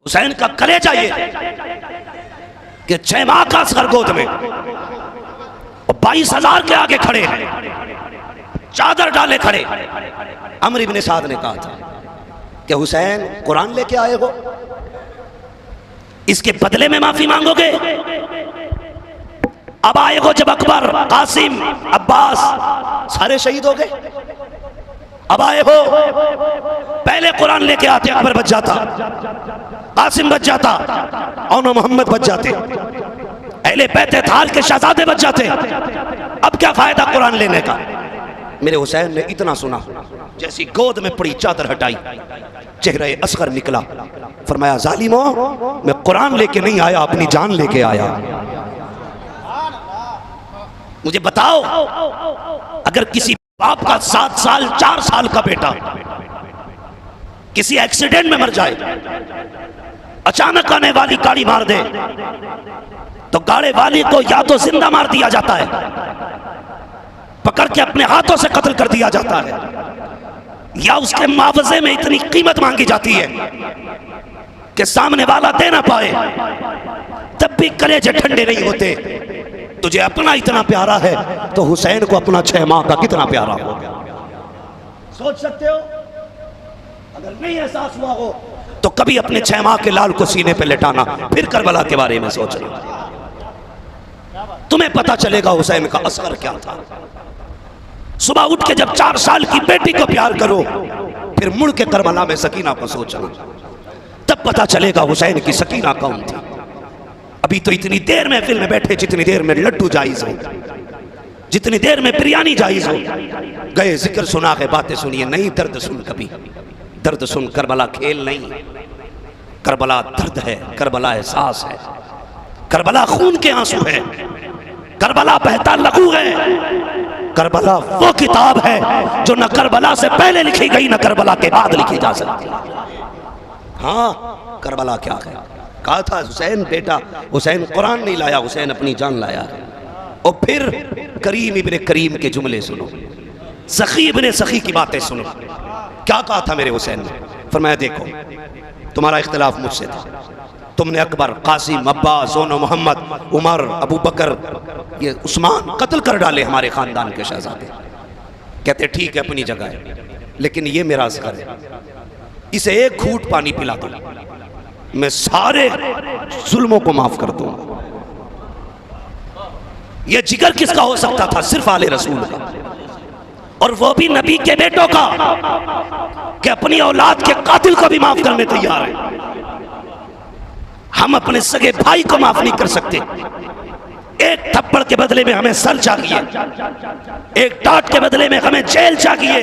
हुसैन का कलेजा ये कि 6 माह का असगर गोद में और 22,000 के आगे खड़े हैं, चादर डाले खड़े। अमर इब्ने साद ने कहा था कि हुसैन कुरान लेके आए हो, इसके बदले में माफी मांगोगे? अब आए हो जब अकबर, कासिम, अब्बास सारे शहीद हो गए, अब आए हो। पहले कुरान लेके आते अकबर बच जाता, कासिम बच जाता, और मोहम्मद बच जाते, अहले बैत थार के शहजादे बच जाते। अब क्या फायदा कुरान लेने का? मेरे हुसैन ने इतना सुना, जैसी गोद में पड़ी चादर हटाई, चेहरा असगर निकला, फरमाया जालिमो, मैं कुरान लेके नहीं आया, अपनी जान लेके आया। मुझे बताओ, अगर किसी बाप का 7 साल 4 साल का बेटा किसी एक्सीडेंट में मर जाए, अचानक आने वाली गाड़ी मार दे, तो गाड़ी वाली को या तो जिंदा मार दिया जाता है, पकड़ के अपने हाथों से कत्ल कर दिया जाता है, या उसके मुआवजे में इतनी कीमत मांगी जाती है कि सामने वाला दे ना पाए। तब भी कलेजे ठंडे नहीं होते। तुझे अपना इतना प्यारा है तो हुसैन को अपना 6 माह का कितना प्यारा होगा, सोच सकते हो? अगर नहीं एहसास हुआ हो तो कभी अपने 6 माह के लाल को सीने पे लेटाना, फिर करबला के बारे में सोचना, तुम्हें पता चलेगा हुसैन का असर क्या था। सुबह उठ के जब 4 साल की बेटी को प्यार करो, फिर मुड़ के करबला में सकीना को सोचना, तब पता चलेगा हुसैन की सकीना कौन थी। अभी तो इतनी देर में फिल्म में बैठे, जितनी देर में लड्डू जायज हो, जितनी देर में बिरयानी जायज हो, गए जिक्र सुना के बातें सुनिए। नहीं, दर्द सुन, कभी दर्द सुन। करबला खेल नहीं, करबला दर्द है, करबला एहसास है, करबला खून के आंसू है, करबला बहता लहू है, करबला वो किताब है जो न करबला से पहले लिखी गई, न करबला के बाद लिखी जा सकती। हाँ, करबला क्या है? कहा था हुसैन बेटा, हुसैन कुरान नहीं लाया, हुसैन अपनी जान लाया। और फिर करीम इब्ने करीम के जुमले सुनो, सखी इब्ने सखी की बातें सुनो। क्या कहा था मेरे हुसैन ने? फरमाया देखो, तुम्हारा इख्तिलाफ मुझसे था, तुमने अकबर, कासिम, अब्बास, दोनों मोहम्मद, उमर, अबू बकर, ये उस्मान कत्ल कर डाले हमारे खानदान के शहजादे। कहते ठीक है, अपनी जगह है, लेकिन ये मेरा असगर है, इसे एक घूंट पानी पिला दो, मैं सारे जुल्मों को माफ कर दूंगा। यह जिगर किसका हो सकता था? सिर्फ आले रसूल का, और वो भी नबी के बेटों का, कि अपनी औलाद के कातिल को भी माफ करने तैयार है। हम अपने सगे भाई को माफ नहीं कर सकते। एक थप्पड़ के बदले में हमें सर चाहिए, एक डांट के बदले में हमें जेल चाहिए,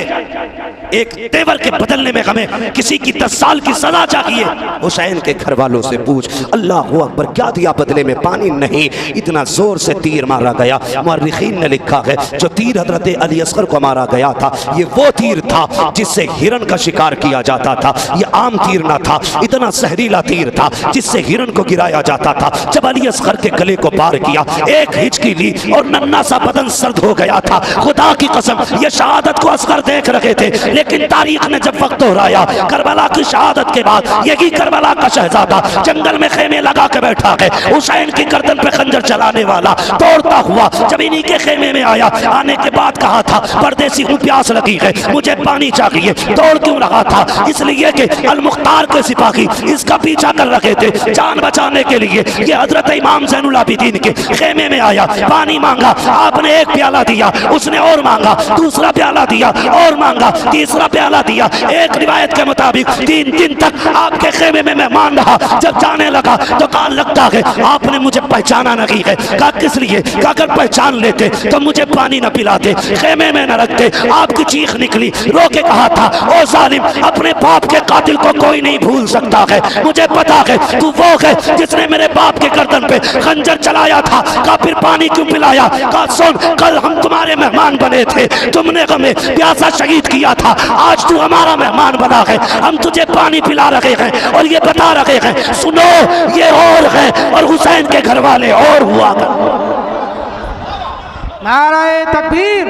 एक तेवर के बदलने में हमें किसी की 10 साल की सजा चाहिए। हुसैन के घर वालों से पूछ, अल्लाह अकबर, क्या दिया बदले में? पानी नहीं, इतना जोर से तीर मारा गया। मुअर्रिखीन ने लिखा है जो तीर हजरत अली असगर को मारा गया था, ये वो तीर था जिससे हिरन का शिकार किया जाता था। ये आम तीर ना था, इतना जहरीला तीर था जिससे हिरन को गिराया जाता था। जब अली असगर के गले को पार किया, एक हिचकी ली और नन्ना सा बदन सर्द हो गया था। खुदा की कसम, ये शहादत को असगर देख रहे थे, लेकिन तारीख ने जब वक्त दोहराया, करबला की शहादत के बाद यही करबला का शहजादा जंगल में खेमे लगा के बैठा है। हुसैन की गर्दन पे खंजर चलाने वाला दौड़ता हुआ जब इन्हीं के खेमे में आया, आने के बाद कहा था परदेसी हूँ, प्यास लगी है, मुझे पानी चाहिए। दौड़ क्यों रहा था? इसलिए कि अल मुख्तार के सिपाही इसका पीछा कर रहे थे जान बचाने के लिए। ये हजरत इमाम ज़ैनुल आबिदीन के खेमे में आया, पानी मांगा, आपने एक प्याला दिया, उसने और मांगा, दूसरा प्याला दिया और मांगा, तीसरा प्याला दिया। एक रिवायत के मुताबिक 3 दिन तक आपके खेमे में मेहमान रहा। जब जाने लगा तो कहा लगता है आपने मुझे पहचाना नहीं है। कहा किस लिए? कहा अगर पहचान लेते तो मुझे पानी न पिलाते, खेमे में न रखते। आपकी चीख निकली, रो के कहा था, ओ जालिम, अपने बाप के कातिल को कोई नहीं भूल सकता है, मुझे पता है तू वो है जिसने मेरे बाप के गर्दन पे खंजर चलाया था। का फिर पानी क्यों पिलाया? कहा सुन, कल हम तुम्हारे मेहमान बने थे, तुमने हमें प्यासा शहीद किया था, आज तू हमारा मेहमान बना है, हम तुझे पानी पिला रहे हैं और ये बता रहे हैं सुनो ये और है और हुसैन के घर वाले और हुआ कर। नाराए तकबीर,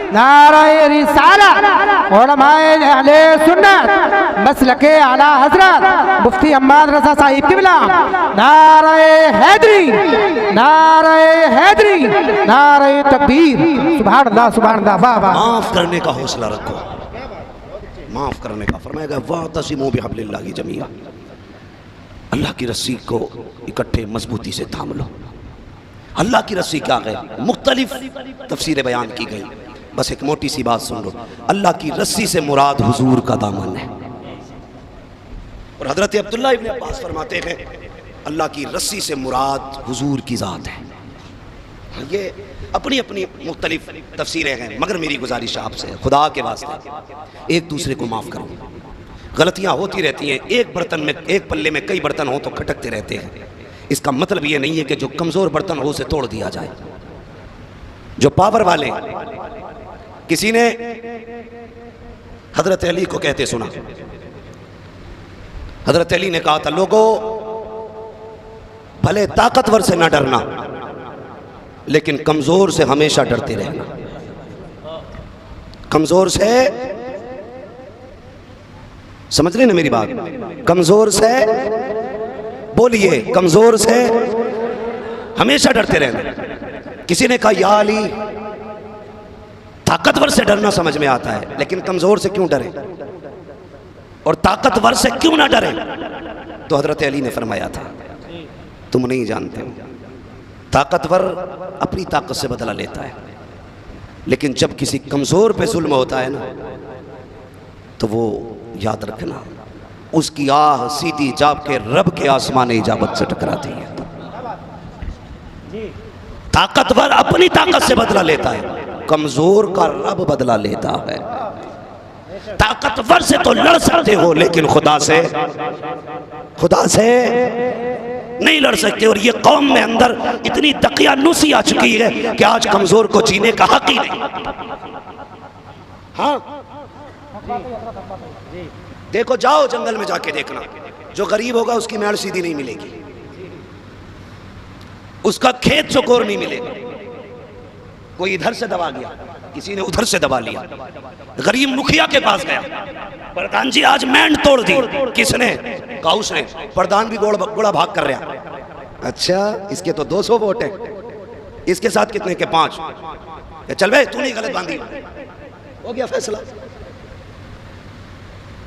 नारे रिसालत उलमाए अहले सुन्नत मसलके आला हजरत मुफ्ती अम्माद रज़ा साहिब किबला, नारे हैदरी, नारे हैदरी, नारे तकबीर। सुभान अल्लाह, सुभान अल्लाह, वाह वाह। माफ करने का हौसला रखो, माफ करने का। फरमाएगा वातसिमू बिहब्लिल्लाहि जमीआ, अल्लाह की रस्सी को इकट्ठे मजबूती से थाम लो। अल्लाह की रस्सी क्या है, मुख्तलिफ तफसीरें बयान की गई, बस एक मोटी सी बात सुन लो। अल्लाह की रस्सी से मुराद हुजूर का दामन है। और हजरत अब्दुल्लाह इब्न अब्बास फरमाते हैं अल्लाह की रस्सी से मुराद हुजूर की ज़ात है। ये अपनी अपनी मुख्तलिफ तफसीरें हैं, मगर मेरी गुजारिश आपसे, खुदा के वास्ते एक दूसरे को माफ़ करो। गलतियाँ होती रहती हैं, एक बर्तन में, एक पल्ले में कई बर्तन हो तो खटकते रहते हैं। इसका मतलब ये नहीं है कि जो कमज़ोर बर्तन हो उसे तोड़ दिया जाए। जो पावर वाले, किसी ने हजरत अली को कहते सुना, हजरत अली ने कहा था लोगों भले ताकतवर से ना डरना, लेकिन कमजोर से हमेशा डरते रहना। कमजोर से, समझ रहे ना मेरी बात, कमजोर से बोलिए, कमजोर से हमेशा डरते रहना। किसी ने कहा या अली ताकतवर से डरना समझ में आता है, लेकिन कमजोर से क्यों डरे और ताकतवर से क्यों ना डरे? तो हजरत अली ने फरमाया था तुम नहीं जानते हो, ताकतवर अपनी ताकत से बदला लेता है, लेकिन जब किसी कमजोर पे जुल्म होता है ना, तो वो याद रखना उसकी आह सीधी जाब के रब के आसमान इजाबत से टकराती है। ताकतवर अपनी ताकत से बदला लेता है, कमजोर का रब बदला लेता है। ताकतवर से तो लड़ सकते हो, लेकिन खुदा से नहीं लड़ सकते। और ये कौम में अंदर इतनी दकियानुसी आ चुकी है कि आज कमजोर को जीने का हक ही नहीं। हाँ देखो, जाओ जंगल में जाके देखना, जो गरीब होगा उसकी मैड़ सीधी नहीं मिलेगी, उसका खेत चौकोर नहीं मिलेगा। कोई इधर से दबा गया, किसी ने उधर से दबा लिया, गरीब मुखिया के पास गया, प्रधान जी आज मैंड तोड़ दी। किसने? कहा उसने। प्रधान भी गोड़ा भाग कर रहा, अच्छा इसके तो 200 वोट है, इसके साथ कितने के 5, चल भाई तूने गलत बांधी, हो गया फैसला।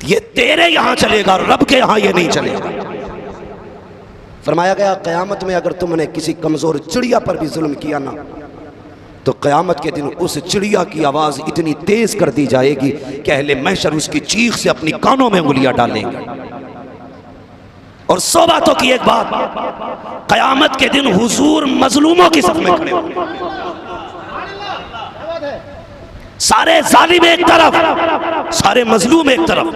ये तेरे यहां चलेगा, रब के यहां ये नहीं चलेगा। फरमाया गया क़यामत में अगर तुमने किसी कमजोर चिड़िया पर भी जुल्म किया ना, तो क़यामत के दिन उस चिड़िया की आवाज इतनी तेज कर दी जाएगी कि अहले महशर उसकी चीख से अपनी कानों में उंगलियां डालेंगे। और 100 बातों की एक बात, क़यामत के दिन हुजूर मजलूमों की सफ में खड़े होंगे, सारे जालिम एक तरफ, सारे मजलूम एक तरफ,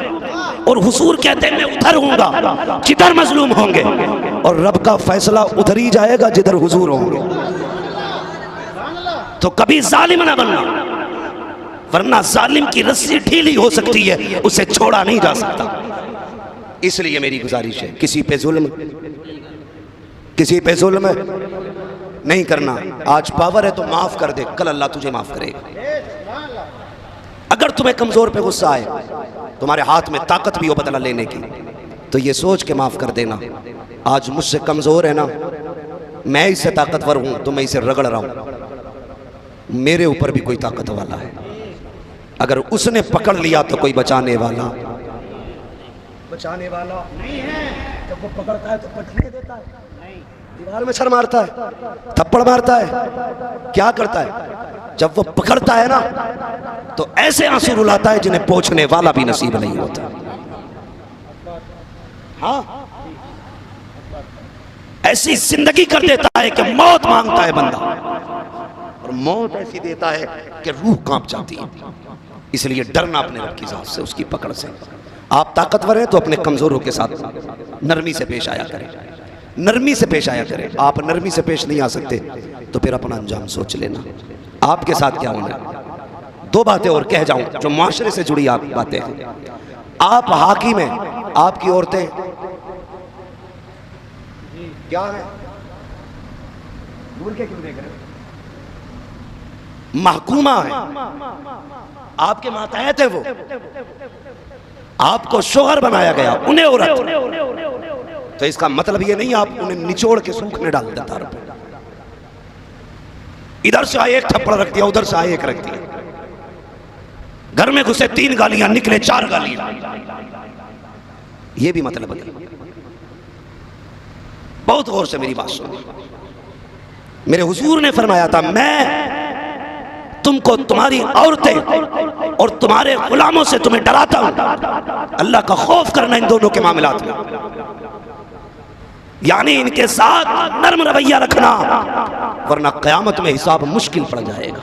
और हुजूर कहते हैं मैं उधर हूंगा जिधर मजलूम होंगे, और रब का फैसला उधर ही जाएगा जिधर हुजूर होंगे। तो कभी जालिम ना बनना, वरना जालिम की रस्सी ढीली हो सकती है, उसे छोड़ा नहीं जा सकता। इसलिए मेरी गुजारिश है किसी पे जुल्म नहीं करना। आज पावर है तो माफ कर दे, कल अल्लाह तुझे माफ करेगा। अगर तुम्हें कमजोर पे गुस्सा आए, तुम्हारे हाथ में ताकत भी हो बदला लेने की, तो ये सोच के माफ कर देना आज मुझसे कमजोर है ना, मैं इससे ताकतवर हूं तो मैं इसे रगड़ रहा हूं, मेरे ऊपर भी कोई ताकत वाला है। अगर उसने पकड़ लिया तो कोई बचाने वाला नहीं है। जब वो पकड़ता है तो पटने देता है, दीवार में सर मारता है, थप्पड़ मारता है, क्या करता है? जब वो पकड़ता है ना तो ऐसे आंसू रुलाता है जिन्हें पोंछने वाला भी नसीब नहीं होता। हाँ, ऐसी जिंदगी कर देता है कि मौत मांगता है बंदा, और मौत ऐसी देता है कि रूह कांप जाती है। इसलिए डरना अपने रब की जात से, उसकी पकड़ से। आप ताकतवर हैं तो अपने कमजोरों के साथ नरमी से पेश आया करें, नरमी से पेश आया करें। आप नरमी से पेश नहीं आ सकते तो फिर अपना अंजाम सोच लेना, आपके साथ क्या होना है। 2 बातें और कह जाऊं जो माशरे से जुड़ी आप बातें हैं। आप हाकिम हैं, आपकी औरतें क्या है? दूर के क्यों देख रहे हो? महकूमा है, आपके मातहत है, वो आपको शोहर बनाया गया, उन्हें औरत। तो इसका मतलब ये नहीं आप उन्हें निचोड़ के सूखने डाल देता रहे। इधर से आए एक थप्पड़ रख दिया, उधर से आए एक रख दिया, घर में घुसे 3 गालियां, निकले 4 गालियां। ये भी मतलब है। बहुत गौर से मेरी बात सुनो। मेरे हुजूर ने फरमाया था, मैं तुमको तुम्हारी औरतें और तुम्हारे गुलामों से तुम्हें डराता हूं। अल्लाह का खौफ करना इन दोनों के मामलात में, यानी इनके साथ नर्म रवैया रखना, वरना क़यामत में हिसाब मुश्किल पड़ जाएगा।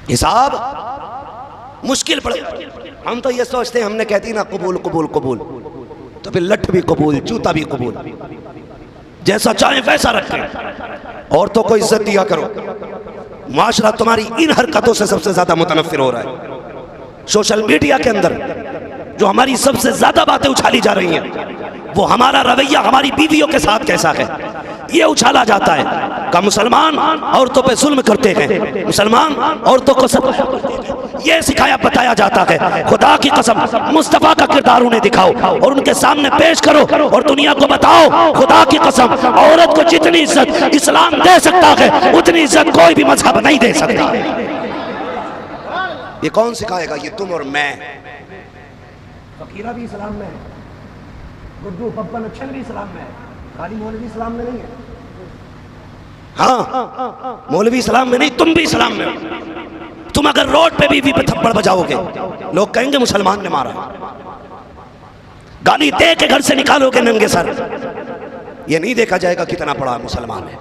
हिसाब मुश्किल पड़ जाएगा। हम तो ये सोचते हैं, हमने कहती ना कबूल कबूल कबूल, तो फिर लठ भी कबूल, जूता भी कबूल, जैसा चाहे वैसा रखें। औरतों को इज्जत दिया करो। माशरा तुम्हारी इन हरकतों से सबसे ज्यादा मुतनफिर हो रहा है। सोशल मीडिया के अंदर जो हमारी सबसे ज्यादा बातें उछाली जा रही हैं, वो हमारा रवैया हमारी बीवियों के साथ कैसा है, ये उछाला जाता है। का मुसलमान औरतों पे जुल्म करते हैं, मुसलमान औरतों को सब ये सिखाया बताया जाता है। खुदा की कसम, मुस्तफा का किरदार उन्हें दिखाओ और उनके सामने पेश करो और दुनिया को बताओ, खुदा की कसम, औरत को जितनी इज्जत इस्लाम दे सकता है, उतनी इज्जत कोई भी मजहब नहीं दे सकता। ये कौन सिखाएगा? ये तुम और मैं। फकीरा भी इस्लाम में है, गुड्डू पप्पन अच्छन भी इस्लाम में है, खाली मौलवी इस्लाम में नहीं है। हाँ, मौलवी इस्लाम में नहीं, तुम भी इस्लाम में हो। तुम अगर रोड पे भी थप्पड़ बजाओगे, लोग कहेंगे मुसलमान ने मारा। गाली दे के घर से निकालोगे नंगे सर, ये नहीं देखा जाएगा कितना बड़ा मुसलमान है।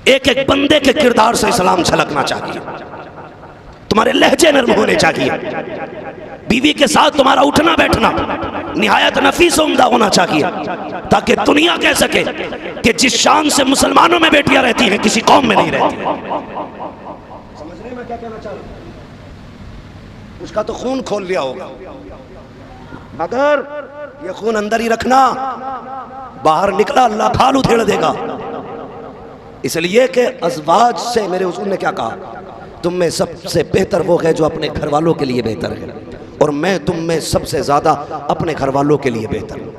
एक एक बंदे के किरदार से इस्लाम झलकना चाहिए। तुम्हारे लहजे नर्म होने चाहिए। बीवी के साथ तुम्हारा उठना बैठना निहायत नफीस उम्दा होना चाहिए, ताकि दुनिया कह सके कि जिस शान से मुसलमानों में बेटियां रहती हैं, किसी कौम में नहीं रहती। समझ रहे मैं क्या कहना चाह रहा हूं? उसका तो खून खोल लिया होगा, मगर ये खून अंदर ही रखना, बाहर निकला अल्लाह खाल उधेड़ देगा। इसलिए कि अज़वाज से मेरे हुज़ूर ने क्या कहा, तुम में सबसे बेहतर वो है जो अपने घर वालों के लिए बेहतर है, और मैं तुम में सबसे ज्यादा अपने घर वालों के लिए बेहतर हूं।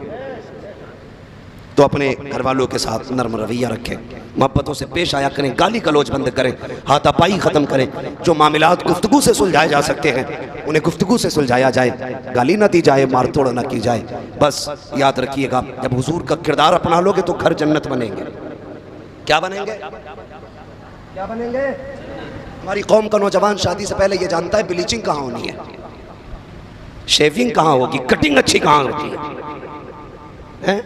तो अपने घर वालों के साथ नर्म रवैया रखें, मोहब्बतों से पेश आया करें, गाली गलौज बंद करें, हाथापाई खत्म करें। जो मामलात गुफ्तगू से सुलझाए जा सकते हैं उन्हें गुफ्तगू से सुलझाया जाए, गाली न दी जाए, मार तोड़ न की जाए। बस याद रखिएगा, जब हुजूर का किरदार अपना लोगे तो घर जन्नत बनेंगे। क्या बनेंगे? क्या बनेंगे? हमारी कौम का नौजवान शादी से पहले ये जानता है ब्लीचिंग कहाँ होनी है, शेविंग कहाँ होगी, कटिंग अच्छी कहाँ होती है,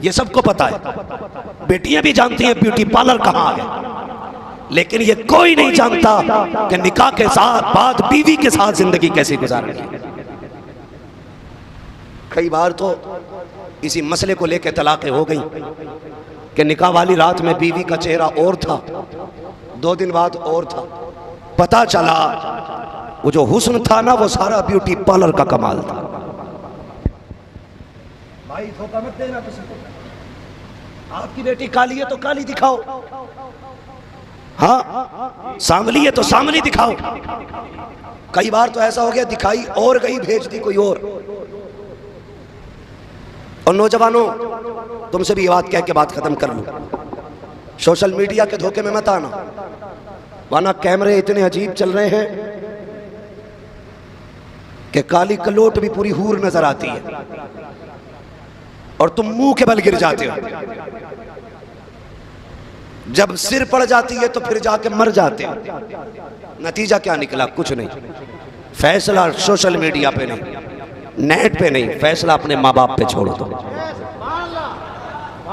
ये सबको पता है। बेटियां भी जानती हैं ब्यूटी पार्लर कहाँ है, लेकिन ये कोई नहीं जानता कि निकाह के साथ बाद बीवी के साथ जिंदगी कैसे गुजारनी है। कई बार तो इसी मसले को लेकर तलाक़ें हो गई कि निकाह वाली रात में बीवी का चेहरा और था, 2 दिन बाद और था। पता चला वो जो हुस्न था ना, वो सारा ब्यूटी पार्लर का कमाल था। भाई धोखा मत देना किसी को। आपकी बेटी काली है तो काली दिखाओ, हाँ सांवली है तो सांवली दिखाओ। कई बार तो ऐसा हो गया दिखाई और गई, भेज दी कोई और। और नौजवानों, तुमसे भी ये बात कह के बात खत्म कर लूं, सोशल मीडिया के धोखे में मत आना, वरना कैमरे इतने अजीब चल रहे हैं कि काली कलोट भी पूरी हूर नजर आती है और तुम मुंह के बल गिर जाते हो। जब सिर पड़ जाती है तो फिर जाके मर जाते हो। नतीजा क्या निकला? कुछ नहीं। फैसला सोशल मीडिया पे नहीं, नेट पे नहीं, फैसला अपने माँ बाप पे छोड़ दो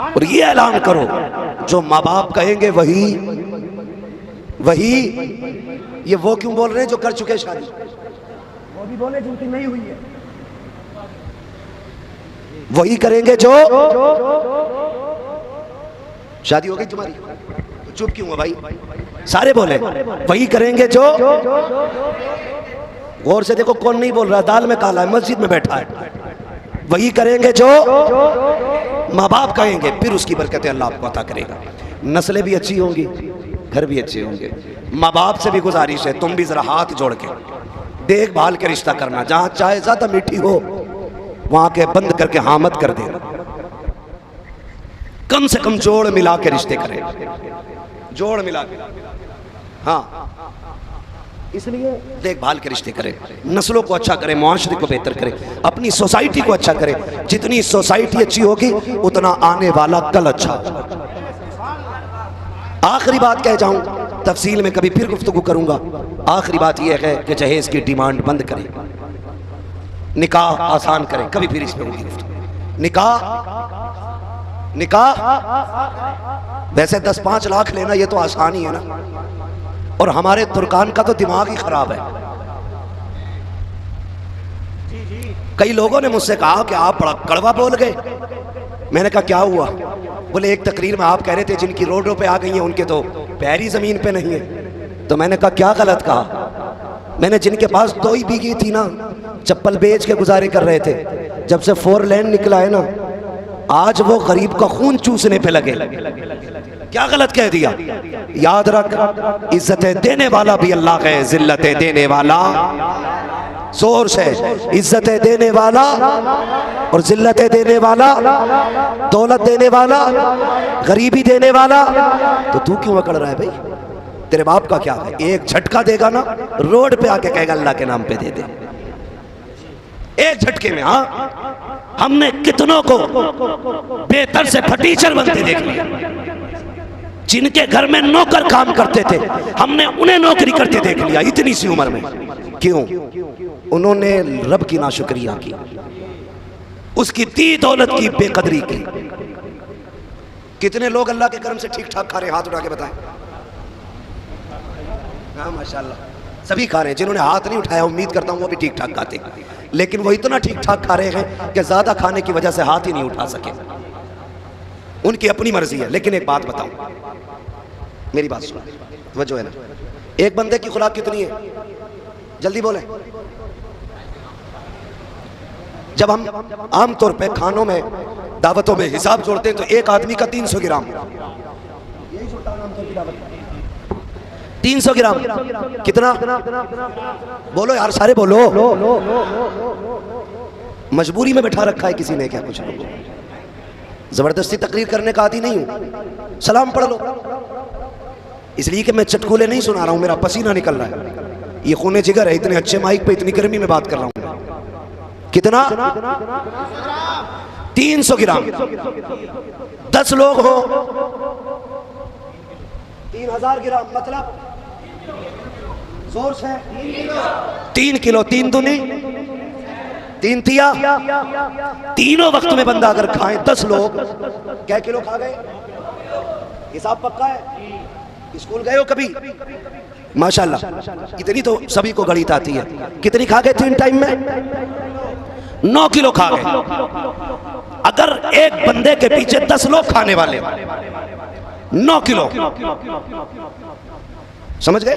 और ये ऐलान करो, जो माँ बाप कहेंगे वही। ये वो क्यों बोल रहे हैं जो कर चुके शादी, वो भी बोले जिनकी नहीं हुई है। वही करेंगे जो शादी हो गई तुम्हारी, तो चुप क्यों हो भाई? सारे बोले वही करेंगे जो। गौर से देखो कौन नहीं बोल रहा, दाल में काला है, मस्जिद में बैठा है। वही करेंगे जो माँ बाप कहेंगे, फिर उसकी बरकतें अल्लाह आपको अता करेगा। नस्लें भी अच्छी होंगी, घर भी अच्छे होंगे। माँ बाप से भी गुजारिश है तुम भी जरा हाथ जोड़ के देखभाल के रिश्ता करना, जहां चाय ज्यादा मीठी हो वहां के बंद करके हाँ मत कर देना, कम से कम जोड़ मिला के रिश्ते करें, जोड़ मिला के। हाँ, इसलिए देखभाल के रिश्ते करें, नस्लों को अच्छा करें, मुआशरे को बेहतर करें, अपनी सोसाइटी को अच्छा करें। जितनी सोसाइटी अच्छी होगी उतना आने वाला कल अच्छा होगा। आखिरी बात कह जाऊं, तफसील में कभी फिर गुफ्तगू करूंगा। आखिरी बात यह है कि जहेज की डिमांड बंद करें, निकाह आसान करें, कभी फिर इस पे होगी गुफ्तगू। निकाह वैसे 10-5 लाख लेना ये तो आसान ही है ना, और हमारे तुर्कान का तो दिमाग ही खराब है। कई लोगों ने मुझसे कहा कि आप बड़ा कड़वा बोल गए। मैंने कहा क्या हुआ? बोले एक तकरीर में आप कह रहे थे जिनकी रोडों पे आ गई हैं उनके तो पैर ही जमीन पे नहीं है। तो मैंने कहा क्या गलत कहा? मैंने जिनके पास 2 ही बीघी थी ना, चप्पल बेच के गुजारे कर रहे थे, जब से 4 लेन निकला है ना, आज वो गरीब का खून चूसने पे लगे। क्या गलत कह दिया? याद रख, इज्जतें देने वाला भी अल्लाह है, जिल्लतें देने वाला सोर्स है। इज्जतें देने वाला और जिल्लतें देने वाला, दौलत देने वाला, गरीबी देने वाला। तो तू क्यों अकड़ रहा है भाई? तेरे बाप का क्या है? एक झटका देगा ना, रोड पे आके कहेगा अल्लाह के नाम पे दे दे, एक झटके में। हाँ, हमने कितनों को बेहतर से फटीचर बनते देख लिया। जिनके घर में नौकर काम करते थे हमने उन्हें नौकरी करते देख लिया इतनी सी उम्र में। क्यों? उन्होंने रब की नाशुक्रिया की, उसकी दी दौलत की बेकदरी की। कितने लोग अल्लाह के करम से ठीक ठाक खा रहे हैं? हाथ उठा के बताएं। हाँ माशाल्लाह, सभी खा रहे हैं। जिन्होंने हाथ नहीं उठाया उम्मीद करता हूँ वो भी ठीक ठाक खाते, लेकिन वो इतना ठीक ठाक खा रहे हैं कि ज्यादा खाने की वजह से हाथ ही नहीं उठा सके। उनकी अपनी मर्जी है। लेकिन एक बात बताऊं, मेरी बात सुनो, वजह है ना, एक बंदे की खुराक कितनी है? जल्दी बोले। जब हम आमतौर पे खानों में, दावतों में हिसाब जोड़ते हैं तो एक आदमी का 300 ग्राम, 300 ग्राम कितना? बोलो यार, सारे बोलो। मजबूरी में बैठा रखा है किसी ने क्या? कुछ जबरदस्ती तकरीर करने का आदी नहीं हूं। सलाम पढ़ लो, इसलिए कि मैं चटकुले नहीं सुना रहा हूं, मेरा पसीना निकल रहा है, ये खूने जिगर है। इतने अच्छे माइक पे इतनी गर्मी में बात कर रहा हूं। कितना? 300 ग्राम। 10 लोग हो, 3000 ग्राम, मतलब सोर्स है 3 किलो। 3 दूनी 3 तिया, तीनों वक्त में बंदा अगर खाए 10 लोग, क्या किलो खा गए? हिसाब पक्का है। स्कूल गए हो कभी? माशाल्लाह, इतनी तो सभी को गणित आती है। कितनी खा गए 3 टाइम में? 9 किलो खा गए। अगर एक बंदे के पीछे 10 लोग खाने वाले, 9 किलो, समझ गए?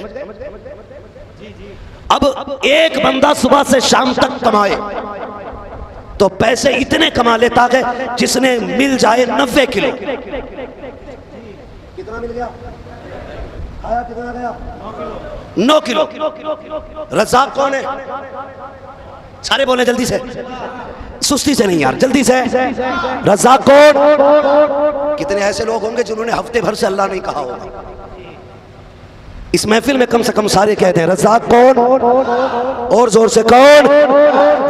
अब एक बंदा सुबह से शाम तक कमाए तो पैसे इतने कमा लेता है जिसने मिल जाए 90 किलो। कितना मिल गया? आया कितना गया? 9 किलो। रज़ाक कौन है? सारे बोले जल्दी से, सुस्ती से नहीं यार, जल्दी से। रज़ाक कौन? कितने ऐसे लोग होंगे जिन्होंने हफ्ते भर से अल्लाह नहीं कहा होगा? इस महफिल में कम से कम सारे कहते हैं रज़ाक कौन? और जोर से कौन?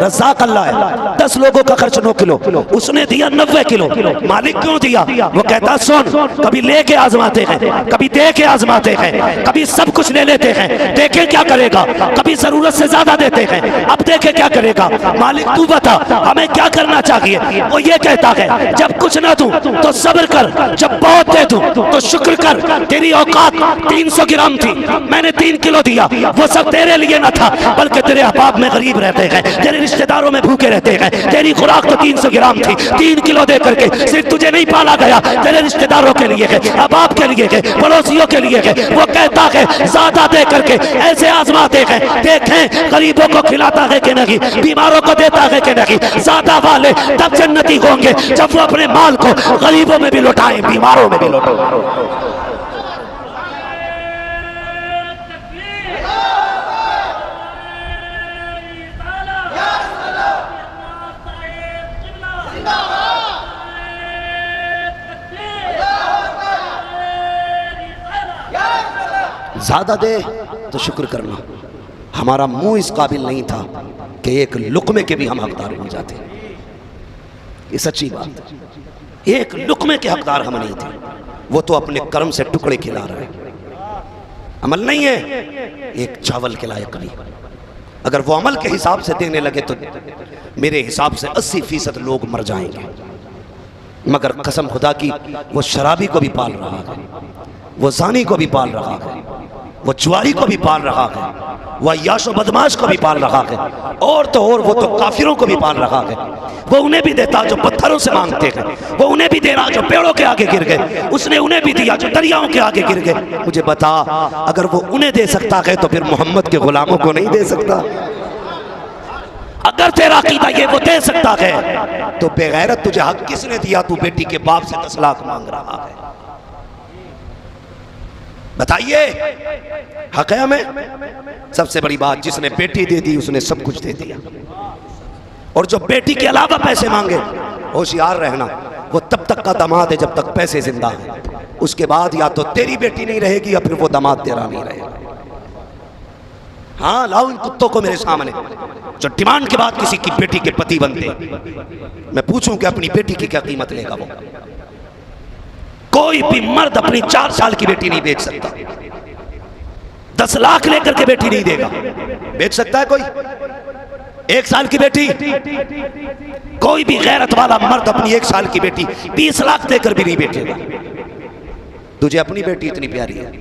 रज़ाक अल्लाह है। 10 लोगों का खर्च 9 किलो, उसने दिया 90 किलो। मालिक क्यों दिया? वो कहता सुन, कभी लेके आजमाते हैं, कभी दे के आजमाते हैं, कभी सब कुछ ले लेते हैं, देखे क्या करेगा, कभी जरूरत से ज्यादा देते हैं, अब देखे क्या करेगा। मालिक तू बता हमें क्या करना चाहिए? वो ये कहता है जब कुछ ना दूं तो सब्र कर, जब बहुत दे दूं तो शुक्र कर। तेरी औकात 300 ग्राम थी, मैंने 3 किलो दिया। वो सब तेरे लिए न था, बल्कि तेरे अहबाब में गरीब रहते हैं, तेरे रिश्तेदारों में भूखे रहते हैं। तेरी खुराक तो 300 ग्राम थी, 3 किलो दे करके सिर्फ तुझे नहीं पाला गया, तेरे रिश्तेदारों के लिए है, अहबाब के लिए है, पड़ोसियों के लिए है। वो कहता है ज्यादा दे करके ऐसे आजमाते हैं, देखें गरीबों को खिलाता है कि नहीं, बीमारों को देता है कि नहीं। ज्यादा वाले तब जन्नती होंगे जब वो अपने माल को गरीबों में भी लौटाएं, बीमारों में भी लौटाएं। ज़्यादा दे तो शुक्र करना, हमारा मुंह इस काबिल नहीं था कि एक लुक़मे के भी हम हकदार हो जाते। ये सच्ची बात है, एक लुक़मे के हकदार हम नहीं थे। वो तो अपने कर्म से टुकड़े खिला रहे, अमल नहीं है, एक चावल के लायक नहीं। अगर वो अमल के हिसाब से देने लगे तो मेरे हिसाब से 80% लोग मर जाएंगे। मगर कसम खुदा की, वो शराबी को भी पाल रहा है, वो ज़ानी को भी पाल रहा है, वो जुआरी को भी पाल रहा है, वो अय्याशो बदमाश को भी पाल रहा है, और तो और वो तो काफिरों को भी पाल रहा है। वो उन्हें भी देता जो पत्थरों से मांगते हैं, वो उन्हें भी दे रहा जो पेड़ों के आगे गिर गए, उसने उन्हें भी दिया जो दरियाओं के आगे गिर गए। मुझे बता, अगर वो उन्हें दे सकता है तो फिर मोहम्मद के गुलामों को नहीं दे सकता? अगर तेरा अकीदा ये वो दे सकता है तो बेगैरत तुझे हक किसने दिया? तू बेटी के बाप से 10 लाख मांग रहा है, बताइए हक है हमें? सबसे बड़ी बात, जिसने बेटी दे दी उसने सब कुछ दे दिया। और जो बेटी के अलावा पैसे मांगे, होशियार रहना, वो तब तक का दामाद है जब तक पैसे जिंदा है। उसके बाद या तो तेरी बेटी नहीं रहेगी या फिर वो दामाद तेरा नहीं रहेगा। हाँ, लाओ इन कुत्तों को मेरे सामने जो डिमांड के बाद किसी की बेटी के पति बनते। मैं पूछूं कि अपनी बेटी की क्या कीमत लेगा वो? कोई भी मर्द अपनी 4 साल की बेटी नहीं बेच सकता, 10 लाख लेकर के बेटी नहीं देगा। बेच सकता है कोई 1 साल की बेटी? कोई भी गैरत वाला मर्द अपनी 1 साल की बेटी 20 लाख देकर भी नहीं बेचेगा। तुझे अपनी बेटी इतनी प्यारी है,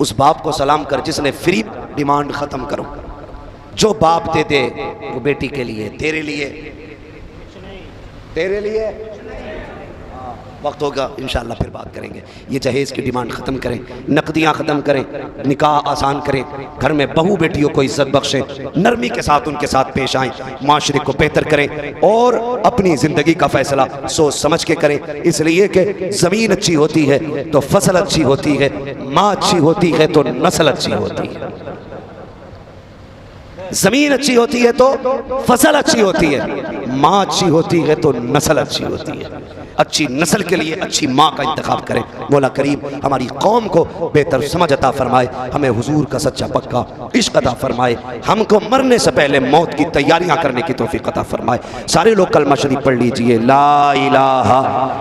उस बाप को सलाम कर जिसने फ्री डिमांड खत्म करो। जो बाप दे दे वो बेटी के लिए, तेरे लिए, तेरे लिए। वक्त होगा इंशाअल्लाह फिर बात करेंगे। ये जहेज की डिमांड ख़त्म करें, नकदियाँ ख़त्म करें, निकाह आसान करें, घर में बहू बेटियों को इज्जत बख्शें, नरमी के साथ उनके साथ पेश आएँ, माशरे को बेहतर करें और अपनी ज़िंदगी का फ़ैसला सोच समझ के करें। इसलिए कि ज़मीन अच्छी होती है तो फसल अच्छी होती है, माँ अच्छी होती है तो नस्ल अच्छी होती है। ज़मीन अच्छी होती है तो फसल अच्छी होती है, माँ अच्छी होती है तो नस्ल अच्छी होती है। अच्छी नस्ल के लिए अच्छी माँ का इंतखाब करें। मौला करीम हमारी कौम को बेहतर समझ अता फरमाए, हमें हुजूर का सच्चा पक्का इश्क अता फरमाए, हमको मरने से पहले मौत की तैयारियां करने की तौफीक अता फरमाए। सारे लोग कलमा शरीफ पढ़ लीजिए, ला इलाहा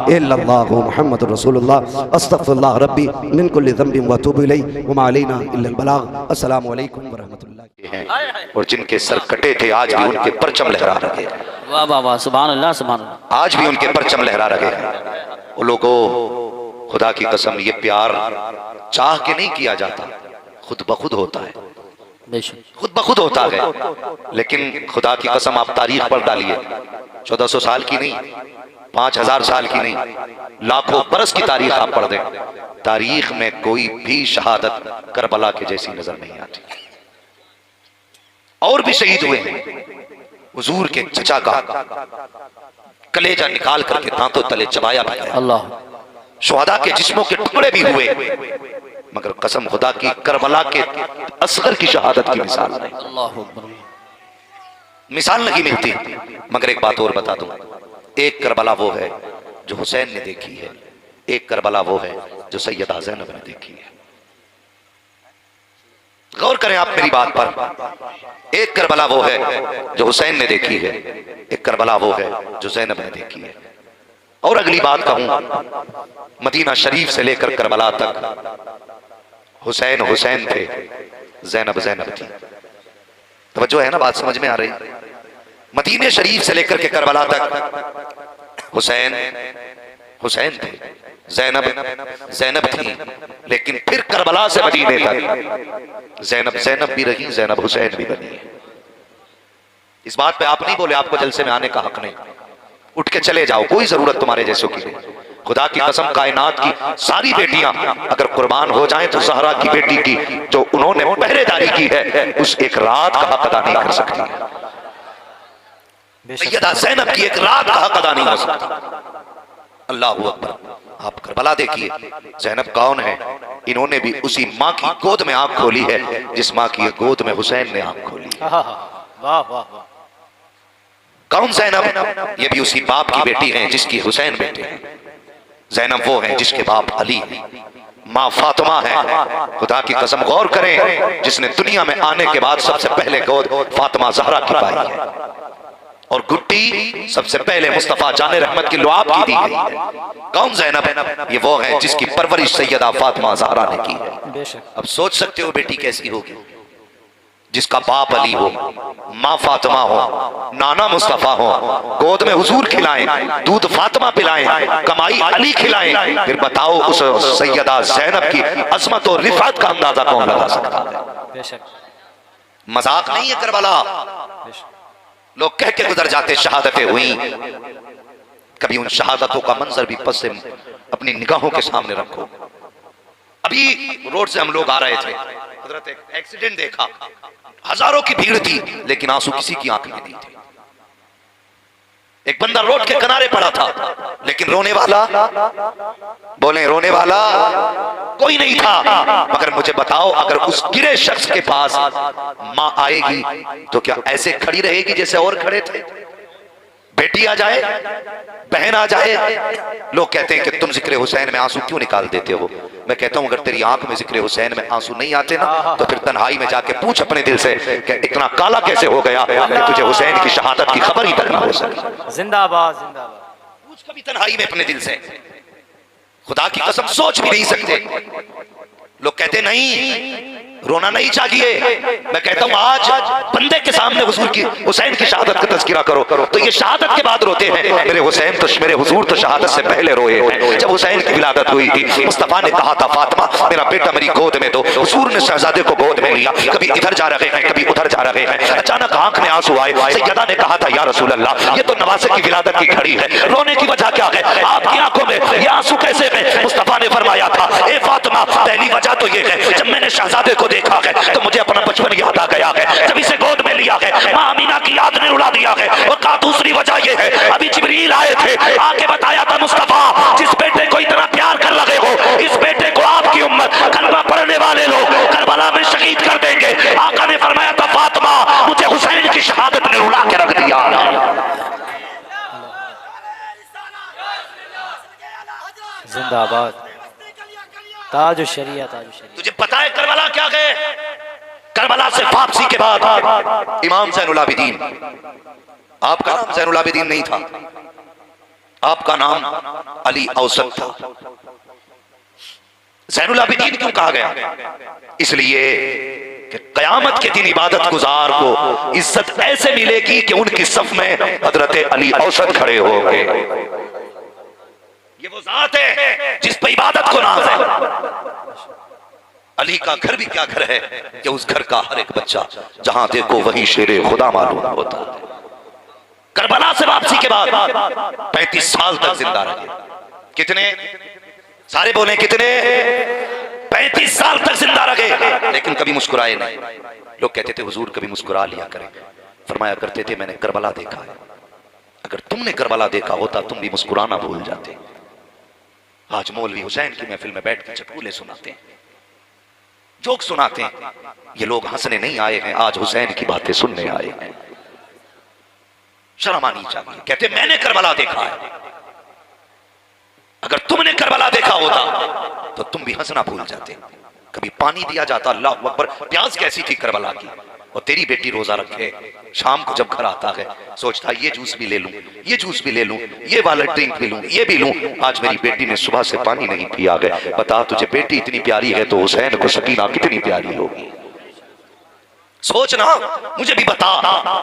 इल्लल्लाहु मुहम्मदुर रसूलुल्लाह अस्तगफिरुल्लाह रब्बी मिन कुल्लि ज़ंबिन व अतूबु इलैहि व मा अलैना इल्लल बलाग। अस्सलामु अलैकुम व रहमतुल्लाह। और जिनके सर कटे थे आज भी उनके परचम लहरा रहे हैं। वाह वाह वाह, सुभान अल्लाह सुभान अल्लाह। आज भी उनके परचम लहरा रहे हैं। वो लोगों, खुदा की कसम, ये प्यार चाह के नहीं किया जाता, खुद ब खुद होता है, खुद ब खुद होता है। लेकिन खुदा की कसम आप तारीख पढ़ डालिए, 1400 साल की नहीं, 5000 साल की नहीं, लाखों बरस की तारीख आप पढ़ दें, तारीख में कोई भी शहादत करबला के जैसी नजर नहीं आती। और भी शहीद हुए हैं। हुजूर के चचा का कलेजा निकाल करके दांतों तले चबाया भी गया। अल्लाह। शुहदा के जिस्मों के टुकड़े भी हुए, मगर कसम खुदा की करबला के असगर की शहादत की मिसाल नहीं, अल्लाह अकबर, मिसाल नहीं मिलती। मगर एक बात और बता दूं, एक करबला वो है जो हुसैन ने देखी है, एक करबला वो है जो सैयदा ज़ैनब ने देखी है। गौर करें आप मेरी बात पर। एक करबला वो है जो हुसैन ने देखी है, एक करबला वो है जो ज़ैनब ने देखी है। और अगली बात कहूं, मदीना शरीफ से लेकर करबला तक हुसैन हुसैन थे, ज़ैनब ज़ैनब थी। तवज्जो है ना, बात समझ में आ रही? मदीने शरीफ से लेकर के करबला तक हुसैन हुसैन थे, ज़ैनब ज़ैनब थी। लेकिन फिर करबला से मदीने तक ज़ैनब ज़ैनब भी रही, ज़ैनब हुसैन भी बनी है। इस बात पे आप नहीं बोले आपको जलसे में आने का हक नहीं, उठ के चले जाओ, कोई जरूरत तुम्हारे जैसों की नहीं। खुदा की कसम, कायनात की सारी बेटियां अगर कुर्बान हो जाएं तो ज़हरा की बेटी की जो उन्होंने पहरेदारी की है उस एक रात का हक अदा नहीं कर सकती है। सैयदा ज़ैनब की एक रात का हक अदा नहीं हो सकता। अल्लाह अकबर। आप करबला देखिए, ज़ैनब कौन है? इन्होंने भी उसी माँ की गोद में आंख खोली है जिस माँ की गोद में हुसैन ने आंख खोली। वाह वाह वाह। कौन ज़ैनब? ये भी उसी बाप की बेटी हैं जिसकी हुसैन बेटे हैं। ज़ैनब वो है जिसके बाप अली हैं, माँ फातिमा है। खुदा की कसम गौर करें, जिसने दुनिया में आने के बाद सबसे पहले गोद फातिमा ज़हरा की पाई है, और गुट्टी सबसे पहले मुस्तफ़ा जाने रहमत की लुआब की दी गई है। कौन ज़ैनब? ये वो है जिसकी परवरिश सैयदा फातिमा ज़हरा ने की है। अब सोच सकते हो बेटी कैसी होगी, जिसका बाप अली हो, माँ फातिमा हो, नाना मुस्तफ़ा हो, गोद में हुजूर खिलाएं, दूध फातिमा पिलाएं, कमाई अली खिलाएं, फिर बताओ उस सैयदा ज़ैनब की अज़मत और रिफ़ात का अंदाजा कौन लगा सकता है? मजाक नहीं है करबला। लोग कह के गुजर जाते शहादतें हुई, कभी उन शहादतों का मंजर भी पस से अपनी निगाहों के सामने रखो। अभी रोड से हम लोग आ रहे थे, हजरत एक एक्सीडेंट देखा, हजारों की भीड़ थी लेकिन आंसू किसी की आंख में नहीं थे। एक बंदा रोड के किनारे पड़ा था लेकिन रोने वाला, बोले रोने वाला कोई नहीं था। मगर मुझे बताओ, अगर उस गिरे शख्स के पास माँ आएगी तो क्या ऐसे खड़ी रहेगी जैसे और खड़े थे? बेटी आ जाए, बहन आ जाए, लोग कहते हैं कि तुम जिक्र हुसैन में आंसू क्यों निकाल देते हो। मैं कहता हूं अगर तेरी आंख में जिक्र हुसैन में आंसू नहीं आते ना, तो फिर तन्हाई में जाके पूछ अपने दिल से कि इतना काला कैसे हो गया कि तुझे हुसैन की शहादत की खबर ही तक ना हो सकी। जिंदाबाद जिंदाबाद। पूछ कभी तन्हाई में अपने दिल से, खुदा की कसम सोच भी नहीं सकते। लोग कहते नहीं रोना नहीं चाहिए। मैं कहता हूं आज बंदे के सामने हुजूर की हुसैन की शहादत का तज़किरा करो तो ये शहादत के बाद रोते हैं। मेरे हुसैन तो, मेरे हुजूर तो शहादत से पहले रोए हैं। जब हुसैन की विलादत हुई थी, मुस्तफ़ा ने कहा था फातिमा मेरा बेटा मेरी गोद में दो। हुजूर ने शहजादे को गोद में लिया, कभी इधर जा रहे हैं कभी उधर जा रहे हैं। अचानक आंख में आंसू आए, सैयदा ने कहा था या रसूल अल्लाह ये तो नवासे की विलादत की घड़ी है, रोने की वजह क्या है? आपकी आंखों में ये आंसू कैसे है? मुस्तफ़ा ने फरमाया था ए फातिमा पहली वजह तो ये है, जब मैंने शहजादे को देखा है तो मुझे अपना बचपन याद आ गया है, जब इसे गोद में लिया है माँ अमीना की याद ने रुला दिया है। और कहा दूसरी वजह ये है, अभी जिब्रील आए थे, आके बताया था मुस्तफा जिस बेटे को इतना प्यार कर लगे हो, इस बेटे को आपकी उम्मत कलमा पढ़ने वाले लोग करबला में शहीद कर देंगे। आका ने फरमाया था फातिमा मुझे हुसैन की शहादत ने रुला के रख दिया। जिंदाबाद ताज शरिया ताज शरिया। तुझे पता है करबला क्या है? करबला से वापसी के बाद इमाम ज़ैनुल आबिदीन, आपका नाम ज़ैनुल आबिदीन नहीं था, आपका नाम अली औसत था। ज़ैनुल आबिदीन क्यों कहा गया? इसलिए कि क़यामत के दिन इबादत गुजार को इज्जत ऐसे मिलेगी कि उनकी सफ में हजरत अली औसत खड़े होंगे। ये वो जात है जिस पर इबादत को नाज है। अली का घर भी क्या घर है कि उस घर का हर एक बच्चा जहां देखो वही शेरे खुदा मालूम होता है। करबला से वापसी के बाद 35 साल तक जिंदा रहे। कितने सारे बोले कितने? 35 साल तक जिंदा रहे लेकिन कभी मुस्कुराए नहीं। लोग कहते थे हुजूर कभी मुस्कुरा लिया करें। फरमाया करते थे मैंने करबला देखा है, अगर तुमने करबला देखा होता तुम भी मुस्कुराना भूल जाते। आज मौलवी हुसैन की महफिल में बैठ के चटकुले सुनाते हैं, जोक सुनाते हैं। ये लोग हंसने नहीं आए हैं, आज हुसैन की बातें सुनने आए हैं। शर्म आनी चाहिए। कहते मैंने करबला देखा है, अगर तुमने करबला देखा होता तो तुम भी हंसना भूल जाते। कभी पानी दिया जाता, अल्लाह अकबर, प्यास कैसी थी करबला की। और तेरी बेटी रोजा रखे, शाम को जब घर आता है सोचता ये जूस भी ले लूं, ये जूस भी ले लूं, ये वाला ड्रिंक भी लूं, ये भी लूं। आज मेरी बेटी ने सुबह से पानी नहीं पिया गया। बता तुझे बेटी इतनी प्यारी है तो हुसैन को सकीना कितनी प्यारी होगी। सोचना, मुझे भी बता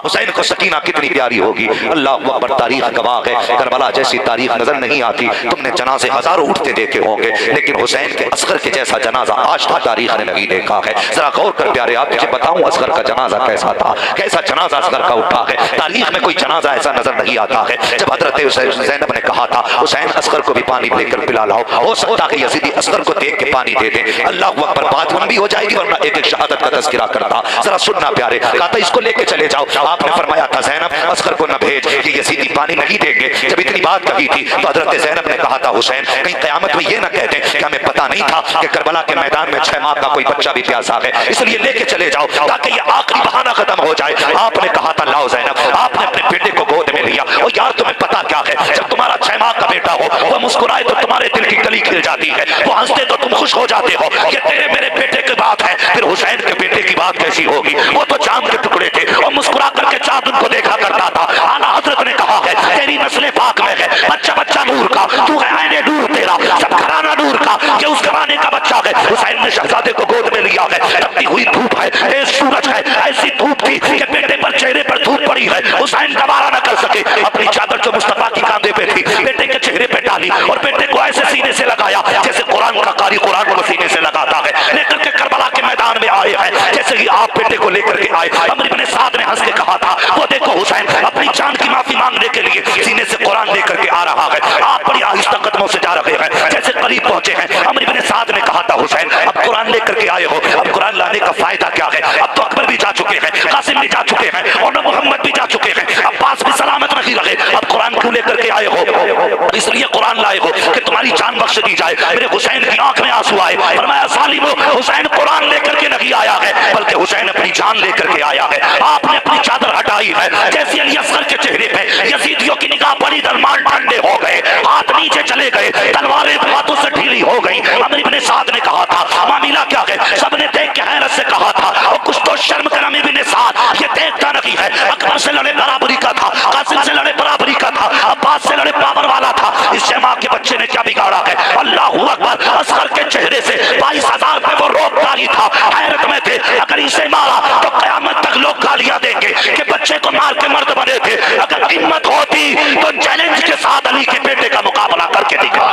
हुसैन को सकीना कितनी प्यारी होगी। अल्लाह अकबर, तारीख गवाह है, करबला जैसी तारीख नजर नहीं आती। तुमने जनाजे हजारों उठते देखे होंगे लेकिन हुसैन के असगर के जैसा जनाजा आज तक तारीख ने नहीं देखा है। जरा गौर कर प्यारे, आप मुझे बताऊं असगर का जनाजा कैसा था, कैसा जनाजा असगर का उठा है। तारीख में कोई जनाजा ऐसा नजर नहीं आता है। जब हजरत ज़ैनब ने कहा था हुसैन असगर को भी पानी लेकर पिला लाओ, हो सकता है यजीदी असगर को देख के पानी दे दे। अल्लाह अकबर, बात लंबी हो जाएगी वरना एक एक शहादत का तज़किरा करता। जरा सुनना प्यारे, कहा था इसको लेके चले जाओ। आपने फरमाया था ज़ैनब असगर को न भेज, ये यजीदी पानी नहीं देंगे। जब इतनी बात कही थी तो हजरत ज़ैनब ने कहा था हुसैन कहीं क़यामत में ये ना कहते कि हमें पता नहीं था कि करबला के मैदान में 6 माह का कोई बच्चा भी प्यासा है, इसलिए लेके चले जाओ ताकि ये आखिरी बहाना खत्म हो जाए। आपने कहा था लाओ ज़ैनब, आपने अपने बेटे को गोद में लिया। और यार तुम्हें पता क्या है, जब तुम्हारा 6 माह का बेटा हो वो मुस्कुराए तो तुम्हारे दिल की कली खिल जाती है, वो हंसते तो तुम खुश हो जाते हो, ये तेरे मेरे बेटे की बात है, फिर हुसैन के बेटे की बात कैसी होगी? वो तो चांद के टुकड़े थे और मुस्कुरा करके चांद उनको देखा करता था। आला हजरत ने कहा है तेरी नस्ल पाक में है, बच्चा बच्चा नूर का, तू है आईने नूर, तेरा सब घराना नूर का, ये उस घराने का बच्चा है। हुसैन ने शहजादे को गोद में लिया है, तपती हुई धूप है, तेज सूरज है, ऐसी धूप थी कि बेटे पर चेहरे पर धूप पड़ी है। हुसैन गवारा न कर सके, अपनी चादर जो मुस्तफा की कांधे पे थी बेटे के चेहरे पे डाली और बेटे को ऐसे सीने से लगाया जैसे कुरान का कारी कुरान को सीने से लगाता है। लेकर के करबला के मैदान में आए हैं, जैसे ही आप बेटे को लेकर के आए, अमर इब्ने साद ने हंस के कहा था, वो देखो हुसैन अपनी जान की माफी मांगने के लिए सीने से कुरान लेकर के आ रहा है। आप बड़ी आहिस्ता कदमों से जा रहे हैं, जैसे करीब पहुंचे हैं। अमर इब्ने साद ने कहा था हुसैन अब कुरान लेकर के आए हो, अब कुरान लाने का फायदा क्या है? अब तो अकबर भी जा चुके हैं, कासिम भी जा चुके हैं और मोहम्मद भी जा चुके हैं, अब्बास भी सलामत नहीं रहे, अब कुरान क्यों लेकर के आए हो? इसलिए कुरान लाए हो कि तुम्हारी जान बख्श दी जाए। मेरे हुसैन की आंख में आंसू आए, फरमाया सालिमो, हुसैन कुरान लेकर के नहीं आया है, बल्कि हुसैन अपनी जान लेकर के आया है। आपने अपनी चादर हटाई है, जैसे अली असगर के चेहरे पे यजीदियों की निगाह पड़ी, दरमान ठंडे हो गए, हाथ नीचे चले गए, तलवारें हाथों से ढीली हो गई। अमर इब्ने साद ने कहा था मामला क्या है? सबने देख के हैरत से कहा था और कुछ तो शर्म कर अमर इब्ने साद ये देखता नहीं है। अकबर से लड़े बराबरी का था, कासिम से लड़े बराबरी का था, अब्बास से लड़े पावर वाला था, इससे माँ के बच्चे ने क्या बिगाड़ा है? अल्लाहू अकबर। असगर के चेहरे से 22,000 पे वो रोक डाली था, हैरत में थे, अगर इसे मारा तो कयामत तक लोग गालियां देंगे कि बच्चे को मार के मर्द बने थे। अगर हिम्मत होती तो चैलेंज के साथ अली के बेटे का मुकाबला करके दिखा।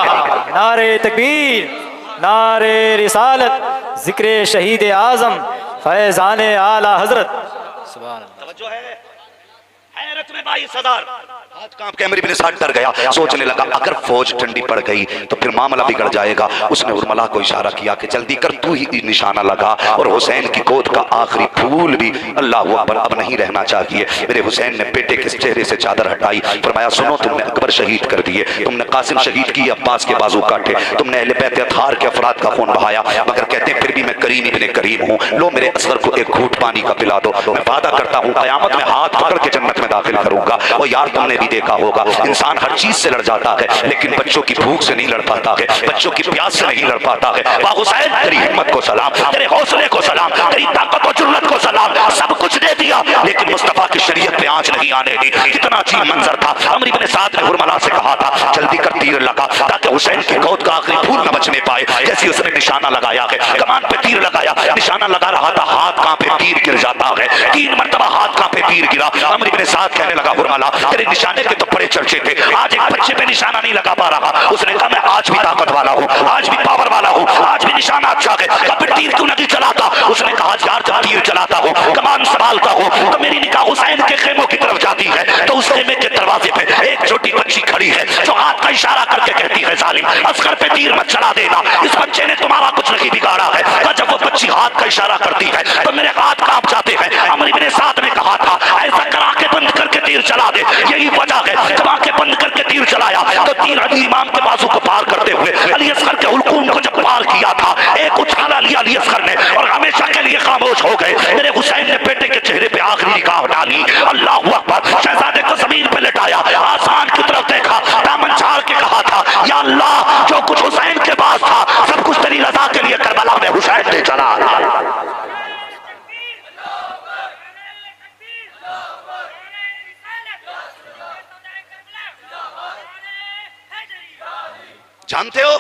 नारे तकबीर, नारे रिसालत, जिक्र शहीद आजम, फैजान आला हजरत। सुभान अल्लाह। तवज्जो है, हैरत में 22,000, हाथ कांप के अमर इब्ने साद डर गया, सोचने लगा अगर फौज ठंडी पड़ गई तो फिर मामला बिगड़ जाएगा। उसने उर्मला को इशारा किया कि जल्दी कर, तू ही निशाना लगा। और हुसैन की गोद का आखिरी फूल भी अल्लाह अकबर अब नहीं रहना चाहिए। मेरे हुसैन ने बेटे के चेहरे से चादर हटाई, फरमाया सुनो, तुमने अकबर शहीद कर दिए, तुमने कासिम शहीद किए, अब्बास के बाजू काटे, तुमने अहले बैत अतहार के अफराद का खून बहाया, मगर कहते हैं फिर भी मैं करीम इब्ने करीम हूँ। लो मेरे असगर को एक घूंट पानी का पिला दो, मैं वादा करता हूँ कयामत में हाथ पकड़ के जन्नत में दाखिल करूंगा। और यार तुमने भी देखा होगा, इंसान हर चीज से लड़ जाता है लेकिन बच्चों की भूख से नहीं लड़ पाता है, बच्चों की प्यास से नहीं लड़ पाता है। वाह हुसैन, तेरी हिम्मत को सलाम, तेरे हौसले को सलाम, तेरी ताकत और जुर्रत को सलाम। सब कुछ दे दिया लेकिन मुस्तफा की शरीयत पे आंच नहीं आने दी। कितना अजीब मंजर था। अमर इब्ने साद ने हुरमला से कहा था जल्दी कर तीर लगा ताकि हुसैन की गोद का आखिरी फूल न बचने पाए। जैसे उसने निशाना लगाया है, कमान पे तीर लगाया, निशाना लगा रहा था, हाथ कांपे, तीर गिर जाता है। 3 मरतबा हाथ कांपे, तीर गिरा। अमर इब्ने साद कहने लगा हुरमला, तेरे निशाने के तो बड़े चर्चे थे, आज एक बच्चे पे निशाना नहीं लगा पा रहा। उसने कहा मैं आज भी ताकत वाला हूँ, आज भी पावर वाला हूँ, आज भी निशाना अच्छा है, तो फिर तीर क्यों नहीं चलाता? उसने कहा यार जब तीर चलाता हूँ, कमान संभालता हूँ तो मेरी निगाह हुसैन के खेमों की तरफ जाती है, तो उस खेमे के दरवाजे पे एक छोटी बच्ची खड़ी है जो हाथ का इशारा करके कहती है जालिम असगर पे तीर मत चला देना, इस बच्चे ने तुम्हारा कुछ नहीं बिगाड़ा है। तो जब वो बच्ची हाथ का इशारा करती है तो मेरे हाथ कांप जाते हैं। अमर इब्ने साद ने कहा था ऐसा कर आंखें बंद करके तीर चला दे, यही वजह है जब आंखें बंद करके तीर चलाया तो तीर अली इमाम के बाजू को पार करते हुए अली असगर के हुल्कूम को जब पार किया था, एक उछाला लिया अली असगर ने और हमेशा के लिए खामोश हो गए। मेरे हुसैन ने बेटे के चेहरे पे आखिरी निगाह डाली, अल्लाहू अकबर, शहजादे को जमीन पे लटाया, आसमान की तरफ देखा, दामन झाड़ के कहा था या अल्लाह जो कुछ हुसैन के पास था सब कुछ तेरी रजा के लिए करबला में हुसैन ने चला। जानते हो,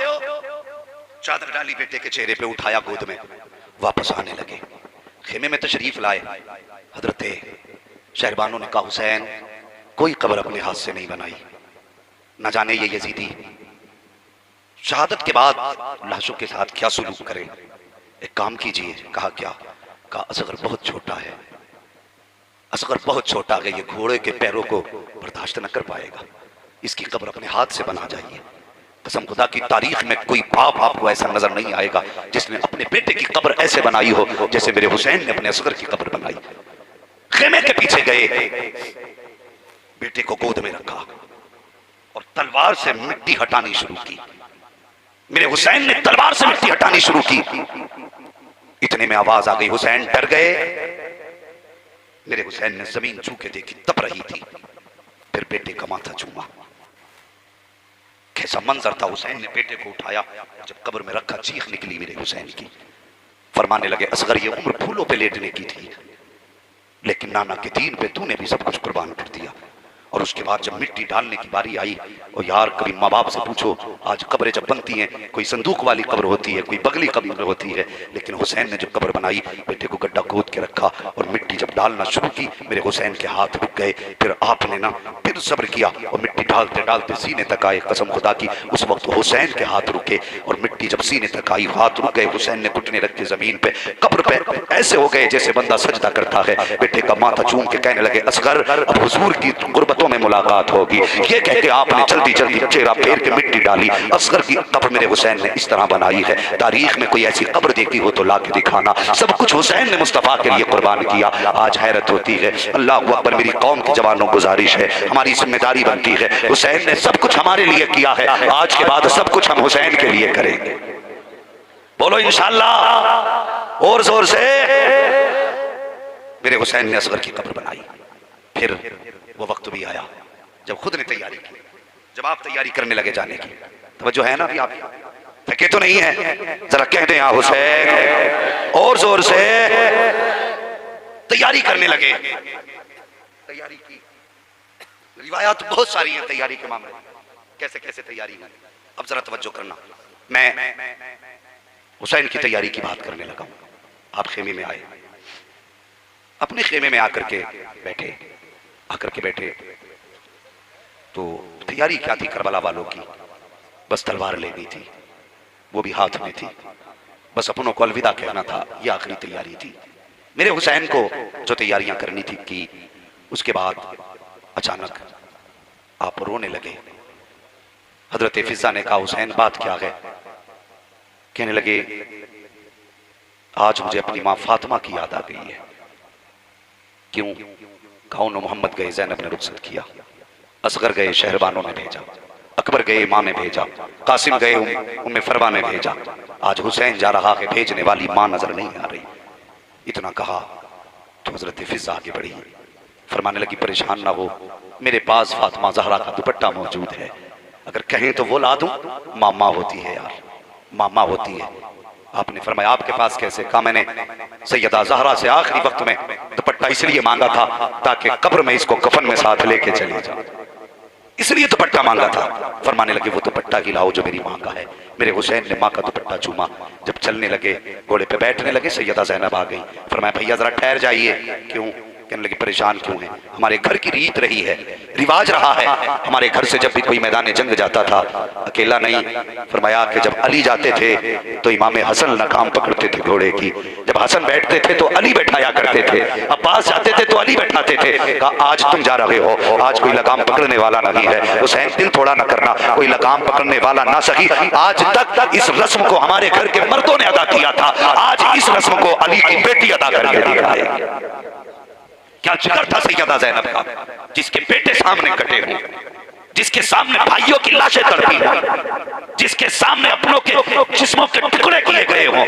चादर डाली बेटे के चेहरे पे, उठाया गोद में, वापस आने लगे, खेमे में तशरीफ लाए। हजरत शहरबानों ने कहा हुसैन कोई कब्र अपने हाथ से नहीं बनाई, न जाने ये यजीदी शहादत के बाद लाशों के साथ क्या सुलूक करे, एक काम कीजिए। कहा क्या? कहा असगर बहुत छोटा है, असगर बहुत छोटा है, ये घोड़े के पैरों को बर्दाश्त न कर पाएगा, इसकी कब्र अपने हाथ से बना जाइए। कसम खुदा की तारीख में कोई बाप आपको ऐसा नजर नहीं आएगा जिसने अपने बेटे की कब्र ऐसे बनाई हो जैसे मेरे हुसैन ने अपने असगर की कब्र बनाई। खेमे के पीछे गए, बेटे को गोद में रखा और तलवार से मिट्टी हटानी शुरू की। मेरे हुसैन ने तलवार से मिट्टी हटानी शुरू की, इतने में आवाज आ गई, हुसैन डर गए। मेरे हुसैन ने जमीन छू के देखी, तप रही थी, फिर बेटे का माथा चूमा। कैसा मंजर था। हुसैन ने बेटे को उठाया, जब कब्र में रखा चीख निकली मेरे हुसैन की। फरमाने लगे असगर ये उम्र फूलों पे लेटने की थी, लेकिन नाना के दीन पे तूने भी सब कुछ कुर्बान कर दिया। और उसके बाद जब मिट्टी डालने की बारी आई, और यार कभी माँ बाप से पूछो, आज कब्रें जब बनती हैं कोई संदूक वाली कब्र होती है, कोई बगली कब्र होती है, लेकिन हुसैन ने जब कब्र बनाई बेटे को गड्ढा खोद के रखा और मिट्टी जब डालना शुरू की मेरे हुसैन के हाथ रुक गए। फिर आपने ना फिर सब्र किया और मिट्टी डालते डालते सीने तक आए। कसम खुदा की उस वक्त हुसैन के हाथ रुके और मिट्टी जब सीने तक आई हाथ रुक गए। हुसैन ने घुटने रखे जमीन पे कब्र पे ऐसे हो गए जैसे बंदा सजदा करता है। बेटे का माथा चूम के कहने लगे असगर अब हुजूर की गुरबतों में मुलाकात होगी। ये कह के आपने जल्दी जल्दी चेहरा फेर के मिट्टी डाली। असगर की कब्र मेरे हुसैन ने इस तरह बनाई है, तारीख में कोई ऐसी कब्र देखी हो तो ला के दिखाना। सब कुछ हुसैन ने मुस्तफा के लिए कुर्बान किया। आज हैरत होती है, अल्लाह अकबर, मेरी कौम की जवानों गुजारिश है, हमारी जिम्मेदारी बनती है, हुसैन ने सब कुछ हमारे लिए किया है, आज के बाद सब कुछ हम हुसैन के लिए करेंगे। बोलो इंशाअल्लाह और जोर से। मेरे हुसैन ने असगर की कब्र बनाई। फिर वो वक्त भी आया जब खुद ने तैयारी की, जब आप तैयारी करने लगे जाने की। तवज्जो है ना? अभी आप थके तो नहीं है? जरा कह दें हुसैन और जोर से। तैयारी करने लगे, तैयारी की। रिवायात बहुत सारी हैं तैयारी के मामले में, कैसे कैसे तैयारी हुई। अब जरा तवज्जो करना, मैं हुसैन की तैयारी की बात करने लगा। आप खेमे में आए, अपने खेमे में आकर के बैठे तो तैयारी क्या थी करबला वालों की? बस तलवार लेनी थी, वो भी हाथ में थी, बस अपनों को अलविदा कहना था, ये आखिरी तैयारी थी। मेरे हुसैन को जो तैयारियां करनी थी की। उसके बाद अचानक आप रोने लगे। हजरत फिजा ने कहा हुसैन बात क्या है? कहने लगे आज मुझे अपनी माँ फातिमा की याद आ गई है। क्यों? कौन मोहम्मद गए, ज़ैनब ने रुखसत किया, असगर गए, शहरबानों ने भेजा, अकबर गए, इमाम ने भेजा, कासिम गए, उम्मे फरवा ने भेजा, आज हुसैन जा रहा है, भेजने वाली माँ नजर नहीं आ रही। इतना कहा तो हजरत फिजा आगे बढ़ी, फरमाने लगी परेशान ना हो, मेरे पास फातिमा ज़हरा का दुपट्टा मौजूद है, अगर कहें तो वो ला दूं। मामा होती है यार, मामा होती है। आपने फरमाया आपके पास कैसे? कहा मैंने सैयदा ज़हरा से आखिरी वक्त में दुपट्टा इसलिए मांगा था ताकि कब्र में इसको कफन में साथ लेके चले जाओ, इसलिए दुपट्टा मांगा था। फरमाने लगे वो दुपट्टा ही लाओ जो मेरी माँ का है। मेरे हुसैन ने माँ का दुपट्टा चूमा। जब चलने लगे, घोड़े पे बैठने लगे, सैयदा ज़ैनब आ गई। फरमाया भैया जरा ठहर जाइए। क्यों? कहने लगे परेशान क्यों है? हमारे घर की रीत रही है, रिवाज रहा है, हमारे घर से जब भी कोई मैदान जंग जाता था अकेला नहीं। फरमाया कि जब अली जाते थे तो इमाम हसन लगाम पकड़ते थे घोड़े की, जब हसन बैठते थे तो अली बैठाया करते थे, अब्बास जाते थे तो अली बैठाते थे। कहा आज तुम जा रहे हो, आज कोई लगाम पकड़ने वाला नहीं है। हुसैन दिल थोड़ा ना करना, कोई लगाम पकड़ने वाला ना सही। आज तक इस रस्म को हमारे घर के मर्दों ने अदा किया था, आज इस रस्म को अली की बेटी अदा करके दिखाएगी। क्या जिक्र था सैयदा ज़ैनब का, जिसके बेटे सामने कटे हों, जिसके सामने भाइयों की लाशें तड़पी हों, जिसके सामने अपनों के जिस्मों के टुकड़े किए गए हों,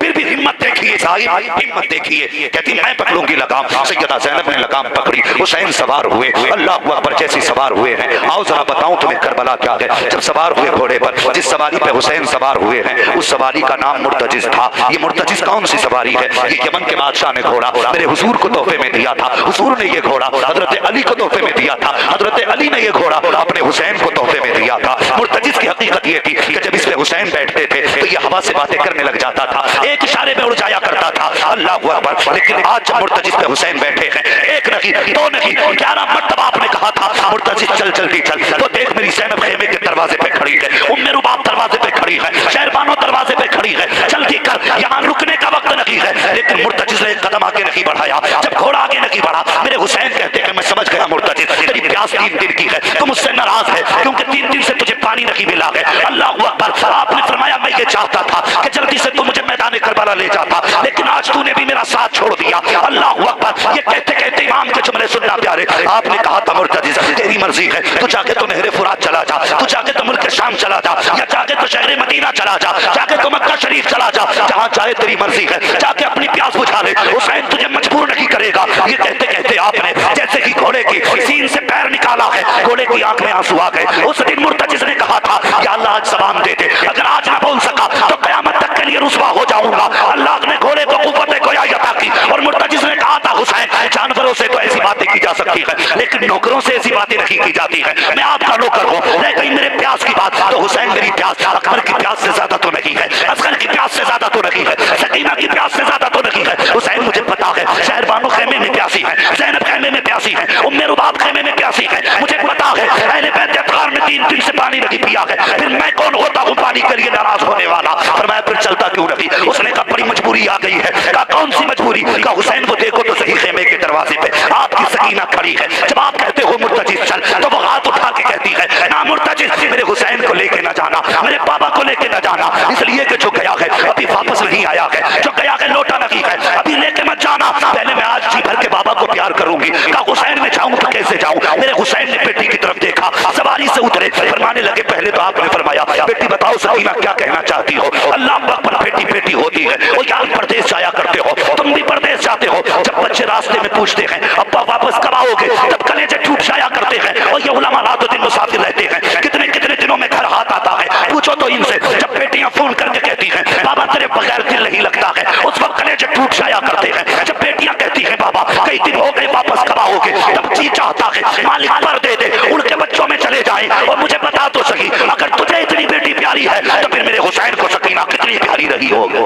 फिर भी हिम्मत देखिए साहिब, हिम्मत देखिए। कहती मैं पकड़ूंगी लगाम। सैयदा ज़ैनब ने लगाम पकड़ी, हुसैन सवार हुए, अल्लाह अकबर जैसी सवार हुए हैं। आओ जरा बताऊं तुम्हें करबला क्या है। जब सवार हुए घोड़े पर, जिस सवारी पे हुसैन सवार हुए हैं उस सवारी का नाम मुर्तजिज था। ये मुर्तजिज कौन सी सवारी है? ये यमन के बादशाह ने घोड़ा मेरे हुजूर को तोहफे में दिया था। हुजूर ने ये घोड़ा हजरत अली को तोहफे में दिया था, हजरत अली ने ये घोड़ा अपने हुसैन को तोहफे में दिया था। मुर्तजिज की हकीकत ये थी कि जब इस पे हुसैन बैठते थे तो ये हवा से बातें करने लग जाता था, एक इशारे में उड़ जाया करता था। अल्लाह अकबर। लेकिन आज जब मुर्तजिज पे हुसैन बैठे हैं, एक नहीं दो नहीं 11 मरतबा आपने कहा था मुर्तजिज चल जल्दी चल, तो देख मेरी ज़ैनब खेमे के दरवाजे पे खड़ी है, उम्मे रुबाब दरवाजे पे खड़ी है, शहरबानो दरवाजे पे खड़ी है, जल्दी कर, यहाँ रुकने का वक्त नहीं है। लेकिन मुर्तजिज ने एक कदम आगे नहीं बढ़ाया। जब घोड़ा आगे नहीं बढ़ा, मेरे हुसैन कहते हैं मैं समझ गया मुर्तजिज तेरी प्यास 3 दिन की है, तुम मुझसे नाराज है क्योंकि 3 दिन से तुझे पानी नहीं मिला है। अल्लाह अकबर। आपने फरमाया मैं ये चाहता था कि जल्दी से तू मुझे मैदान करबला ले जाता, लेकिन आज तूने भी मेरा साथ छोड़ दिया। अल्लाह अकबर। ये कहते कहते इमाम के कुछ मेरे सुनना प्यारे, आपने कहा था मुर्तजिज़ तेरी मर्जी है, तू चाहे तो नहरे फुरात चला जा, तू चाहे तो मुल्क शाम चला जा, या चाहे तो शहर मदीना चला जा, चाहे तो मक्का शरीफ चला जा, जहाँ चाहे तेरी मर्जी है, जाके अपनी प्यास बुझा ले, हुसैन तुझे मजबूर नहीं करेगा। ये कहते कहते आपने जैसे कि घोड़े की सीन से पैर निकाला है, घोड़े की आंख में आंसू आ गए। उस दिन मुर्तजिज़ ने कहा था या अल्लाह आज ज़बान दे दे, अगर आज ना बोल सका तो क़यामत तक के लिए रुसवा हो जाऊंगा। अल्लाह ने घोड़े को क़ुव्वत गोयाई अता की और मुर्तजिज़ ने कहा था हुसैन जानवरों से तो ऐसी बातें की जा सकती है, लेकिन नौकरों से ऐसी बातें नहीं की जाती है। मैं आपका नौकर हूँ, रह गई मेरे प्यास की बात तो हुसैन मेरी प्यास अकबर की प्यास से ज्यादा तो नहीं है, असगर की प्यास से ज्यादा तो नहीं है, सकीना की प्यास से ज्यादा तो नहीं है। हुसैन मुझे पता है शहरबानो खेमे में प्यासी है, ज़ैनब खेमे में प्यासी है, उम्मे रुबाब खेमे में प्यासी है। मुझे पता है अहले बैत अतहार ने 3 दिन से पानी नहीं पिया है, फिर मैं कौन होता हूँ पानी के लिए नाराज होने वाला। फरमाया फिर चलता क्यों नहीं? उसने कहा बड़ी मजबूरी आ गई है। कहा कौन सी मजबूरी? कहा हुसैन को देखो तो सही खेमे के दरवाजे पे आपकी सकीना खड़ी है, जब आप कहते हो मुर्तजिज़ चल तो वो हाथ उठा के कहती है ना मुर्तजिज़ मेरे हुसैन को लेके ना जाना, मेरे बाबा को लेके ना जाना, इसलिए कि जो गया है अभी वापस नहीं आया है, जो गया है लौटा नहीं है, अभी लेके मत जाना, पहले मैं आज जी भर के बाबा को प्यार करूंगी। कहा हुसैन में जाऊं तो कैसे जाऊं? मेरे हुसैन ने बेटी की तरफ देखा, सवारी से उतरे, फरमाने लगे पहले तो आपने फरमाया बेटी बताओ सकीना क्या कहना चाहती हो? अल्लाह अकबर बेटी बेटी होती है, वो यार परदेश जाया करते हो, तुम भी परदेश जाते हो, जब बच्चे रास्ते में पूछते हैं अब्बा वापस कब आओगे, तब कलेजे टूट जाया करते हैं। और ये उलमा रात दिन मुसाफिर रहते हैं, कितने कितने दिनों में घर हाथ आता है, पूछो तो इनसे। जब बेटियां फोन करके कहती हैं बाबा तेरे बगैर दिल नहीं लगता है, उस वक्त कलेजे टूट जाया करते हैं। जब बेटियां कहती हैं बाबा कई दिन हो गए वापस कब आओगे, तब जी चाहता है मालिक पर दे दे, उनके बच्चों में चले जाए और मुझे बता तो सही अगर तुझे इतनी बेटी प्यारी है तो फिर मेरे हुसैन को सकीना कितनी प्यारी रही होगी।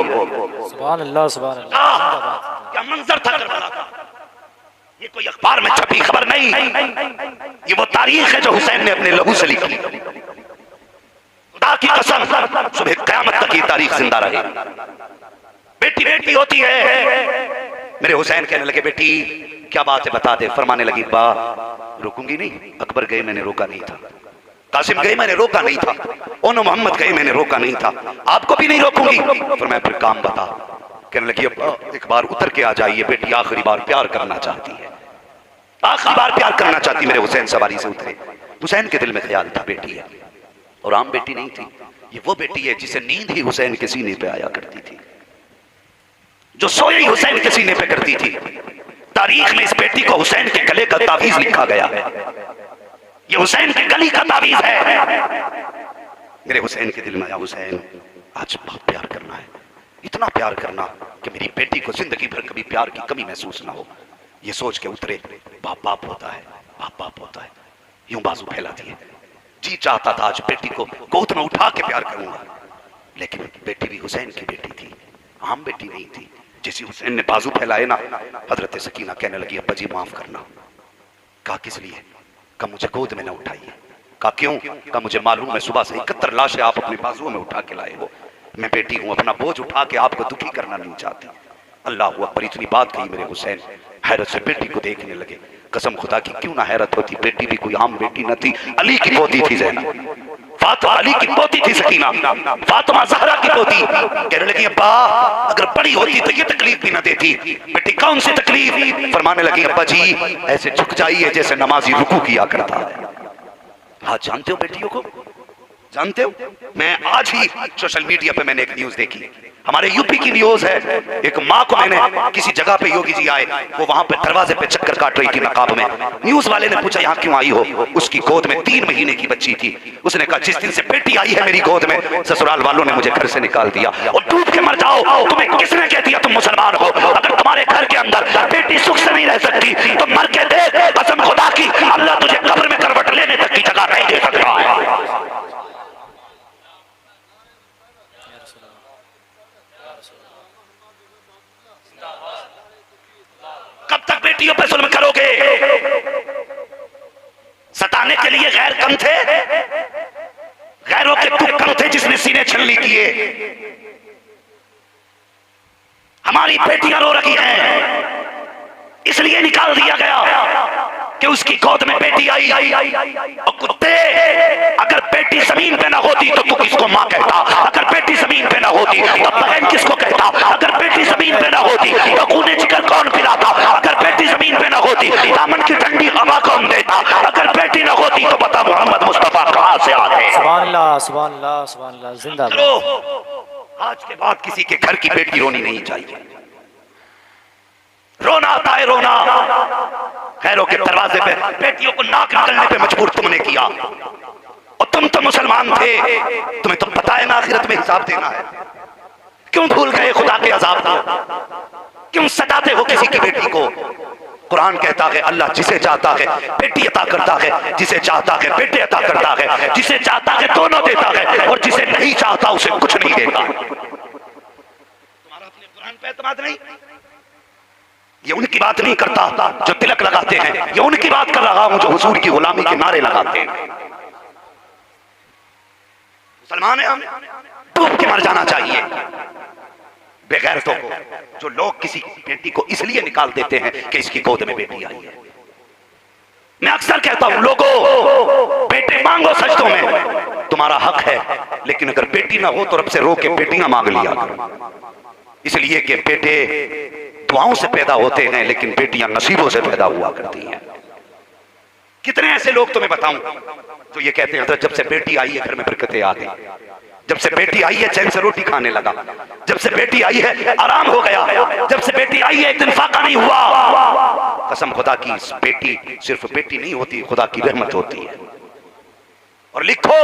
सुभान अल्लाह सुभान अल्लाह। क्या मंजर था करबला का, ये कोई अखबार में छपी खबर नहीं, ये वो तारीख है जो हुसैन ने अपने लहू से लिखी। खुदा की कसम सुबह क़यामत तक ये तारीख जिंदा रहे। बेटी बेटी होती है। मेरे हुसैन कहने लगे बेटी क्या बात है बता दे। फरमाने लगी बा रुकूंगी नहीं, अकबर गए मैंने रोका नहीं था, कासिम गए मैंने रोका नहीं था, ओनो मोहम्मद गए मैंने रोका नहीं था, आपको भी नहीं रोकूंगी। फरमाया फिर काम बता। कहने लगी अब एक बार उतर के आ जाइए, बेटी आखिरी बार प्यार करना चाहती है, आखिरी बार प्यार करना चाहती। मेरे हुसैन सवारी से उतरे। हुसैन के दिल में ख्याल था बेटी है, और आम बेटी नहीं थी, ये वो बेटी है जिसे नींद ही हुसैन के सीने पे आया करती थी, जो सोए ही हुसैन के सीने पे करती थी। तारीख में इस बेटी को हुसैन के गले का तावीज लिखा गया है, ये हुसैन के गली का तावीज है। मेरे हुसैन के दिल में आया हुसैन आज बहुत प्यार करना है, इतना प्यार करना कि मेरी बेटी को जिंदगी भर कभी प्यार की कमी महसूस ना हो। ये सोच के उतरे। बाप बाप होता है, बाप बाप होता है, यूं बाजू फैला दिए। जी चाहता था आज बेटी को गोद में उठा के प्यार करूंगा, लेकिन बेटी भी हुसैन की बेटी थी, आम बेटी नहीं थी। जैसे हुसैन ने बाजू फैलाए ना, हजरत सकीना कहने लगी अब्बा जी माफ करना। कहा किस लिए? कहा मुझे गोद में ना उठाइए। कहा क्यों? कहा मुझे मालूम है सुबह से 71 लाशें आप अपने बाजुओं में उठा के लाए हो, मैं बेटी हूं, अपना बोझ उठा के आपको दुखी करना नहीं चाहती। अल्लाह अकबर, इतनी बात कही मेरे हुसैन हैरत से बेटी को देखने लगे। कसम खुदा की क्यों ना हैरत होती, बेटी भी कोई आम बेटी न थी, अली की पोती थी ज़ैनब, फातिमा अली की पोती थी सकीना, फातिमा ज़हरा की पोती। कहने लगी अब्बा अगर बड़ी होती तो ये तकलीफ भी न देती। बेटी कौन सी तकलीफ? फरमाने लगी अब्बा जी ऐसे झुक जाइए जैसे नमाजी रुकू किया करता है। हाँ जानते हो बेटियों को, जानते हो? मैं आज ही सोशल मीडिया पे मैंने एक न्यूज देखी, हमारे यूपी की न्यूज है। एक माँ को मैंने किसी जगह पे योगी जी आए, वो वहां पे दरवाजे पे चक्कर काट रही थी नकाब में। न्यूज वाले ने पूछा यहाँ क्यों आई हो? उसकी गोद में 3 महीने की बच्ची थी। उसने कहा जिस दिन से बेटी आई है मेरी गोद में, ससुराल वालों ने मुझे घर से निकाल दिया। और डूब के मर जाओ, तुम्हें किसने कह दिया तुम मुसलमान हो? अगर तुम्हारे घर के अंदर बेटी सुख से नहीं रह सकती तो मर के देख, कसम खुदा की अल्लाह तुझे कब्र में करवट लेने तक की जगह नहीं दे सकता है। कब तक बेटियों पे जुल्म करोगे? सताने के लिए गैर कम थे, गैरों के तुक कम थे जिसने सीने छलनी किए। हमारी बेटियां रो रही हैं, इसलिए निकाल दिया गया कि उसकी गोद में बेटी आई। और कुत्ते अगर बेटी जमीन पे ना होती तो तू किसको माँ कहता? अगर बेटी जमीन पे ना होती तो बहन किसको कहता? अगर बेटी जमीन पे ना होती तो खूने जिगर कौन पिलाता? अगर बेटी जमीन जमीन पे ना होती, दामन की ठंडी हवा कौन देता? अगर बेटी ना होती तो बता मोहम्मद मुस्तफा कहां से आते? सुभान अल्लाह, सुभान अल्लाह, सुभान अल्लाह, जिंदाबाद। आज के बाद किसी के घर की बेटी रोनी नहीं चाहिए। रोना आता है, रोना खैरों के दरवाजे पे बेटियों को नाक निकलने पे मजबूर तुमने किया, और तुम तो मुसलमान थे, तुम्हें तो पता है ना आखिरत में हिसाब देना है। क्यों भूल गए खुदा के अजाब को? क्यों सताते हो किसी की बेटी को? कुरान कहता है अल्लाह जिसे चाहता है बेटी अता करता है, जिसे चाहता है बेटे अता करता है, जिसे चाहता है दोनों देता है, और जिसे नहीं चाहता उसे कुछ नहीं देता। तुम्हारा अपने कुरान पे एतमाद नहीं? ये उनकी बात नहीं करता जो तिलक लगाते हैं, ये उनकी बात कर रहा हूं जो हुजूर की गुलामी के नारे लगाते हैं। मुसलमान है हम, डूब के मर जाना चाहिए बेगैरतों को, जो लोग किसी बेटी को इसलिए निकाल देते हैं कि इसकी गोद में बेटी आई है। मैं अक्सर कहता हूं लोगों, बेटे मांगो सजदों में, तुम्हारा हक है, लेकिन अगर बेटी ना हो तो रब से रो के बेटियां मांग लिया करो, इसलिए कि बेटे दुआओं से पैदा होते हैं लेकिन बेटियां नसीबों से पैदा हुआ करती हैं। कितने ऐसे लोग तुम्हें बताऊं जो ये कहते हैं जब से बेटी आई है घर में बरकतें आ गई, जब से बेटी आई है चैन से रोटी खाने लगा, जब से बेटी आई है आराम हो गया, जब से बेटी आई है एक दिन फाका नहीं हुआ। कसम खुदा की, बेटी सिर्फ बेटी नहीं होती, खुदा की रहमत होती है। और लिखो,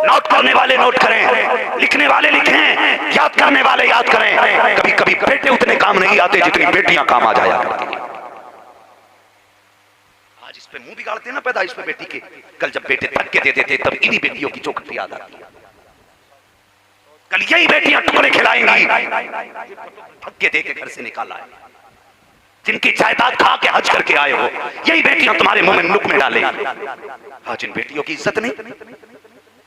नोट करने वाले नोट करें, लिखने वाले लिखें, याद करने वाले याद करें। कभी कभी बेटे उतने काम नहीं आते जितनी बेटियां काम आ जाया करती हैं। आज इस पे मुंह बिगाड़ते हैं ना पैदाइश पे बेटी के, कल जब बेटे धक्के दे देते तब इन्हीं बेटियों की चौखट याद आती है। कल यही बेटियां टुकड़े खिलाएंगी धक्के दे के घर से निकाला है, जिनकी जायदाद खा के हज करके आए हो, यही बेटियां तुम्हारे मुंह में नुक में डालेंगी। आज इन बेटियों की इज्जत नहीं,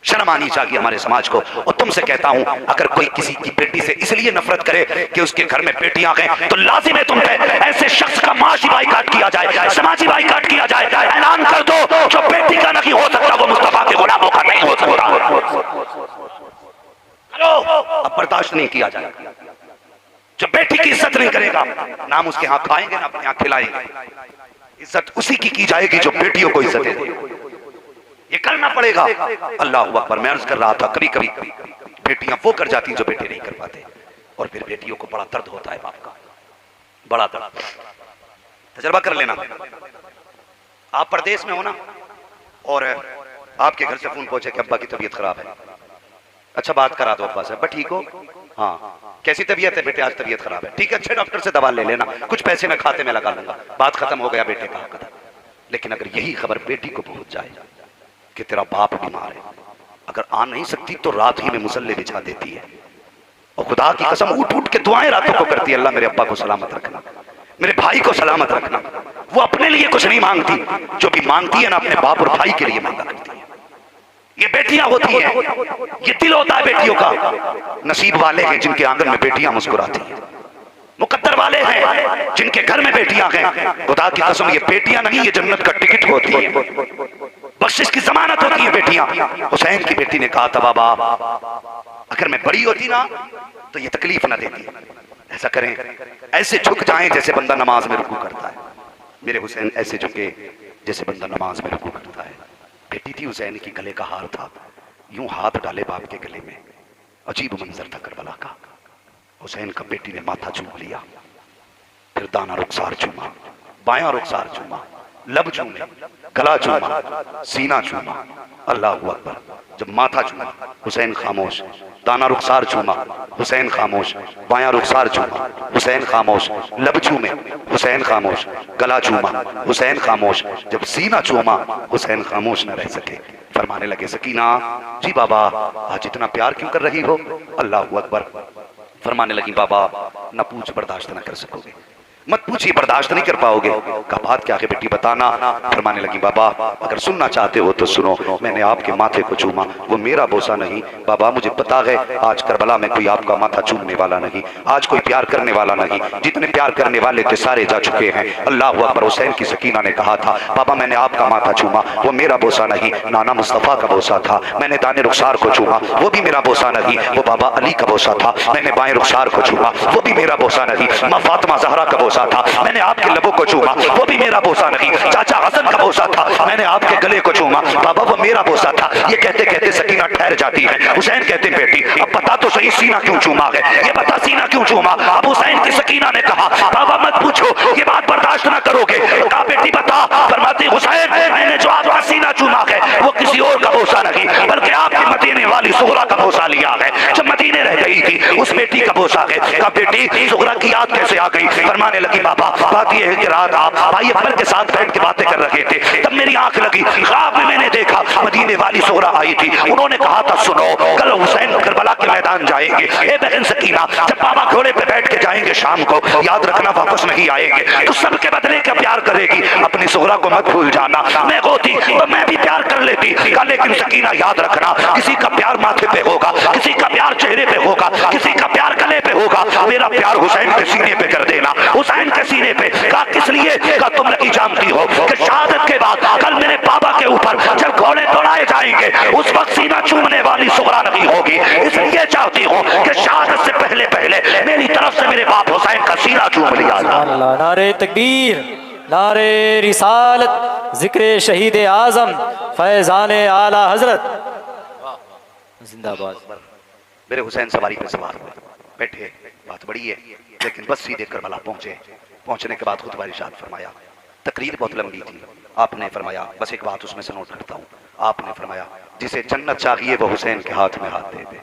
शर्म आनी चाहिए हमारे समाज को। और तुमसे कहता हूं अगर कोई किसी की बेटी से इसलिए नफरत करे कि उसके घर में बेटियां गए तो लाजिम है तुम पे ऐसे शख्स का माशी बाइकाट किया जाए, समाजी बाइकाट किया जाए। ऐलान कर दो जो बेटी का नहीं हो सकता वो मुस्तफा के गुलामों का नहीं हो सकता। अब बर्दाश्त नहीं किया जाएगा। जो बेटी की इज्जत नहीं करेगा ना हम उसके हाथ खाएंगे ना अपने हाथ खिलाएंगे। इज्जत उसी की जाएगी जो बेटियों को इज्जत दे। ये करना पड़ेगा। अल्लाह अकबर। मैं अर्ज कर रहा था कभी कभी बेटियां वो कर जाती जो बेटे नहीं कर पाते, और फिर बेटियों को बड़ा दर्द होता है बाप का, बड़ा दर्द। तजर्बा कर लेना। आप परदेश में हो ना और आपके घर से फोन पहुंचे कि अब्बा की तबीयत खराब है। अच्छा बात करा दो अब्बा से, अब्बा ठीक हो? हाँ। कैसी तबीयत है बेटे? आज तबीयत खराब है। ठीक है, अच्छे डॉक्टर से दवा ले लेना, कुछ पैसे मैं खाते में लगा लूंगा, बात खत्म हो गया बेटे का कदम। लेकिन अगर यही खबर बेटी को पहुंच जाए कि तेरा बाप बीमार है, अगर आ नहीं सकती तो रात ही में मुसल्ले बिछा देती है, और खुदा की कसम उठ उठ के दुआएं रातों को करती है, अल्लाह मेरे अब्बा को सलामत रखना, मेरे भाई को सलामत रखना। वो अपने लिए कुछ नहीं मांगती, जो भी मांगती है ना अपने बाप और भाई के लिए मांगा करती है। ये बेटियां होती हैं, ये दिल होता है बेटियों का। नसीब वाले हैं जिनके आंगन में बेटियां मुस्कुराती हैं, मुकद्दर वाले हैं जिनके घर में बेटियां हैं। खुदा की कसम ये बेटियां नहीं, ये जन्नत का टिकट होती है, बख्शिश की जमानत होती है बेटियां। हुसैन की बेटी ने कहा था बाबा अगर मैं बड़ी होती ना तो ये तकलीफ ना देती, ऐसा करें ऐसे झुक जाएं जैसे बंदा नमाज में रुकू करता है। मेरे हुसैन ऐसे झुके जैसे बंदा नमाज में रुकू करता है। बेटी थी हुसैन की, गले का हार था, यूं हाथ डाले बाप के गले में, अजीब मंजर था करबला का। हुसैन का बेटी ने माथा चूम लिया, फिर दाना रुखसार चूमा, बायां रुखसार चूमा, लब चूमे, गला चूमा, सीना चूमा। अल्लाह अकबर। जब माथा चूमा हुसैन खामोश, दाना रुखसार चूमा हुसैन खामोश, बायां रुखसार चूमा हुसैन खामोश, लब चूमे हुसैन खामोश, गला चूमा हुसैन खामोश। जब सीना चूमा हुसैन खामोश न रह सके, फरमाने लगे सकीना जी बाबा आज इतना प्यार क्यों कर रही हो? अल्लाह अकबर। फरमाने लगी बाबा न पूछ, बर्दाश्त न कर सकोगे, मत पूछिए, बर्दाश्त नहीं कर पाओगे। का बात क्या है बेटी बताना। फरमाने लगी बाबा अगर सुनना चाहते हो तो सुनो, मैंने आपके माथे को चूमा, वो मेरा बोसा नहीं। बाबा मुझे पता है आज करबला में कोई आपका माथा चूमने वाला नहीं, आज कोई प्यार करने वाला नहीं, जितने प्यार करने वाले थे सारे जा चुके हैं। अल्लाह अकबर। हुसैन की सकीना ने कहा था बाबा मैंने आपका माथा चूमा, वो मेरा बोसा नहीं, नाना मुस्तफ़ा का बोसा था। मैंने दाने रुखसार को चूमा, वो भी मेरा बोसा नहीं, वो बाबा अली का बोसा था। मैंने बाएं रुखसार को चूमा, वो भी मेरा बोसा नहीं, माँ फातिमा ज़हरा का बोसा बोसा था, मैंने आपके लबों को चूमा, वो भी मेरा बोसा नहीं। चाचा हसन का बोसा था, मैंने आपके गले को चूमा, बाबा वो मेरा बोसा था। ये कहते कहते सकीना ठहर जाती है। हुसैन कहते बेटी अब बता तो सही सीना क्यों चूमा है, ये बता सीना क्यों चूमा। अब हुसैन की सकीना ने कहा बाबा मत पूछो, ये बात बर्दाश्त ना करोगे। कहा बेटी बता। फरमाती हुसैन मैंने जो आपका सीना चूमा है वो किसी और का बोसा नहीं बल्कि आपकी मदीने वाली सुगरा का बोसा लिया है। जब मदीने रह गई थी उस बेटी का बोसा है। कहा बेटी सुगरा की याद कैसे आ गई। फरमाने लगी बाबा बात यह है कि रात आप भाई अकबर के साथ बैठ के बातें कर रहे थे, तब मेरी आंख लगी, ख्वाब में मैंने देखा मदीने वाली सुगरा आई थी। उन्होंने कहा था सुनो कल हुसैन करबला के मैदान जाएंगे। ए बहन सकीना जब बाबा घोड़े पे बैठ के जाएंगे शाम को, याद रखना वापस नहीं आएंगे, तो सबके बदले का प्यार करेगी, अपनी सुगरा को मत भूल जाना। मैं होती तो मैं भी प्यार कर लेती। लेकिन सकीना याद रखना किसी का प्यार माथे पे होगा, किसी का प्यार चेहरे पे होगा, किसी का प्यार गले पे होगा। मेरा प्यार हुसैन के सीने पे कर देना, हुसैन के सीने पे। कहा किस लिए। कहा तुम नहीं जानती हो कि शहादत के बाद कल मेरे बाबा के ऊपर जब घोड़े दौड़ाए जाएंगे उस वक्त सीना चूमने वाली सुगरा नहीं होगी, इसलिए चाहती हूँ कि शहादत से पहले पहले मेरी तरफ से मेरे बाप हुसैन का सीना चूम लिया। नारे तकबीर, नारे रिसालत, जिक्र शहीद आजम फैजान आला हजरत जिंदाबाद। मेरे हुसैन सवारी पे सवार हुए, बैठे, बात बड़ी है लेकिन बस सीधे करबला पहुंचे। पहुंचने के बाद खुतबा इरशाद फरमाया। तकरीर बहुत लंबी थी। आपने फरमाया बस एक बात उसमें से नोट करता हूँ। आपने फरमाया जिसे जन्नत चाहिए वो हुसैन के हाथ में हाथ दे दे।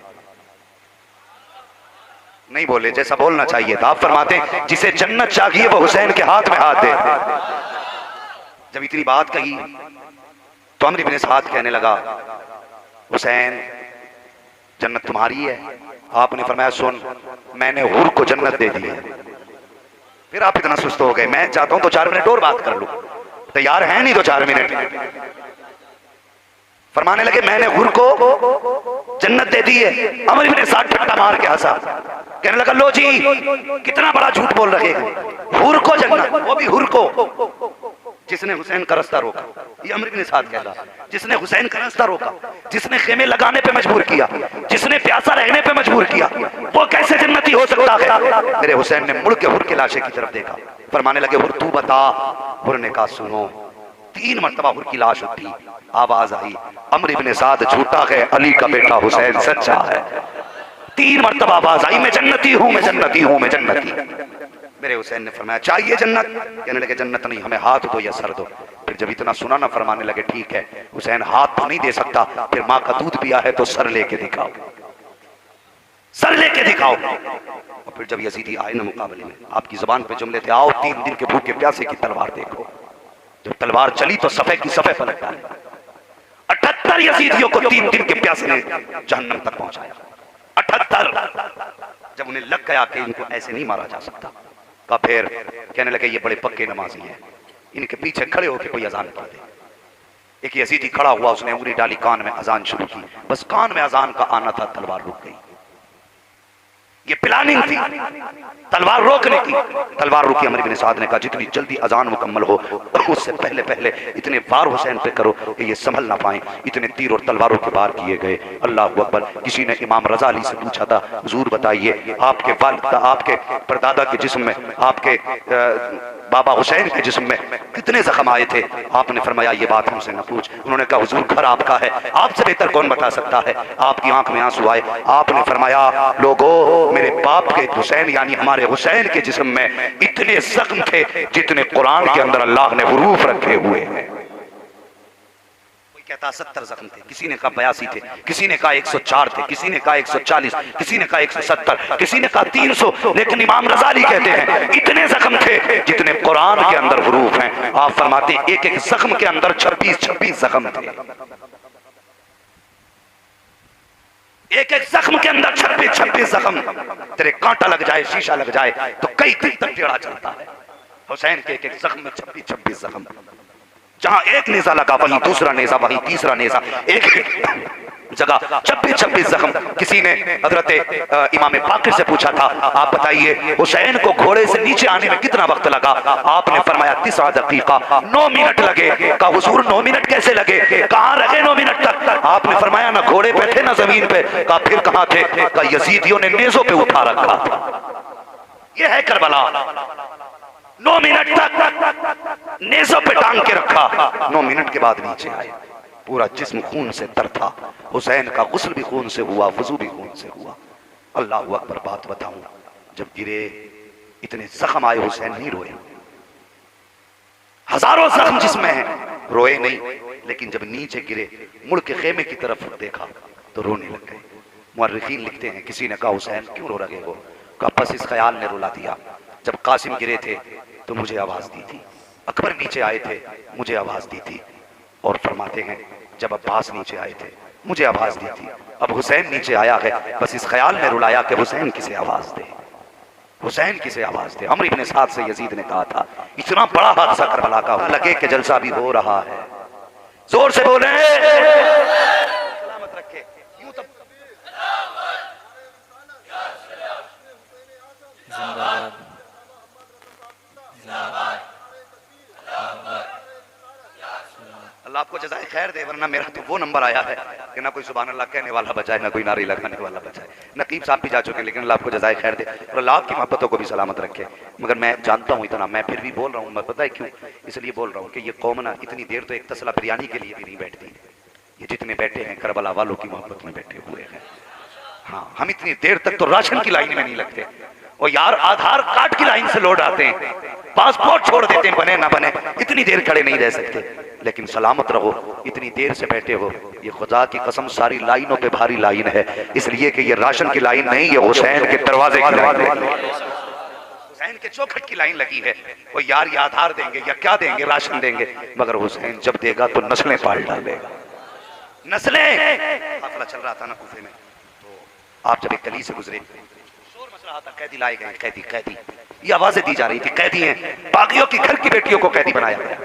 नहीं बोले जैसा बोलना चाहिए था। आप फरमाते जिसे जन्नत चाहिए वो हुसैन के हाथ में हाथ दे। जब इतनी बात कही तो अमर इब्न साद कहने लगा हुसैन जन्नत तुम्हारी है। आपने फरमाया सुन मैंने हुर को जन्नत दे दी है। फिर आप इतना सुस्त हो गए। मैं चाहता हूं तो 4 मिनट और बात कर लूं, तैयार हैं नहीं तो 4 मिनट। फरमाने लगे मैंने हुर को जन्नत दे दी है। अमर इब्न साद ठट्टा मार के हंसा, कहने लगा लो जी कितना बड़ा झूठ बोल रहे हैं। हुर को जन्नत, वो भी हुर को जिसने हुसैन का रास्ता रोका। ये अमर इब्न साद कह रहा, जिसने हुसैन का रास्ता रोका, जिसने खेमे लगाने पे मजबूर किया, जिसने प्यासा रहने पे मजबूर किया, वो कैसे जन्नती हो सकता है। मेरे हुसैन ने मुड़ के हुर के लाशे की तरफ देखा। फरमाने लगे हुर तू बता। हुर ने कहा सुनो। 3 मरतबा हुर की लाश उठी, आवाज आई अमर इब्न साद झूठा है, अली का बेटा हुसैन सच्चा है। 3 मरतबा आवाज आई मैं जन्नती हूं, मैं जन्नती हूं, मैं जन्नती। मेरे हुसैन ने फरमाया चाहिए जन्नत। कहने लगे जन्नत नहीं, हमें हाथ दो या सर दो। फिर जब इतना सुना ना फरमाने लगे ठीक है हुसैन हाथ तो नहीं दे सकता, फिर माँ का दूध पिया है तो सर लेके दिखाओ, सर लेके दिखाओ। और फिर जब यजीदी आए ना मुकाबले में, आपकी जुबान पे जुमले थे आओ 3 दिन के भूखे प्यासे की तलवार देखो। जब तलवार चली तो सफे की सफे पलट डाले। 78 यजीदियों को 3 दिन के प्यासे ने जहन्नम तक पहुंचाया। 78। जब उन्हें लग गया कि इनको ऐसे नहीं मारा जा सकता, का फिर कहने लगे ये बड़े पक्के नमाजी हैं, इनके पीछे खड़े होकर कोई अजान कर दे। एक यजीदी खड़ा हुआ, उसने उंगली डाली कान में, अजान शुरू की। बस कान में अजान का आना था, तलवार रुक गई। ये प्लानिंग थी तलवार रोकने की। तलवार रुकी। अमर इब्न साद ने कहा जितनी जल्दी अजान मुकम्मल हो उससे पहले पहले इतने वार हुसैन पे करो कि ये संभल ना पाए। इतने तीर और तलवारों के वार किए गए। अल्लाह अकबर। किसी ने इमाम रजा अली से पूछा था हुजूर बताइए आपके वालिद, आपके परदादा के जिस्म में, आपके बाबा हुसैन के जिस्म में कितने जख्म आए थे। आपने फरमाया ये बात हमसे न पूछ। उन्होंने कहा हुजूर घर आपका है, आपसे बेहतर कौन बता सकता है। आपकी आंख में आंसू आए। आपने फरमाया लोगों मेरे बाप के हुसैन यानी हमारे हुसैन के जिस्म में इतने जख्म थे जितने कुरान के अंदर अल्लाह ने हुरूफ रखे हुए हैं। कोई कहता 70 जख्म थे, किसी ने कहा 82 थे, किसी ने कहा 104 थे, किसी ने कहा 140, किसी ने कहा 170, किसी ने कहा 300। लेकिन इमाम रज़ाली कहते हैं इतने जख्म थे जितने कुरान के अंदर हुरूफ हैं। आप फरमाते एक एक जख्म के अंदर 26-26 जख्म थे। एक एक जख्म के अंदर 26-26 जख्म। तेरे कांटा लग जाए, शीशा लग जाए तो कई दिन तक टेढ़ा चलता है। हुसैन के एक एक जख्म में 26-26 जख्म। जहां एक नेजा लगा वहीं दूसरा नेजा, वहीं तीसरा नेजा, एक जगह 26-26 जख्म। किसी ने हजरत इमाम बाकिर से पूछा था आप बताइए हुसैन को घोड़े से नीचे आने में कितना वक्त लगा। आपने फरमाया 9 दकीका 9 मिनट लगे। कहा हुजूर 9 मिनट कैसे लगे, कहां रहे 9 मिनट तक। आपने फरमाया ना घोड़े पे थे ना जमीन पे। कहा फिर कहां थे। कहा यजीदियों ने नेजों पे उठा रखा था। यह है करबला। 9 मिनट तक नेज़ों पे टांग के रखा। 9 मिनट के बाद नीचे आए, पूरा जिस्म खून से तर था। हुसैन का गुस्ल भी खून से हुआ, वजू भी खून से हुआ। अल्लाह अकबर। बात बताऊं, जब गिरे इतने जख्म आए, हुसैन नहीं रोए। हजारों जख्म जिसमें हैं, रोए नहीं। लेकिन जब नीचे गिरे, मुड़ के खेमे की तरफ देखा तो रोने लग गए। मुअर्रिखीन लिखते हैं, किसी ने कहा हुसैन क्यों रो रहे हो? कहा बस इस ख्याल ने रुला दिया, जब कासिम गिरे थे तो मुझे आवाज दी थी, अकबर नीचे आए थे मुझे आवाज दी थी, और फरमाते हैं जब अब्बास नीचे आए थे मुझे आवाज दी थी, अब हुसैन नीचे आया है, बस इस ख्याल में रुलाया कि हुसैन किसे आवाज दे, हुसैन किसे आवाज दे। अमर इब्ने साद से यजीद ने कहा था, इतना बड़ा हादसा करबला का लगे कि जलसा भी हो रहा है, जोर से बोले सलामत रखे। यूं तो जिंदाबाद अल्लाह आपको जज़ाए खैर दे, वरना मेरा तो वो नंबर आया है कि ना कोई सुभान अल्लाह कहने वाला बचाए, ना कोई नारी लगाने वाला बचाए। नकीब साहब भी जा चुके हैं, लेकिन अल्लाह आपको जज़ाए खैर दे और अल्लाह आपकी मोहब्बतों को भी सलामत रखे। मगर मैं जानता हूँ इतना, मैं फिर भी बोल रहा हूँ। मैं पता है क्यों? इसलिए बोल रहा हूँ कि ये कौम ना इतनी देर तो एक तसला बिरयानी के लिए भी नहीं बैठती। ये जितने बैठे हैं करबला वालों की मोहब्बत में बैठे हुए हैं। हाँ, हम इतनी देर तक तो राशन की लाइन में नहीं लगते, और यार आधार कार्ड की लाइन से लौट आते हैं, पासपोर्ट छोड़ देते हैं, बने ना बने इतनी देर खड़े नहीं रह सकते। लेकिन सलामत रहो, इतनी देर से बैठे हो, ये खुदा की कसम सारी लाइनों पे भारी लाइन है, इसलिए कि ये राशन की लाइन नहीं, ये हुसैन के दरवाजे की लाइन है, हुसैन के चौखट की लाइन लगी है। वो यार ये आधार देंगे या क्या देंगे, राशन देंगे, मगर हुसैन जब देगा तो नस्लें पाल डालेगा, नस्लें। काफिला चल रहा था ना कूफे में, तो आप जब एक गली से गुजरे, शोर मच रहा था, कैदी लाए गए, कैदी कैदी, ये आवाजें दी जा रही थी, कैदी हैं, बागियों की घर की बेटियों को कैदी बनाया गया।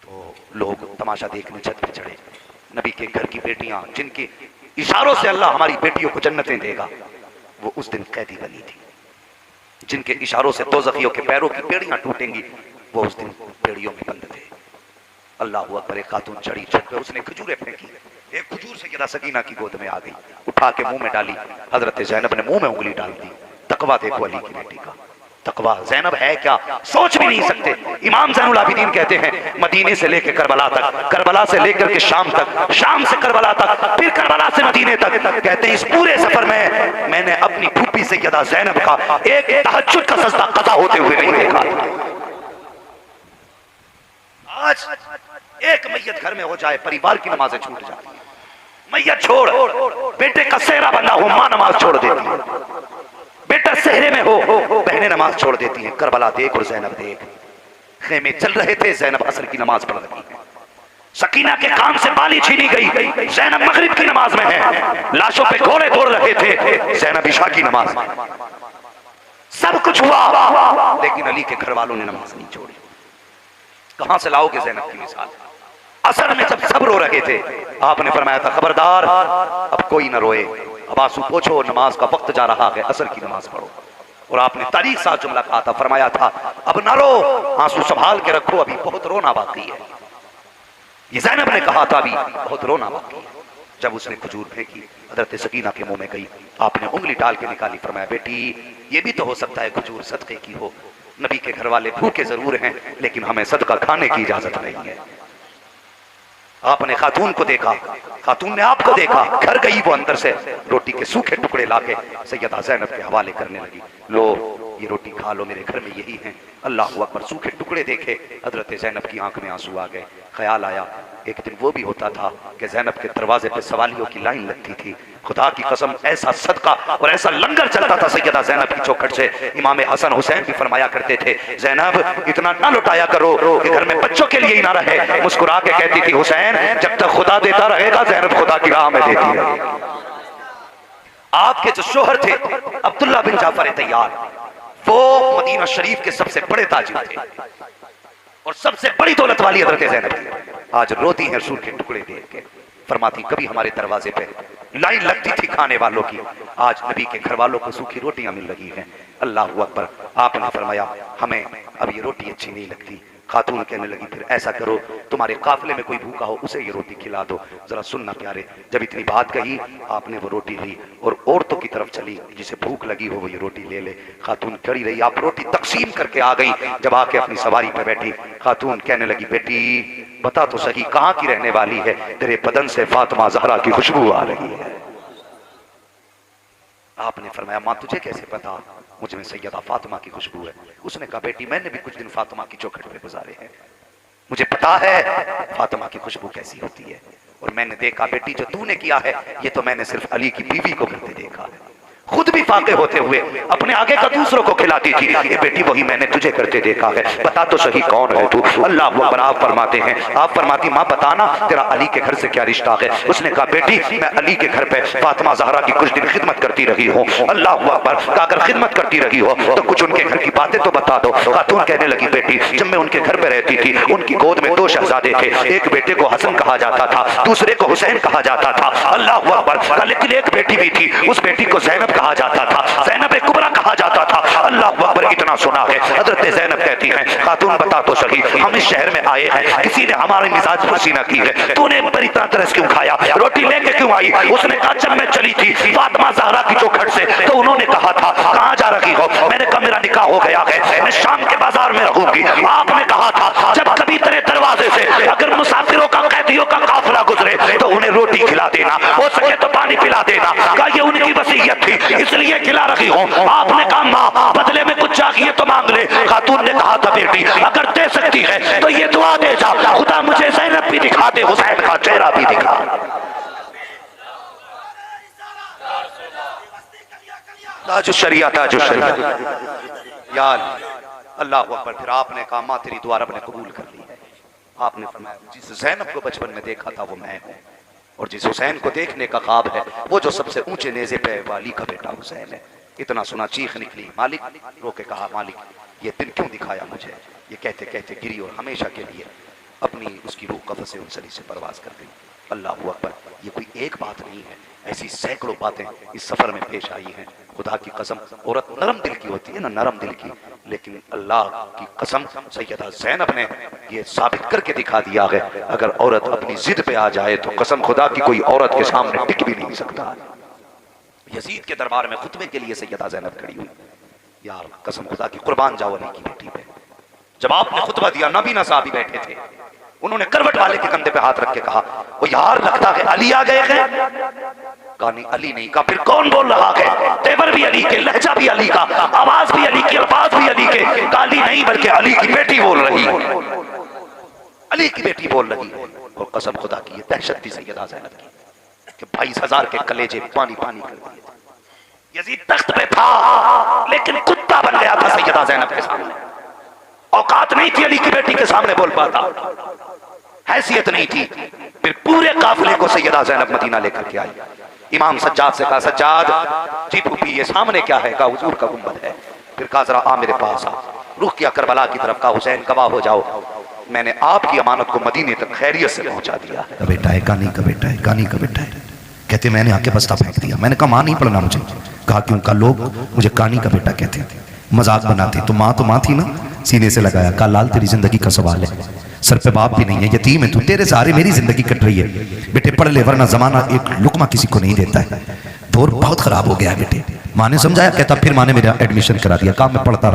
तो लोग तमाशा देखने छत पे चढ़े। नबी के घर की बेटियां, जिनके इशारों से अल्लाह हमारी बेटियों को जन्नतें देगा, वो उस दिन कैदी बनी थी। जिनके इशारों से दोज़खियों के पैरों की बेड़ियां टूटेंगी, वो उस दिन बेड़ियों में बंद थे। अल्लाह अकबर। एक खातून चढ़ी छत पे, उसने खजूरें फेंकी, एक खजूर सैयदा सकीना की गोद में आ गई, उठा के मुंह में डाली। हजरत ज़ैनब ने मुंह में उंगली डाल दी। तकवा देखो अली की बेटी का, तकवा। ज़ैनब है क्या, सोच भी नहीं सकते। इमाम ज़ैनुल आबिदीन कहते हैं, मदीने से लेकर करबला तक, करबला से लेकर के शाम तक, शाम से करबला तक, फिर करबला से मदीने तक, कहते हैं इस पूरे सफर में मैंने अपनी फूफी सैयदा ज़ैनब का एक तहज्जुद का सजदा कज़ा होते हुए नहीं देखा। आज एक मैयत घर में हो जाए, परिवार की नमाजें छूट जाती है। मैयत छोड़, बेटे का सेहरा बंधा हो, मां नमाज छोड़ देती है। बेटा सेहरे में हो, बहनें नमाज छोड़ देती हैं। करबला देख और ज़ैनब देख, खेमे चल रहे थे, ज़ैनब असर की नमाज पढ़ रही है। सकीना के कान से बाली छीनी गई, ज़ैनब मगरिब की नमाज में है। लाशों पे घोड़े दौड़ रहे थे, ज़ैनब इशा की नमाज में। सब कुछ हुआ, लेकिन अली के घर वालों ने नमाज नहीं छोड़ी। कहां से लाओगे ज़ैनब की मिसाल? असर में जब सब रो रहे थे, आपने फरमाया था खबरदार अब कोई न रोए, अब आंसू पोछो, नमाज का वक्त जा रहा है, असर की नमाज पढ़ो। और आपने तारीख साथ जुमला कहा था, फरमाया था अब ना रो, आंसू संभाल के रखो, अभी बहुत रोना बाकी है। ये ज़ैनब ने कहा था अभी बहुत रोना बाकी है। जब उसने खजूर फेंकी, हज़रत सकीना के मुंह में गई, आपने उंगली डाल के निकाली, फरमाया बेटी ये भी तो हो सकता है खजूर सदके की हो। नबी के घर वाले भूखे जरूर हैं, लेकिन हमें सदका खाने की इजाजत नहीं है। आपने खातून को देखा, खातून ने आपको देखा, घर गई वो अंदर से रोटी के सूखे टुकड़े लाके सैयदा ज़ैनब के हवाले करने लगी, लो ये रोटी खा लो, मेरे घर में यही है। अल्लाह अकबर। सूखे टुकड़े देखे, हजरत ज़ैनब की आंख में आंसू आ गए। ख्याल आया एक दिन वो भी होता था कि ज़ैनब के दरवाजे पे सवालियों की लाइन लगती थी। खुदा की कसम ऐसा सदका और ऐसा लंगर चलता था सैयदा ज़ैनब की चौखट से। इमाम हसन हुसैन भी फरमाया करते थे, ज़ैनब इतना ना लुटाया करो कि घर में बच्चों के लिए ही ना रहे। मुस्कुरा के कहती थी, हुसैन जब तक खुदा देता रहेगा, ज़ैनब खुदा की राह में देती रहेगी। आपके जो शोहर थे अब्दुल्ला बिन जाफर तैयार, वो मदीना शरीफ के सबसे बड़े ताजिर थे और सबसे बड़ी दौलत वाली हज़रत ज़ैनब थी। आज रोती हैं सूर के टुकड़े देख के, फरमाती कभी हमारे दरवाजे पे लाइन लगती थी खाने वालों की, आज नबी के घर वालों को सूखी रोटियां मिल रही हैं। अल्लाह अकबर। आपने फरमाया हमें अब ये रोटी अच्छी नहीं लगती, खातून कहने लगी फिर ऐसा करो, तुम्हारे काफिले में कोई भूखा हो उसे ये रोटी खिला दो। जरा सुनना प्यारे, जब इतनी बात कही आपने वो रोटी ली और औरतों की तरफ चली, जिसे भूख लगी हो वो ये रोटी ले ले। खातून खड़ी रही, आप रोटी तकसीम करके आ गई। जब आके अपनी सवारी पे बैठी, खातून कहने लगी बेटी बता तो सही कहाँ की रहने वाली है, तेरे बदन से फातिमा ज़हरा की खुशबू आ रही है। आपने फरमाया माँ तुझे कैसे पता, मुझ में सैयदा फातिमा की खुशबू है। उसने कहा बेटी मैंने भी कुछ दिन फातिमा की चौखट पे गुजारे हैं, मुझे पता है फातिमा की खुशबू कैसी होती है। और मैंने देखा बेटी जो तूने किया है ये तो मैंने सिर्फ अली की बीवी को करते देखा है, खुद भी फाके होते हुए अपने आगे का दूसरों को खिलाती थी। ये बेटी वही मैंने तुझे करते देखा है, बता तो सही कौन है तू। अल्लाह अकबर। आप फरमाते हैं, आप फरमाती माँ बताना तेरा अली के घर से क्या रिश्ता है। उसने कहा बेटी मैं अली के घर पे फातिमा ज़हरा की कुछ दिन खिदमत करती रही हूँ। अल्लाह अकबर। अगर खिदमत करती रही हो तो कुछ उनके घर की बातें तो बता दो। खातून कहने लगी बेटी जब मैं उनके घर पे रहती थी उनकी गोद में 2 शहजादे थे, एक बेटे को हसन कहा जाता था, दूसरे को हुसैन कहा जाता था। अल्लाह अकबर। लेकिन एक बेटी भी थी, उस बेटी को ज़ैनब कहा जाता था, ज़ैनब कुबरा कहा जाता था। अल्लाह अकबर। इतना सुना है, हज़रत ज़ैनब कहती हैं खातून बता तो सही हम इस शहर में आए हैं, किसी ने हमारी मिजाज फसी न की है, तूने बड़ी तरह क्यों खाया, रोटी लेके क्यों आई। उसने कहा जब मैं चली थी फातिमा ज़हरा की चौखट से तो उन्होंने कहा था कहाँ जा रही हो, मैंने कहा मेरा निकाह हो गया है, मैं शाम के बाजार में रहूंगी। आपने कहा था जब कभी तेरे दरवाजे से अगर मुसाफिरों का कैदियों का काफिला गुजरे तो उन्हें रोटी खिला देना, हो सके तो पानी पिला देना। कहा ये उनकी वसीयत थी इसलिए खिला रही हूँ। आपने कहा माँ बदले में कुछ चाहिए तो मांग ले। खातून ने कहा था बेटी अगर दे सकती है तो ये दुआ दे जा, खुदा मुझे ज़ैनब भी दिखा दे, हुसैन का चेहरा भी दिखा। ताजुश शरिया ताजुश शरिया यार अल्लाह अकबर। फिर आपने कहा माँ तेरी दुआ रब ने कबूल कर ली है। आपने फरमाया जिस ज़ैनब को बचपन में देखा था वो मैं हूँ, और जिस हुसैन को देखने का ख्वाब है वो जो सबसे ऊंचे नेज़े पे वाली का बेटा हुसैन है। इतना सुना चीख निकली, मालिक रो के कहा मालिक ये दिन क्यों दिखाया मुझे। ये कहते कहते गिरी और हमेशा के लिए अपनी उसकी रूह कफ़स उनसली से परवाज कर गई। अल्लाह अकबर। ये कोई एक बात नहीं है, ऐसी सैकड़ों बातें इस सफर में पेश आई हैं। खुदा की कसम औरत नरम दिल की होती है ना, नरम दिल की, लेकिन अल्लाह की कसम सैयदा ज़ैनब ने ये साबित करके दिखा दिया है अगर औरत अपनी जिद पे आ जाए तो कसम खुदा की कोई औरत के सामने टिक भी नहीं सकता। यजीद के दरबार में खुतबे के लिए सैयदा ज़ैनब खड़ी हुई। यार कसम खुदा की कुर्बान जाओ अली की बेटी पे। जब आपने खुतबा दिया नबीना साहब बैठे थे, उन्होंने करवट वाले के कंधे पे हाथ रख के कहा वो यार लगता है अली आ गए हैं। कहा नहीं अली नहीं। कहा फिर कौन बोल रहा है, तेवर भी अली के, लहजा भी अली का, आवाज भी अली की, अल्फाज भी अली के। काली नहीं बल्कि अली की बेटी बोल रही है, अली की बेटी बोल रही है। और कसम खुदा की ये दहशत थी सैयदा ज़ैनब की कि 22,000 के कलेजे पानी पानी कर दिए। यजीद तख्त पे था लेकिन कुत्ता बन गया था सैयदा ज़ैनब के सामने। औकात नहीं थी अली की बेटी के सामने बोल पाता, हैसियत नहीं थी। फिर पूरे काफिले को सैयदा ज़ैनब मदीना लेकर के आई। इमाम सज्जाद से कहा सज्जाद जी फूफी ये सामने क्या है। कहा हुजूर का गुंबद है। फिर कहा जरा आ मेरे पास आ। रुख किया करबला की तरफ। कहा हुसैन गवाह हो जाओ मैंने आपकी अमानत को मदीने तक खैरियत से पहुंचा दिया। का बेटा है, कानी का बेटा है, कानी का बेटा है। कहते मैंने आके बस्ता फेंक दिया। मैंने कहा माँ नहीं पढ़ना मुझे। कहा क्यों। कहा लोग मुझे कानी का बेटा कहते थे, मजाक बनाते। तो माँ थी ना, सीने से लगाया। कहा लाल तेरी जिंदगी का सवाल है, सर पे बाप भी नहीं है, यतीम है तू, तेरे सहारे मेरी जिंदगी कट रही है। बेटे पढ़ ले वरना जमाना एक लुकमा किसी को नहीं देता है। दौर बहुत खराब हो गया है बेटे। माँ ने समझाया। कहता फिर माँ ने मेरा एडमिशन करा दिया। कहा मैं पढ़ता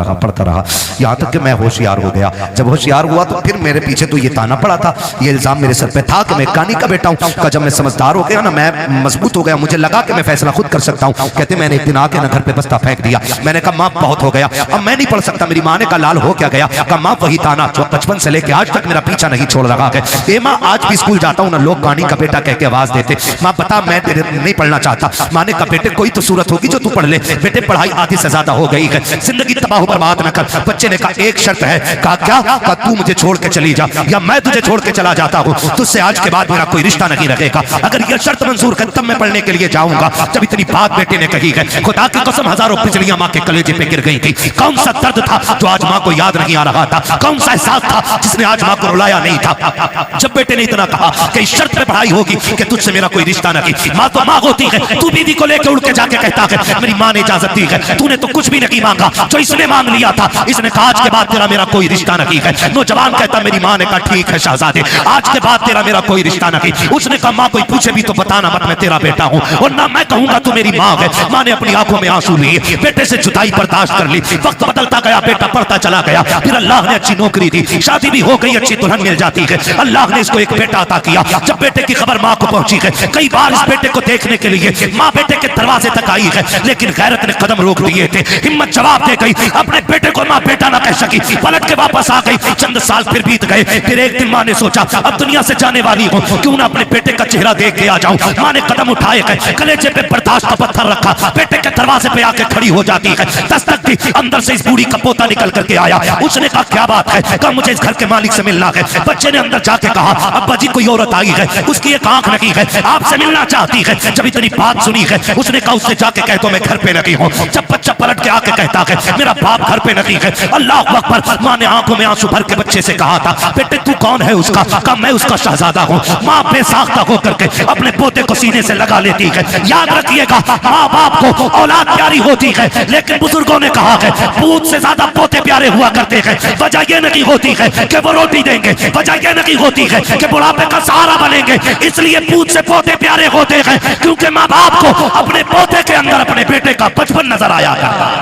रहा यहाँ तक कि मैं होशियार हो गया। जब होशियार हुआ तो फिर मेरे पीछे तो ये ताना पड़ा था, ये इल्जाम मेरे सर पे था कि मैं कानी का बेटा हूँ। कहा जब मैं समझदार हो गया ना, मैं मजबूत हो गया, मुझे लगा कि मैं फैसला खुद कर सकता हूँ। कहते मैंने एक दिन आके ना घर पे बस्ता फेंक दिया। मैंने कहा माँ बहुत हो गया, अब मैं नहीं पढ़ सकता। मेरी माँ ने कहा लाल हो क्या गया। कहा माँ वही ताना जो बचपन से लेके आज तक मेरा पीछा नहीं छोड़ रहा है। ए माँ आज भी स्कूल जाता हूँ ना, लोग कानी का बेटा कह के आवाज देते। माँ बता मैं तेरे नहीं पढ़ना चाहता। माँ ने कहा बेटे कोई तो सूरत होगी जो तू पढ़ ले। बेटे पढ़ाई आधी से ज्यादा हो गई है, जिंदगी तबाह बर्बाद न कर। बच्चे ने कहा एक शर्त है। कहा क्या। कहा तू मुझे छोड़ के चली जा या मैं तुझे छोड़ के चला जाता हूँ, तुझसे आज के बाद मेरा कोई रिश्ता नहीं रहेगा। अगर यह शर्त मंजूर कर तब मैं पढ़ने के लिए जाऊंगा। जब इतनी बात बेटे ने कही है, खुदा की कसम हजारों बिजलियां माँ के कलेजे पे गिर गई थी। कौन सा दर्द था जो आज माँ को याद नहीं आ रहा था, कौन सा एहसास था जिसने आज माँ को रुलाया नहीं था। जब बेटे ने इतना कहा कि इस शर्त पे पढ़ाई होगी कि तुझसे मेरा कोई रिश्ता नहीं, माँ तो माँ होती है। तू बीवी को लेकर उड़ के जाके कहता है मेरी माँ ने इजाजत दी है। तूने तो कुछ भी नहीं मांगा जो इसने मांग लिया था। इसने कहा आज के बाद तेरा मेरा कोई रिश्ता नहीं है। नौजवान कहता मेरी माँ ने कहा ठीक है शहजादे, आज के बाद तेरा मेरा कोई रिश्ता नहीं। उसने कहा माँ कोई पूछे भी तो बताना मत, मैं तेरा बेटा हूँ, और ना मैं कहूंगा तू मेरी माँ है। माँ ने अपनी आंखों में आंसू लिए, बेटे से जुदाई बर्दाश्त कर ली। वक्त बदलता गया, बेटा पढ़ता चला गया। फिर अल्लाह ने अच्छी नौकरी दी, शादी भी हो गई, अच्छी दुल्हन मिल जाती है। अल्लाह ने इसको एक बेटा अता किया। जब बेटे की खबर माँ को पहुंची है, कई बार इस बेटे को देखने के लिए माँ बेटे के दरवाजे तक आई है, लेकिन गैरत ने कदम रोक दिए थे। हिम्मत जवाब दे गई, अपने बेटे को माँ बेटा ना कह सकी, पलट के वापस आ गई। चंद साल फिर बीत गए। फिर एक दिन माँ ने सोचा अब दुनिया से जाने वाली हूँ, क्यों ना अपने बेटे का चेहरा देख के आ जाऊं। माँ ने कदम उठाए गए, कलेजे पे बर्दाश्त का पत्थर रखा, बेटे के दरवाजे पे आके खड़ी हो जाती है। दस्तक दी, अंदर से इस बूढ़ी का पोता निकल करके आया। उसने कहा क्या बात है? कहा मुझे इस घर के मालिक से मिलना है। बच्चे ने अंदर जाके कहा अब्बा जी कोई औरत आई है, उसकी एक आंख नहीं है, आपसे मिलना चाहती है। जब इतनी बात सुनी है, उसने कहा उससे जाके कह दो मैं घर पे नहीं हूँ। जब बच्चा पलट के आके कहता है मेरा बाप घर पे नहीं है, अल्लाह अकबर। माँ ने आंखों में आंसू भर के बच्चे से कहा था बेटे तू कौन है? उसका कहा मैं उसका शहजादा हूँ। माँ बेसाख्ता होकर के अपने पोते को सीने से लगा लेती है। याद रखिएगा माँ बाप को औलाद प्यारी होती है, लेकिन बुजुर्गों ने कहा है पूत से ज्यादा पोते प्यारे हुआ करते हैं। वजह यह नहीं होती है कि वो रोटी देंगे, वजह यह नहीं होती है कि बुढ़ापे का सहारा बनेंगे। इसलिए पूत से पोते प्यारे होते हैं क्योंकि माँ बाप को अपने पोते के अंदर अपने बेटे का बचपन नजर आया करता है।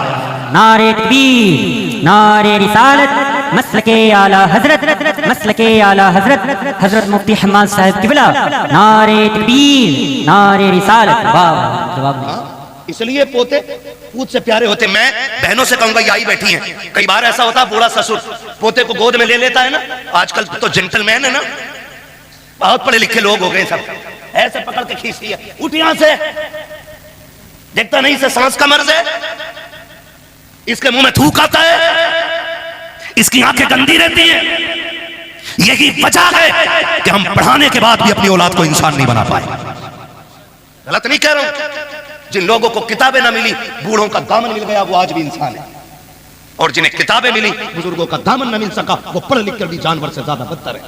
नारे तकबीर, नारे रिसालत, मसलके आला हजरत, मसलके आला हजरत हजरत मुफ्ती हम्माद साहब किबला। नारे तकबीर, नारे रिसालत। वाह जवाब। इसलिए पोते पूत से प्यारे होते। मैं बहनों से कहूंगा यही बैठी हैं, कई बार ऐसा होता बूढ़ा ससुर पोते को गोद में ले लेता है ना। आजकल तो जेंटलमैन है ना, बहुत पढ़े लिखे लोग हो गए सब, ऐसे पकड़ के खींच लिया, उठ यहां से, देखता नहीं से सांस का मर्ज है, इसके मुंह में थूक आता है, इसकी आंखें गंदी रहती हैं। यही वजह है कि हम पढ़ाने के बाद भी अपनी औलाद को इंसान नहीं बना पाए। गलत नहीं कह रहा हूं। जिन लोगों को किताबें ना मिली, बूढ़ों का दामन मिल गया, वो आज भी इंसान है। और जिन्हें किताबें मिली, बुजुर्गों का दामन ना मिल सका, वो पढ़ लिख कर भी जानवर से ज्यादा बदतर है।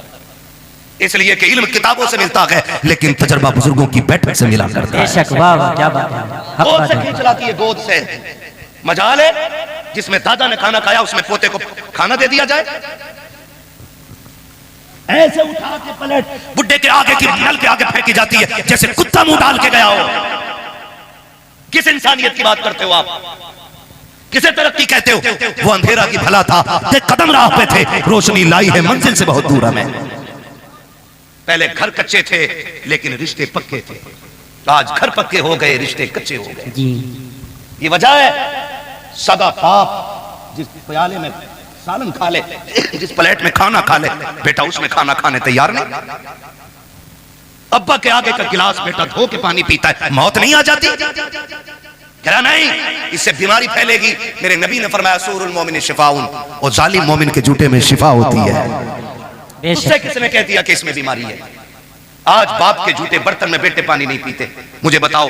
इसलिए कि इल्म किताबों से मिलता है, लेकिन तजर्बा बुजुर्गों की बैठक से मिला करता है। बेशक, वाह क्या बात है। गोद से खींच लाती है, गोद से। मजाल है जिसमें दादा ने खाना खाया उसमें पोते को खाना दे दिया जाए। ऐसे उठा के पलट बुड्ढे के आगे की नल के आगे फेंकी जाती है जैसे कुत्ता मुंह डाल के गया हो। किस इंसानियत की बात करते हो आप? किसे तरक्की कहते हो? वो अंधेरा की भला था, कदम राह पे थे, रोशनी लाई है मंजिल से बहुत दूर हमें। पहले घर कच्चे थे लेकिन रिश्ते पक्के थे, आज घर पक्के हो गए, रिश्ते कच्चे हो गए जी। ये वजह है सगा बाप जिस प्याले में सालन खा ले, जिस प्लेट में खाना खा ले, बेटा उसमें खाना खाने तैयार नहीं। अब्बा के आगे का गिलास बेटा धो के पानी पीता है, मौत नहीं आ जाती? कह नहीं, इससे बीमारी फैलेगी। मेरे नबी ने फरमाया सूरुल मोमिन शिफाउन, और जालिम मोमिन के जूते में शिफा होती है। उससे किसने कह दिया कि इसमें बीमारी है? आज बाप के जूते बर्तन में बेटे पानी नहीं पीते। मुझे बताओ,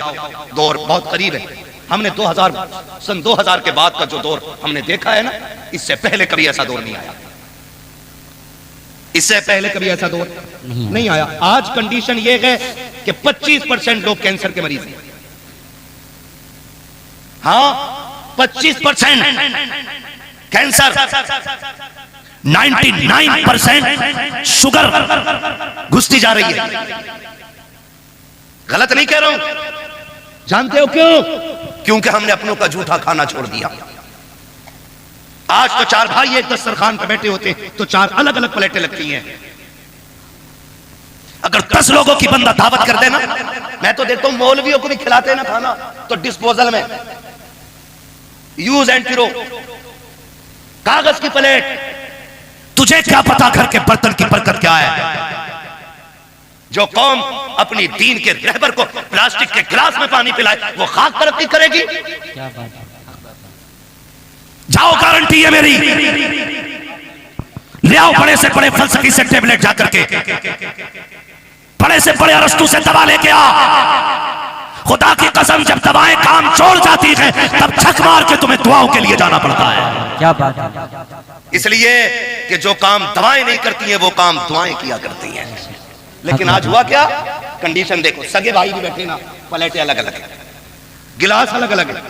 दौर बहुत करीब है। हमने सन 2000 के बाद का जो दौर हमने देखा है ना, इससे पहले कभी ऐसा दौर नहीं आया। इससे पहले कभी ऐसा दौर नहीं आया। आज कंडीशन ये है कि 25% लोग कैंसर के मरीज हैं। हाँ, 25% कैंसर, 99% शुगर घुसती जा रही है। गलत नहीं कह रहा हूं। जानते हो क्यों? क्योंकि हमने अपनों का झूठा खाना छोड़ दिया। आज तो 4 भाई एक दस्तरखान पर बैठे होते तो 4 अलग अलग प्लेटें लगती हैं। अगर 10 लोगों की बंदा दावत कर देना, मैं तो देखता हूं मौलवियों को भी खिलाते हैं ना खाना, तो डिस्पोजल में यूज एंड थ्रो, कागज की प्लेट। तुझे क्या पता घर के बर्तन की बरकत क्या है? जो कौम अपनी दीन के रहबर को प्लास्टिक के गिलास में पानी पिलाए, वो खाक तरक्की करेगी? क्या बात है। जाओ, गारंटी है मेरी। ले आओ बड़े से बड़े फलसफी से टेबलेट जाकर के, बड़े से बड़े अरस्तु से दवा लेके आ। खुदा की कसम, जब दवाएं काम छोड़ जाती हैं तब छक मार के तुम्हें दुआओं के लिए जाना पड़ता है। क्या बात है। इसलिए कि जो काम दवाएं नहीं करती हैं वो काम दुआएं किया करती हैं। लेकिन आज हुआ क्या? कंडीशन देखो, सगे भाई भी बैठे ना, प्लेटें अलग अलग है, गिलास अलग अलग है,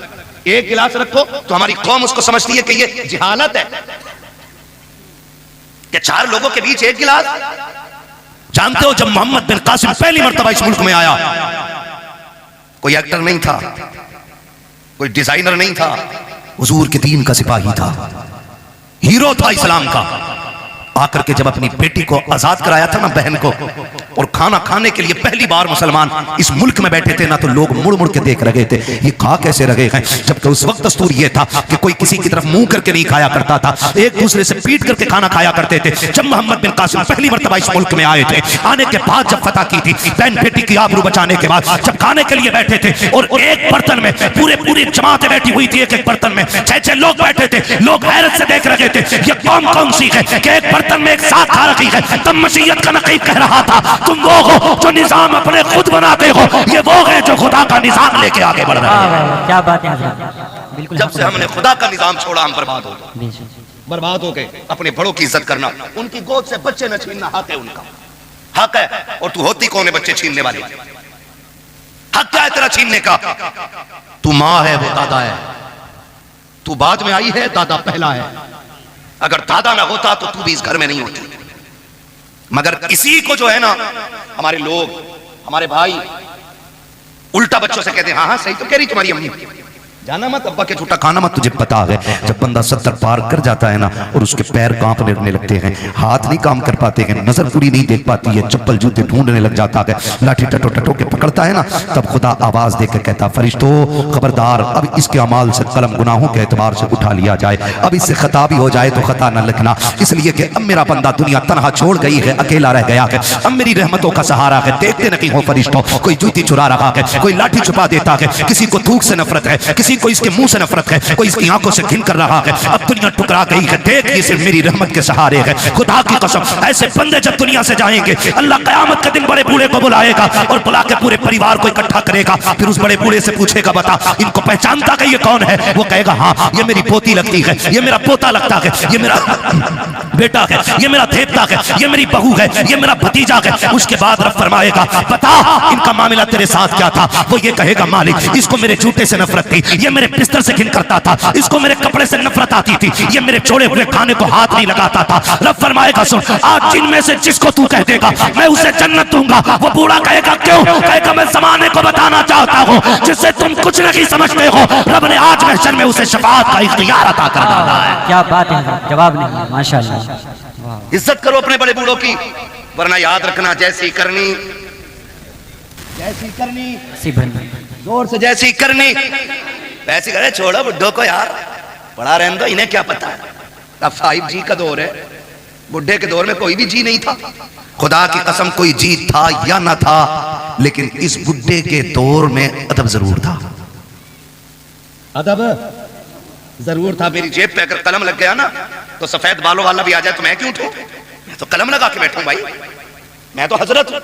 एक गिलास रखो तो हमारी कौम उसको समझती है कि ये जिहालत है कि 4 लोगों के बीच एक गिलास। जानते हो जब मोहम्मद बिन कासिम पहली मर्तबा इस मुल्क में आया, कोई एक्टर नहीं था, कोई डिजाइनर नहीं था, हुजूर के दीन का सिपाही था, हीरो था इस्लाम का। आकर के जब अपनी बेटी को आजाद कराया था ना, बहन को, और खाना खाने के लिए पहली बार मुसलमान इस मुल्क में बैठे थे ना, तो लोग मुड़ मुड़ के देख रहे थे ये खा कैसे रहे हैं। जबकि उस वक्त दस्तूर ये था कि कोई किसी की तरफ मुंह करके नहीं खाया करता था, एक दूसरे से पीट करके खाना खाया करते थे। जब मोहम्मद बिन कासिम पहली मर्तबा इस मुल्क में आए थे, आने के बाद जब फतह की थी, बहन बेटी की आबरू बचाने के बाद जब खाने के लिए बैठे थे और एक बर्तन में पूरी जमातें बैठी हुई थी, एक बर्तन में 6-6 लोग बैठे थे, लोग हैरत से देख रहे थे ये कौम कौन सी है कि एक बर्तन में एक साथ खा रही है। तब मसीहत का नकीब कह रहा था तुम वो हो जो निजाम अपने खुद बनाते हो, ये वो है जो खुदा का निजाम लेके आगे बढ़ रहे हैं। क्या बात है हज़रत, बिल्कुल। जब से हमने खुदा का निजाम छोड़ा हम बर्बाद हो गए। अपने बड़ों की इज्जत करना, उनकी गोद से बच्चे न छीनना हक है, उनका हक है। और तू होती कौन है बच्चे छीनने वाली? हक क्या है तेरा छीनने का? तू माँ है, वो दादा है। तू बाद में आई है, दादा पहला है। अगर दादा ना होता तो तू भी इस घर में नहीं होती। मगर इसी को जो है ना हमारे लोग, हमारे भाई उल्टा बच्चों से कहते हैं हाँ हाँ सही तो कह रही तुम्हारी अम्मी, जाना मत अब्बा के झूठा खाना मत। तुझे पता है जब बंदा 70 पार कर जाता है ना और उसके पैर कांपने लगते हैं, हाथ नहीं काम कर पाते हैं, नजर पूरी नहीं देख पाती है, चप्पल जूते ढूंढने लग जाता है, लाठी टटो टटो के पकड़ता है ना, तब खुदा आवाज देकर कहता फरिश्तों खबरदार, अब इसके अमाल से कलम गुनाहों के एतबार से उठा लिया जाए, अब इससे खता भी हो जाए तो खता न लिखना, इसलिए कि अब मेरा बंदा दुनिया तनहा छोड़ गई है, अकेला रह गया है, अब मेरी रहमतों का सहारा है। देखते नहीं हो फरिश्तों, कोई जूती चुरा रहा है, कोई लाठी छुपा देता है, किसी को थूक से नफरत है, किसी को इसके मुंह से नफरत है, कोई इसकी आंखों से घिन कर रहा है। अब दुनिया टुकरा गई है, देख ये सिर्फ मेरी रहमत के सहारे है। खुदा की कसम ऐसे बंदे जब दुनिया से जाएंगे, अल्लाह कयामत के दिन बड़े बूढ़े को बुलाएगा और बुला के पूरे परिवार को इकट्ठा करेगा, फिर उस बड़े बूढ़े से पूछेगा बता इनको पहचानता है ये कौन है? वो कहेगा हाँ ये मेरी पोती लगती है, ये मेरा पोता लगता है, ये मेरा बेटा है, ये मेरा देवता है, ये मेरी बहू है, ये मेरा भतीजा है। उसके बाद रब फरमाएगा बता इनका मामला तेरे साथ क्या था? वो ये कहेगा मालिक इसको मेरे जूते से नफरत थी, ये मेरे बिस्तर से घिन करता था, इसको मेरे कपड़े से नफरत आती थी, ये मेरे छोड़े हुए खाने को हाथ नहीं लगाता था। रब फरमाएगा सुन आज जिनमें से जिसको तू कह देगा मैं उसे जन्नत दूंगा। वो बूढ़ा कहेगा क्यों? कहेगा मैं ज़माने को बताना चाहता हूँ जिससे तुम कुछ नहीं समझते हो, रब ने आज महशर में उसे शफाअत का इख्तियार अता कर डाला है। क्या बात है, जवाब नहीं है, माशाअल्लाह। इज्जत करो अपने बड़े बूढ़ों की, वरना याद रखना जैसी करनी जोर से जैसी करनी वैसी करे। छोड़ो बुड्ढों को यार, बड़ा रहने दो, इन्हें क्या पता है। अब 5G का दौर है, बुढ़े के दौर में कोई भी जी नहीं था। खुदा की कसम कोई जी था या ना था, लेकिन इस बुढ़े के दौर में अदब जरूर था, अदब जरूर था। मेरी जेब पे अगर कलम लग गया ना तो सफेद बालों वाला भी आ जाए तो मैं क्यों उठूं? मैं तो कलम लगा के बैठूं भाई, मैं तो हजरत हूं,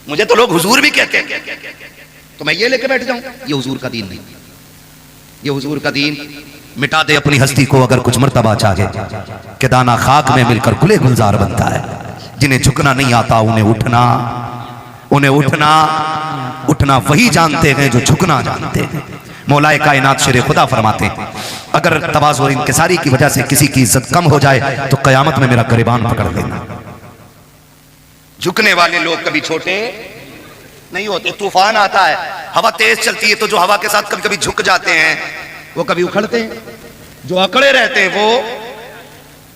मुझे तो लोग हुजूर भी कहते हैं, तो मैं ये लेके बैठ जाऊं? ये हुजूर का दीन नहीं, ये हुजूर का दीन मिटा दे अपनी हस्ती को अगर कुछ मर्तबा चाहे कि दाना खाक में मिलकर गुले गुलजार बनता है। जिन्हें झुकना नहीं आता उन्हें उठना वही जानते हैं जो झुकना जानते हैं। मौलाए कायनात शेर खुदा फरमाते हैं अगर तवाज़ु और इंकिसारी की वजह से किसी की इज्जत कम हो जाए तो कयामत में मेरा गिरबान पकड़ लेना। झुकने वाले लोग कभी छोटे नहीं होते। तूफान आता है, हवा तेज चलती है, तो जो हवा के साथ कभी कभी झुक जाते हैं वो कभी उखड़ते हैं, जो अकड़े रहते हैं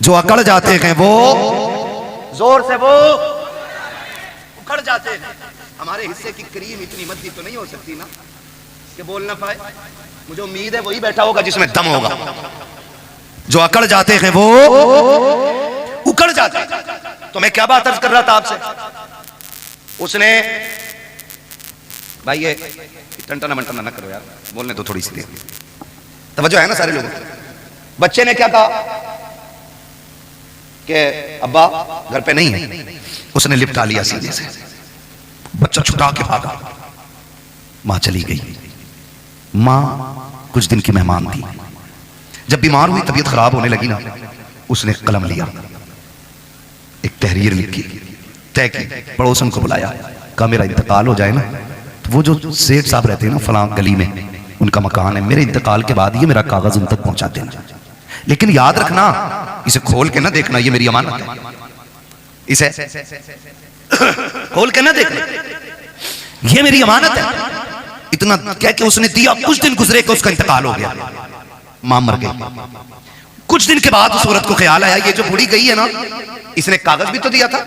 जो अकड़ जाते हैं वो जोर से वो उखड़ जाते हैं। हमारे हिस्से की क्रीम इतनी मद्दी तो नहीं हो सकती ना कि बोल ना पाए। मुझे उम्मीद है वही बैठा होगा जिसमें दम होगा। जो अकड़ जाते हैं वो उकड़ जाते हैं। तो मैं क्या बात अर्ज कर रहा था आपसे, उसने भाई ये टंटना मंटना ना करो यार, बोलने दो थोड़ी सी देर, तवज्जो है ना सारे लोगों। बच्चे ने क्या कहा कि अब्बा घर पे नहीं है, उसने लिपटा लिया सीने से, बच्चा छुटा के भागा। मां चली गई। मां कुछ दिन की मेहमान थी, जब बीमार हुई तबीयत खराब होने लगी ना, उसने कलम लिया, एक तहरीर लिखी, तय की, पड़ोसन को बुलाया, कहा मेरा इंतकाल हो जाए ना तो वो जो सेठ साहब रहते हैं ना फलां गली में, उनका मकान है, मेरे इंतकाल के बाद ये मेरा कागज उन तक पहुंचा देना, लेकिन याद रखना इसे खोल के ना देखना, ये मेरी अमानत है, इसे खोल के ना देखना, ये मेरी अमानत है। इतना कह के उसने दिया, कुछ दिन गुजरे कि उसका इंतकाल हो गया, मां मर गई। कुछ दिन के बाद उस औरत को ख्याल आया, ये जो बुढ़ी गई है ना, इसने कागज भी तो दिया था,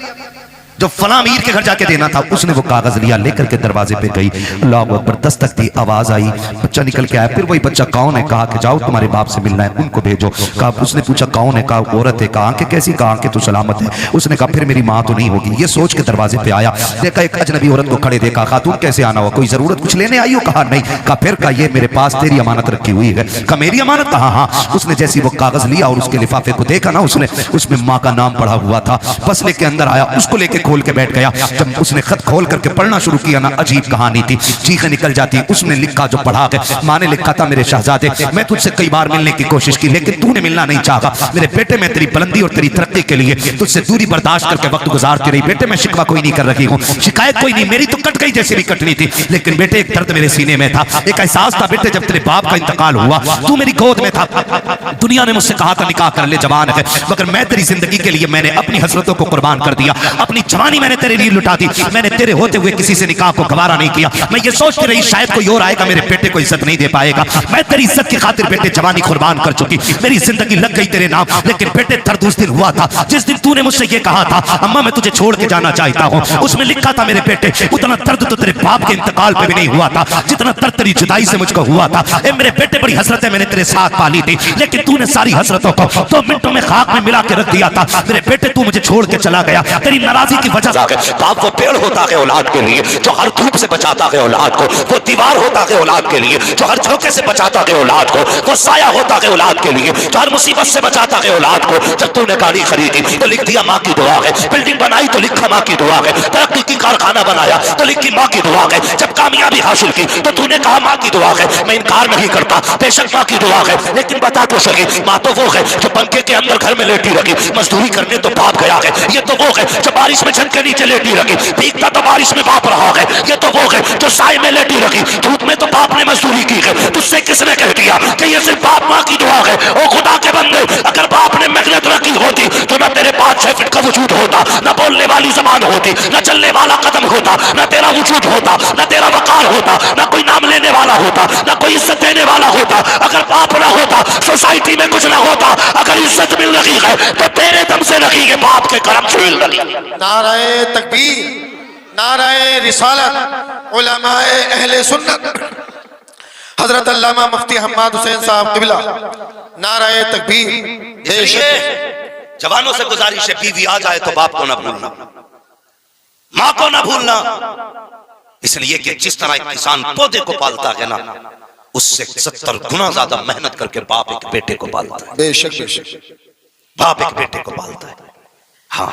जो फला अमीर के घर जाके देना था, उसने वो कागज लिया, लेकर के दरवाजे पे गई, अल्लाह अकबर, दस्तक दी, आवाज आई, बच्चा निकल के आया। फिर वही बच्चा कौन है, कहा कि जाओ तुम्हारे बाप से मिलना है, उनको भेजो। कहा, उसने पूछा कौन है, कहा औरत है। कहा कि कैसी, कहा कि तू सलामत है। उसने कहा फिर मेरी माँ तो नहीं होगी। ये सोच के दरवाजे पे आया, देखा एक अजनबी औरत को खड़े देखा, खातून कैसे आना हुआ, कोई जरूरत कुछ लेने आई हो? कहा नहीं। कहा फिर, कहा ये मेरे पास तेरी अमानत रखी हुई है। कहा मेरी अमानत? कहा हाँ। उसने जैसी वो कागज लिया और उसके लिफाफे को देखा ना, उसने उसमें माँ का नाम पढ़ा हुआ था, बस लेके अंदर आया, उसको लेके खोल के बैठ गया। जब उसने खत खोल करके पढ़ना शुरू किया ना, अजीब कहानी थी, चीखें निकल जाती। उसने लिखा जो पढ़ा के, माँ ने लिखा था, मेरे शहजादे, मैं तुझसे कई बार मिलने की कोशिश की, लेकिन तूने मिलना नहीं चाहा। मेरे बेटे, मैं तेरी बुलंदी और तेरी तरक्की के लिए तुझसे दूरी बर्दाश्त करके वक्त गुजारती रही। बेटे मैं शिकवा कोई नहीं कर रही हूँ, शिकायत कोई नहीं, मेरी तो कट गई जैसे भी कटनी थी, लेकिन बेटे एक दर्द मेरे सीने में था, एक एहसास था बेटे, जब तेरे बाप का इंतकाल हुआ तू मेरी गोद में था, दुनिया ने मुझसे कहा था निकाह कर ले, जवान है, मगर मैं तेरी जिंदगी के लिए मैंने अपनी हसरतों को कुर्बान कर दिया, अपनी जवानी मैंने तेरे लिए लुटा दी, मैंने तेरे होते हुए किसी से निकाह को गवारा नहीं किया। मैं ये सोचती रही शायद कोई और आएगा मेरे बेटे को इज्जत नहीं दे पाएगा, मैं तेरी इज्जत की खातिर बेटे जवानी कुर्बान कर चुकी, मेरी जिंदगी लग गई तेरे नाम। लेकिन बेटे दर्द उस दिन हुआ था जिस दिन तूने मुझसे ये कहा था, अम्मा मैं तुझे छोड़ के जाना चाहता हूँ। उसमें लिखा था मेरे बेटे, उतना दर्द तो तेरे बाप के इंतकाल पे भी नहीं हुआ था जितना दर्द तेरी जुदाई से मुझको हुआ था। ए मेरे बेटे, बड़ी हसरतें मैंने तेरे साथ पाली थी, लेकिन तूने सारी हसरतों को 2 मिनटों में खाक में मिला के रख दिया था। मेरे बेटे तू मुझे छोड़ के चला गया, तेरी नाराजगी की वजह से। बाप वो पेड़ होता है औलाद के लिए जो हर धूप से बचाता है औलाद को, वो दीवार होता है औलाद के लिए जो हर झोंके से बचाता है औलाद को, वो साया होता है औलाद के लिए जो हर मुसीबत से बचाता है औलाद को। जब तूने गाड़ी खरीदी तो लिख दिया माँ की दुआ है, बिल्डिंग बनाई तो लिखा माँ की दुआ है, तरक्की की कारखाना बनाया तो लिखी माँ की दुआ है, जब कामयाबी हासिल की तो तूने कहा माँ की दुआ है। मैं इनकार नहीं करता, बेशक माँ की दुआ है, लेकिन बता तो सही, माँ तो वो है जो पंखे के अंदर घर में लेटी रखी, मजदूरी करने तो बाप गया है। ये तो वो है जो बारिश में झन के नीचे लेटी रखी, भीगता तो बारिश में बाप रहा है। ये तो वो है जो साए में लेटी रखी, धूप में तो बाप ने मजदूरी की है। तुझसे किसने कह दिया कि ये सिर्फ बाप माँ की दुआ है? ओ खुदा के बंदे, अगर बाप ने मेहनत रखी होती तो न तेरे 5-6 फीट का वजूद होता, न बोलने वाली जबान होती, न चलने वाला कदम होता, न तेरा वजूद होता, न तेरा वकार होता, न कोई नाम लेने वाला होता, न कोई इज्जत देने वाला होता। अगर बाप ना होता, सोसाइटी में कुछ ना होता। अगर इज्जत मिल रही है तो तेरे दम से रखी है, बाप के करम से मिल रही है। नाराए तकबीर, नाराए रिसालत, उलमाए अहले सुन्नत, हजरत अल्लामा मुफ्ती हम्माद हुसैन साहब क़िबला, नाराए तकबीर। जवानों से गुजारिश है, बीवी आ जाए तो बाप को ना भूलना, माँ को ना भूलना, इसलिए कि जिस तरह एक किसान पौधे को पालता है ना, उससे 70 गुना ज्यादा मेहनत करके बाप एक बेटे को पालता है। बेशक बेशक बाप एक बेटे को पालता है। हाँ,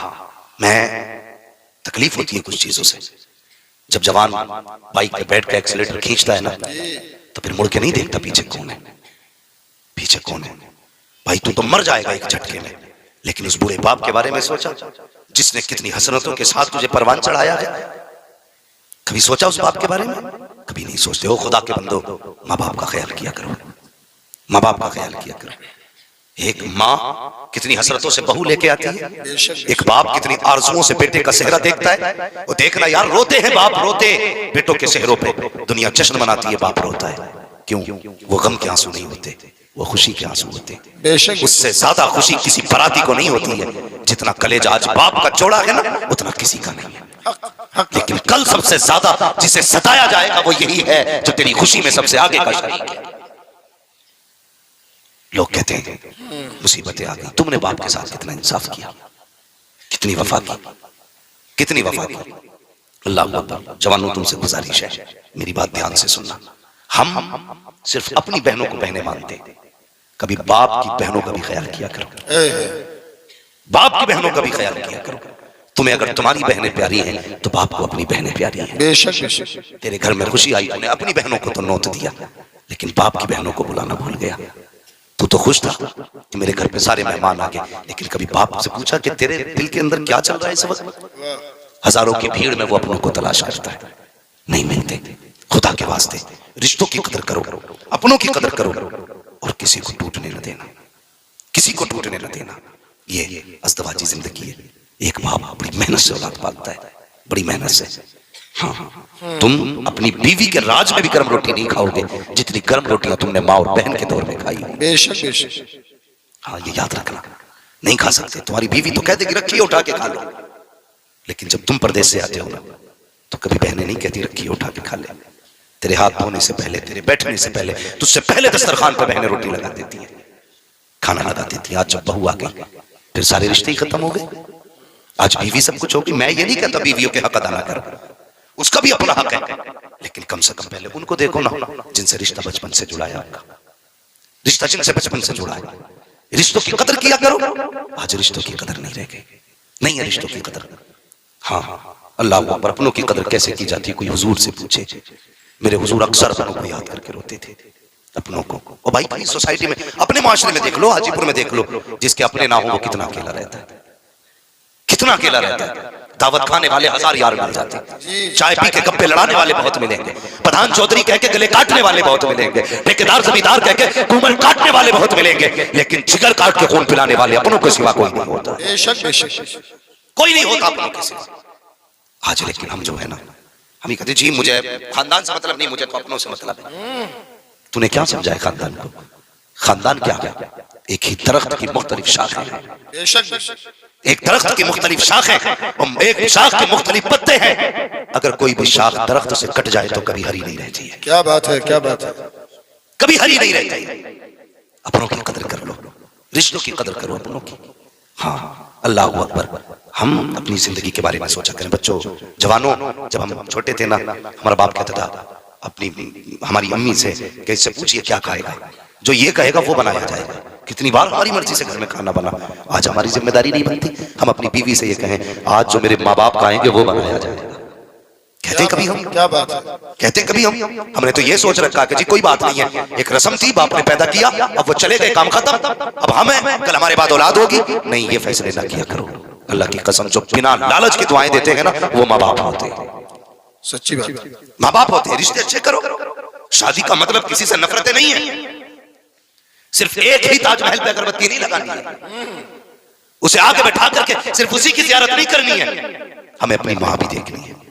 मैं तकलीफ होती है कुछ चीजों से। जब जवान बाइक पे बैठ के एक्सीलेटर खींचता है ना, तो फिर मुड़ के नहीं देखता पीछे कौन है, पीछे कौन है। भाई तू तो मर जाएगा एक झटके में, लेकिन उस बूढ़े बाप के बारे में सोचा जिसने कितनी हसरतों के साथ तुझे परवान चढ़ाया है? कभी सोचा उस बाप के बारे में? कभी नहीं सोचते। हो खुदा के बंदो, माँ बाप का ख्याल किया करो, माँ बाप का ख्याल किया करो। एक माँ कितनी हसरतों से बहू लेके आती है, एक बाप कितनी आरजुओं से बेटे का सेहरा देखता है। वो देखना यार, रोते हैं बाप, रोते बेटों के सेहरों पे दुनिया जश्न मनाती है, बाप रोता है। क्यों? वो गम के आंसू नहीं होते, वो खुशी के आंसू होते। बेशक उससे ज्यादा खुशी किसी बराती को नहीं होती है। जितना कलेजा आज बाप का चौड़ा है ना, उतना किसी का नहीं है। लेकिन कल सबसे ज्यादा जिसे सताया जाएगा वो यही है जो तेरी खुशी में सबसे आगे का शरीक है। लोग कहते हैं मुसीबतें आ गई, तुमने बाप के साथ कितना इंसाफ किया, कितनी वफा की, कितनी वफा की। अल्लाह अकबर। जवानों तुमसे गुजारिश है, मेरी बात ध्यान से सुनना। हम सिर्फ अपनी बहनों को बहनें मानते, कभी बाप की बहनों का भी ख्याल किया करो, बाप की बहनों का भी ख्याल किया करो। तुम्हें अगर तुम्हारी बहनें प्यारी हैं तो बाप को अपनी बहनें प्यारी हैं। बेशक बेशक। तेरे घर में खुशी आई, तूने अपनी बहनों को तो नोट दिया, लेकिन बाप की बहनों को बुलाना भूल गया। तू तो खुश था कि मेरे घर पे सारे मेहमान आ गए, लेकिन कभी बाप से पूछा कि तेरे दिल के अंदर क्या चल रहा है इस वक्त? हजारों की भीड़ में वो अपनों को तलाश करता है, नहीं मिलते। खुदा के वास्ते रिश्तों की कदर करो, अपनों की कदर करो, और किसी को टूटने न देना, किसी को टूटने न देना। ये अज़दवाजी जिंदगी है। एक बाप बड़ी मेहनत से औलाद पालता है, बड़ी मेहनत से। हाँ, तुम अपनी बीवी के राज में भी गर्म रोटी नहीं खाओगे जितनी गर्म रोटियां तुमने माँ और बहन के दौर में खाई। बेशक बेशक। हाँ, ये याद रखना, नहीं खा सकते। तुम्हारी बीवी तो कह देगी रखिए उठा के खा लो, लेकिन जब तुम परदेश से आते हो ना तो कभी बहनें नहीं कहती रखिए उठा के खा ले। तेरे हाथ धोने से पहले, तेरे बैठने से पहले, तुझसे पहले दस्तरखान पर बहनें रोटी लगा देती है, खाना लगा देती है। आज जब बहू आ गई फिर सारे रिश्ते ही खत्म हो गए। आज बीवी सब कुछ होगी। मैं ये नहीं कहता बीवियों के हक अदा ना कर, उसका भी अपना हक है, लेकिन कम से कम पहले उनको देखो ना जिनसे रिश्ता बचपन से जुड़ा है। आपका रिश्ता जिनसे बचपन से जुड़ा है, रिश्तों की कदर किया करो। आज रिश्तों की कदर नहीं रह गई, नहीं है रिश्तों की कदर। हाँ, अल्लाह अकबर। अपनों की कदर कैसे की जाती है? कोई हुजूर से पूछे। मेरे हुजूर अक्सर अपनों को याद करके रोते थे, अपनों को। और भाई पूरी सोसाइटी में, अपने माशरे में देख लो, हाजीपुर में देख लो, जिसके अपने ना हो वो कितना अकेला रहता है, कितना अकेला रहता है। दावत खाने वाले 1000 यार मिल जाते हैं, चाय पी के गप्पे लड़ाने वाले बहुत मिलेंगे, प्रधान चौधरी कह के गले काटने वाले बहुत मिलेंगे, ठेकेदार जमींदार कह के कुमल काटने वाले बहुत मिलेंगे, लेकिन जिगर काट के खून पिलाने वाले अपनों के सिवा कोई नहीं होता। बेशक बेशक। कोई नहीं होता अपनों के सिवा। आज लेकिन हम जो है ना, हम ही कहते जी मुझे खानदान से मतलब नहीं, मुझे तो अपनों से मतलब है। तूने क्या समझा है खानदान को? खानदान क्या है? एक ही दरख्त की मुख्तलिफ शाखें हैं। बेशक बेशक। एक दरख्त की मुख्तलिफ शाखें और एक शाख के मुख्तलिफ पत्ते हैं। अगर कोई भी शाख दरख्त से कट जाए तो कभी हरी नहीं रहती है। क्या बात है, क्या बात है। कभी हरी नहीं रहती है। अपनों की कदर कर लो, रिश्तों की कदर करो अपनों की। हाँ, अल्लाह अकबर। हम अपनी जिंदगी के बारे में सोचा करें। बच्चों, जवानों, जब हम छोटे थे ना, हमारा बाप कहता था अपनी हमारी अम्मी से कि इससे पूछिए क्या खाएगा, जो ये कहेगा वो बनाया जाएगा। कितनी बार हमारी मर्जी से घर में खाना बना। आज हमारी जिम्मेदारी नहीं बनती हम अपनी बीवी से ये कहें आज जो मेरे माँ बाप खाएंगे वो बनाया जाएगा। कहते हैं कभी हम? क्या बात है। कहते हैं कभी हम? हमने तो ये सोच रखा कि जी कोई बात नहीं है, एक रस्म थी, बाप ने पैदा किया, अब वो चले गए, काम खत्म, अब हम हैं, कल हमारे बाद औलाद होगी। नहीं, ये फैसले ना किया करो। अल्लाह की कसम, जो बिना लालच की दुआएं देते हैं ना वो माँ बाप होते हैं। सच्ची बात। माँ बाप होते हैं। रिश्ते अच्छे करो। शादी का मतलब किसी से नफरतें नहीं है। सिर्फ एक ही ताजमहल पे अगरबत्ती नहीं लगानी है, उसे आगे बैठा करके सिर्फ उसी की ज़ियारत नहीं करनी है। हमें अपनी माँ भी देखनी है,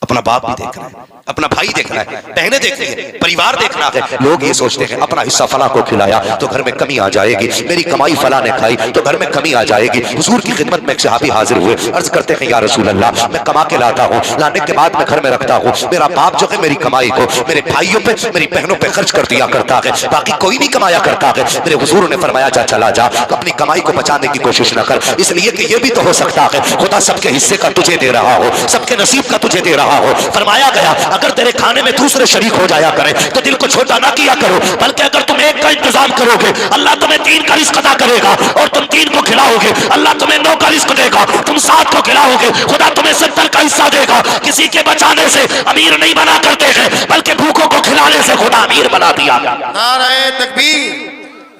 अपना बाप भी देखना है, अपना भाई देखना है, बहनें देखनी है, परिवार देखना है। लोग ये सोचते हैं अपना हिस्सा फला को खिलाया तो घर में कमी आ जाएगी, मेरी कमाई फला ने खाई तो घर में कमी आ जाएगी। हुजूर की खिदमत में एक सहाबी हाजिर हुए, अर्ज करते हैं या रसूल अल्लाह, मैं कमा के लाता हूँ, लाने के बाद मैं घर में रखता हूँ, मेरा बाप जो है मेरी कमाई को मेरे भाइयों पे, मेरी बहनों पे खर्च कर दिया करता है, बाकी कोई नहीं कमाया करता है। मेरे हुजूर ने फरमाया जा चला जा, अपनी कमाई को बचाने की कोशिश न कर, इसलिए कि ये भी तो हो सकता है खुदा सबके हिस्से का तुझे दे रहा हो, सबके नसीब का तुझे दे रहा हो। फरमाया गया अगर तेरे खाने में दूसरे शरीक हो जाया करें तो दिल को छोटा ना किया करो, बल्कि अगर तुम एक का इंतजाम करोगे अल्लाह तुम्हें 3 का रिस्क अदा करेगा, और तुम 3 को खिलाओगे अल्लाह तुम्हें 9 का रिस्क देगा, तुम 7 को खिलाओगे खुदा तुम्हें 70 का हिस्सा देगा। किसी के बचाने से अमीर नहीं बना करते हैं, बल्कि भूखों को खिलाने से खुदा अमीर बना दिया। नाराए तकबीर,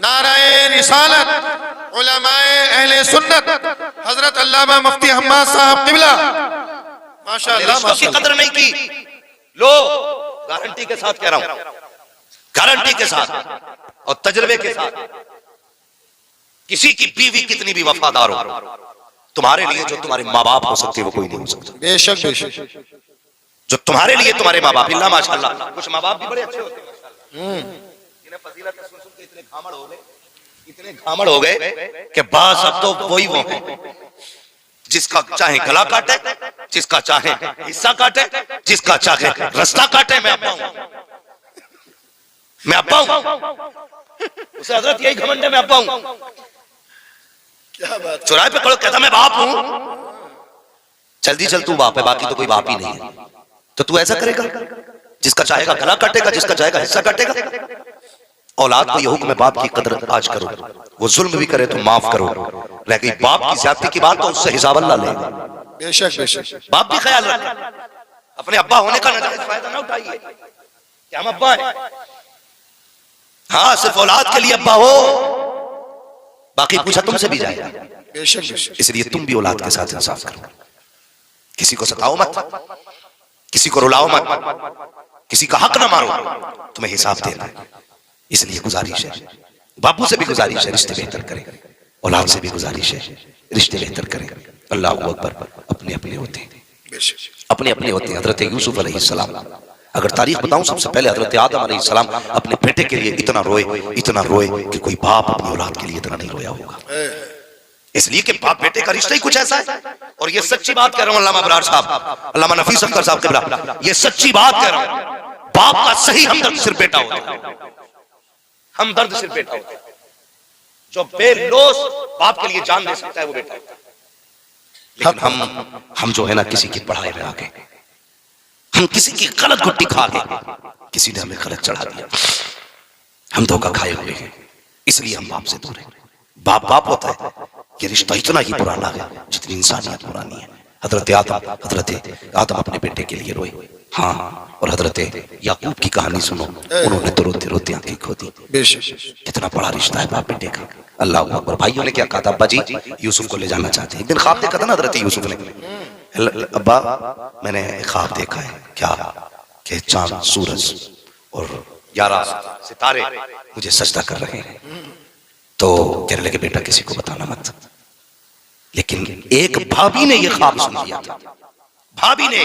नाराए रिसालत, उलमाए अहले सुन्नत, हजरत अल्लामा मुफ्ती हम्माद साहब किबला, माशाअल्लाह। रिश्तों की कदर नहीं की। लो, गारंटी के साथ कह रहा हूं, गारंटी के साथ और तजर्बे के साथ, किसी की बीवी कितनी भी वफादार हो, तुम्हारे लिए जो तुम्हारे माँ बाप हो सकते वो कोई नहीं हो सकता। बेशक बेशक। जो तुम्हारे लिए तुम्हारे माँ बाप, इल्ला माशाअल्लाह, कुछ माँ बाप भी बड़े अच्छे होते हैं, इन्हें फजीलत सुन सुन के इतने घामड़ हो गए, इतने घामड़ हो गए कि बास अब तो वही वो है जिसका चाहे गला काटे, जिसका चाहे हिस्सा काटे, जिसका चाहे रास्ता काटे। मैं अब्बा हूं, मैं अब्बा हूं। उसे हजरत यही घमंड है, मैं अब्बा हूं। क्या बात। चौराहे पे खड़ो कहता मैं बाप हूं। जल्दी चल तू बाप है, बाकी तो कोई बाप ही नहीं है। तो तू ऐसा करेगा, जिसका चाहेगा गला काटेगा, जिसका चाहेगा हिस्सा काटेगा। औलाद को यह हुक्म है बाप की कदर आज करो, वो जुल्म भी करे तो माफ करो, रह गई बाप की ज्यादती की बात तो उससे हिसाब अल्लाह लेगा। बेशक बेशक। बाप भी ख्याल रखें, अपने अब्बा होने का नाजायज फायदा ना उठाइए कि हम अब्बा हैं। हाँ, सिर्फ औलाद के लिए अब्बा हो, बाकी पूछा तुमसे भी जाएगा। बेशक बेशक। इसलिए तुम भी औलाद के साथ इंसाफ करो, किसी को सताओ मत, किसी को रुलाओ मत, किसी का हक ना मारो, तुम्हें हिसाब देना है। इसलिए गुजारिश है, बापू से भी गुजारिश है रिश्ते बेहतर करें, औलाद से भी गुजारिश है रिश्ते बेहतर करें। अल्लाह अकबर। अपने अपने होते हैं, अपने अपने होते हैं। हजरत यूसुफ अलैहिस्सलाम, अगर तारीख बताऊं, सबसे पहले हजरत आदम अलैहिस्सलाम अपने बेटे के लिए इतना रोए कि कोई बाप अपनी औलाद के लिए इतना नहीं रोया होगा। इसलिए कि बाप बेटे का रिश्ता ही कुछ ऐसा है। और ये सच्ची बात कह रहा हूं, अल्लामा अबरार साहब, अल्लामा नफीस अख्तर साहब किबला, ये सच्ची बात कह रहा हूं। बाप का सही हमदर्द सिर्फ बेटा होता है, हमदर्द सिर्फ बेटा होता है। जो बेलौस बाप के लिए जान दे सकता है वो बेटा होता है। लेकिन हम जो है ना, किसी की पढ़ाई में आके, हम किसी की गलत गुट्टी खा गए, किसी ने हमें गलत चढ़ा दिया, हम धोखा खाए हुए हैं, इसलिए हम बाप से दूर हैं। बाप बाप होता है, ये रिश्ता इतना ही पुराना है जितनी इंसानियत पुरानी है। हजरत आदम अपने बेटे के लिए रोए, हाँ, और हजरत याकूब की कहानी सुनो, उन्होंने तो रोते रोते आंखें खो दी। कितना बड़ा रिश्ता है बाप बेटे का। अल्लाह अकबर। भाइयों ने क्या कहा था, अब्बा जी यूसुफ को ले जाना चाहते हैं। एक दिन ख्वाब देखा था ना हजरत यूसुफ ने, अब्बा मैंने ख्वाब देखा है, क्या कि चांद सूरज और 11 सितारे मुझे सजदा कर रहे हैं। तो कहने लगे बेटा किसी को बताना मत। लेकिन एक भाभी ने यह ख्वाब सुन लिया था, भाभी ने,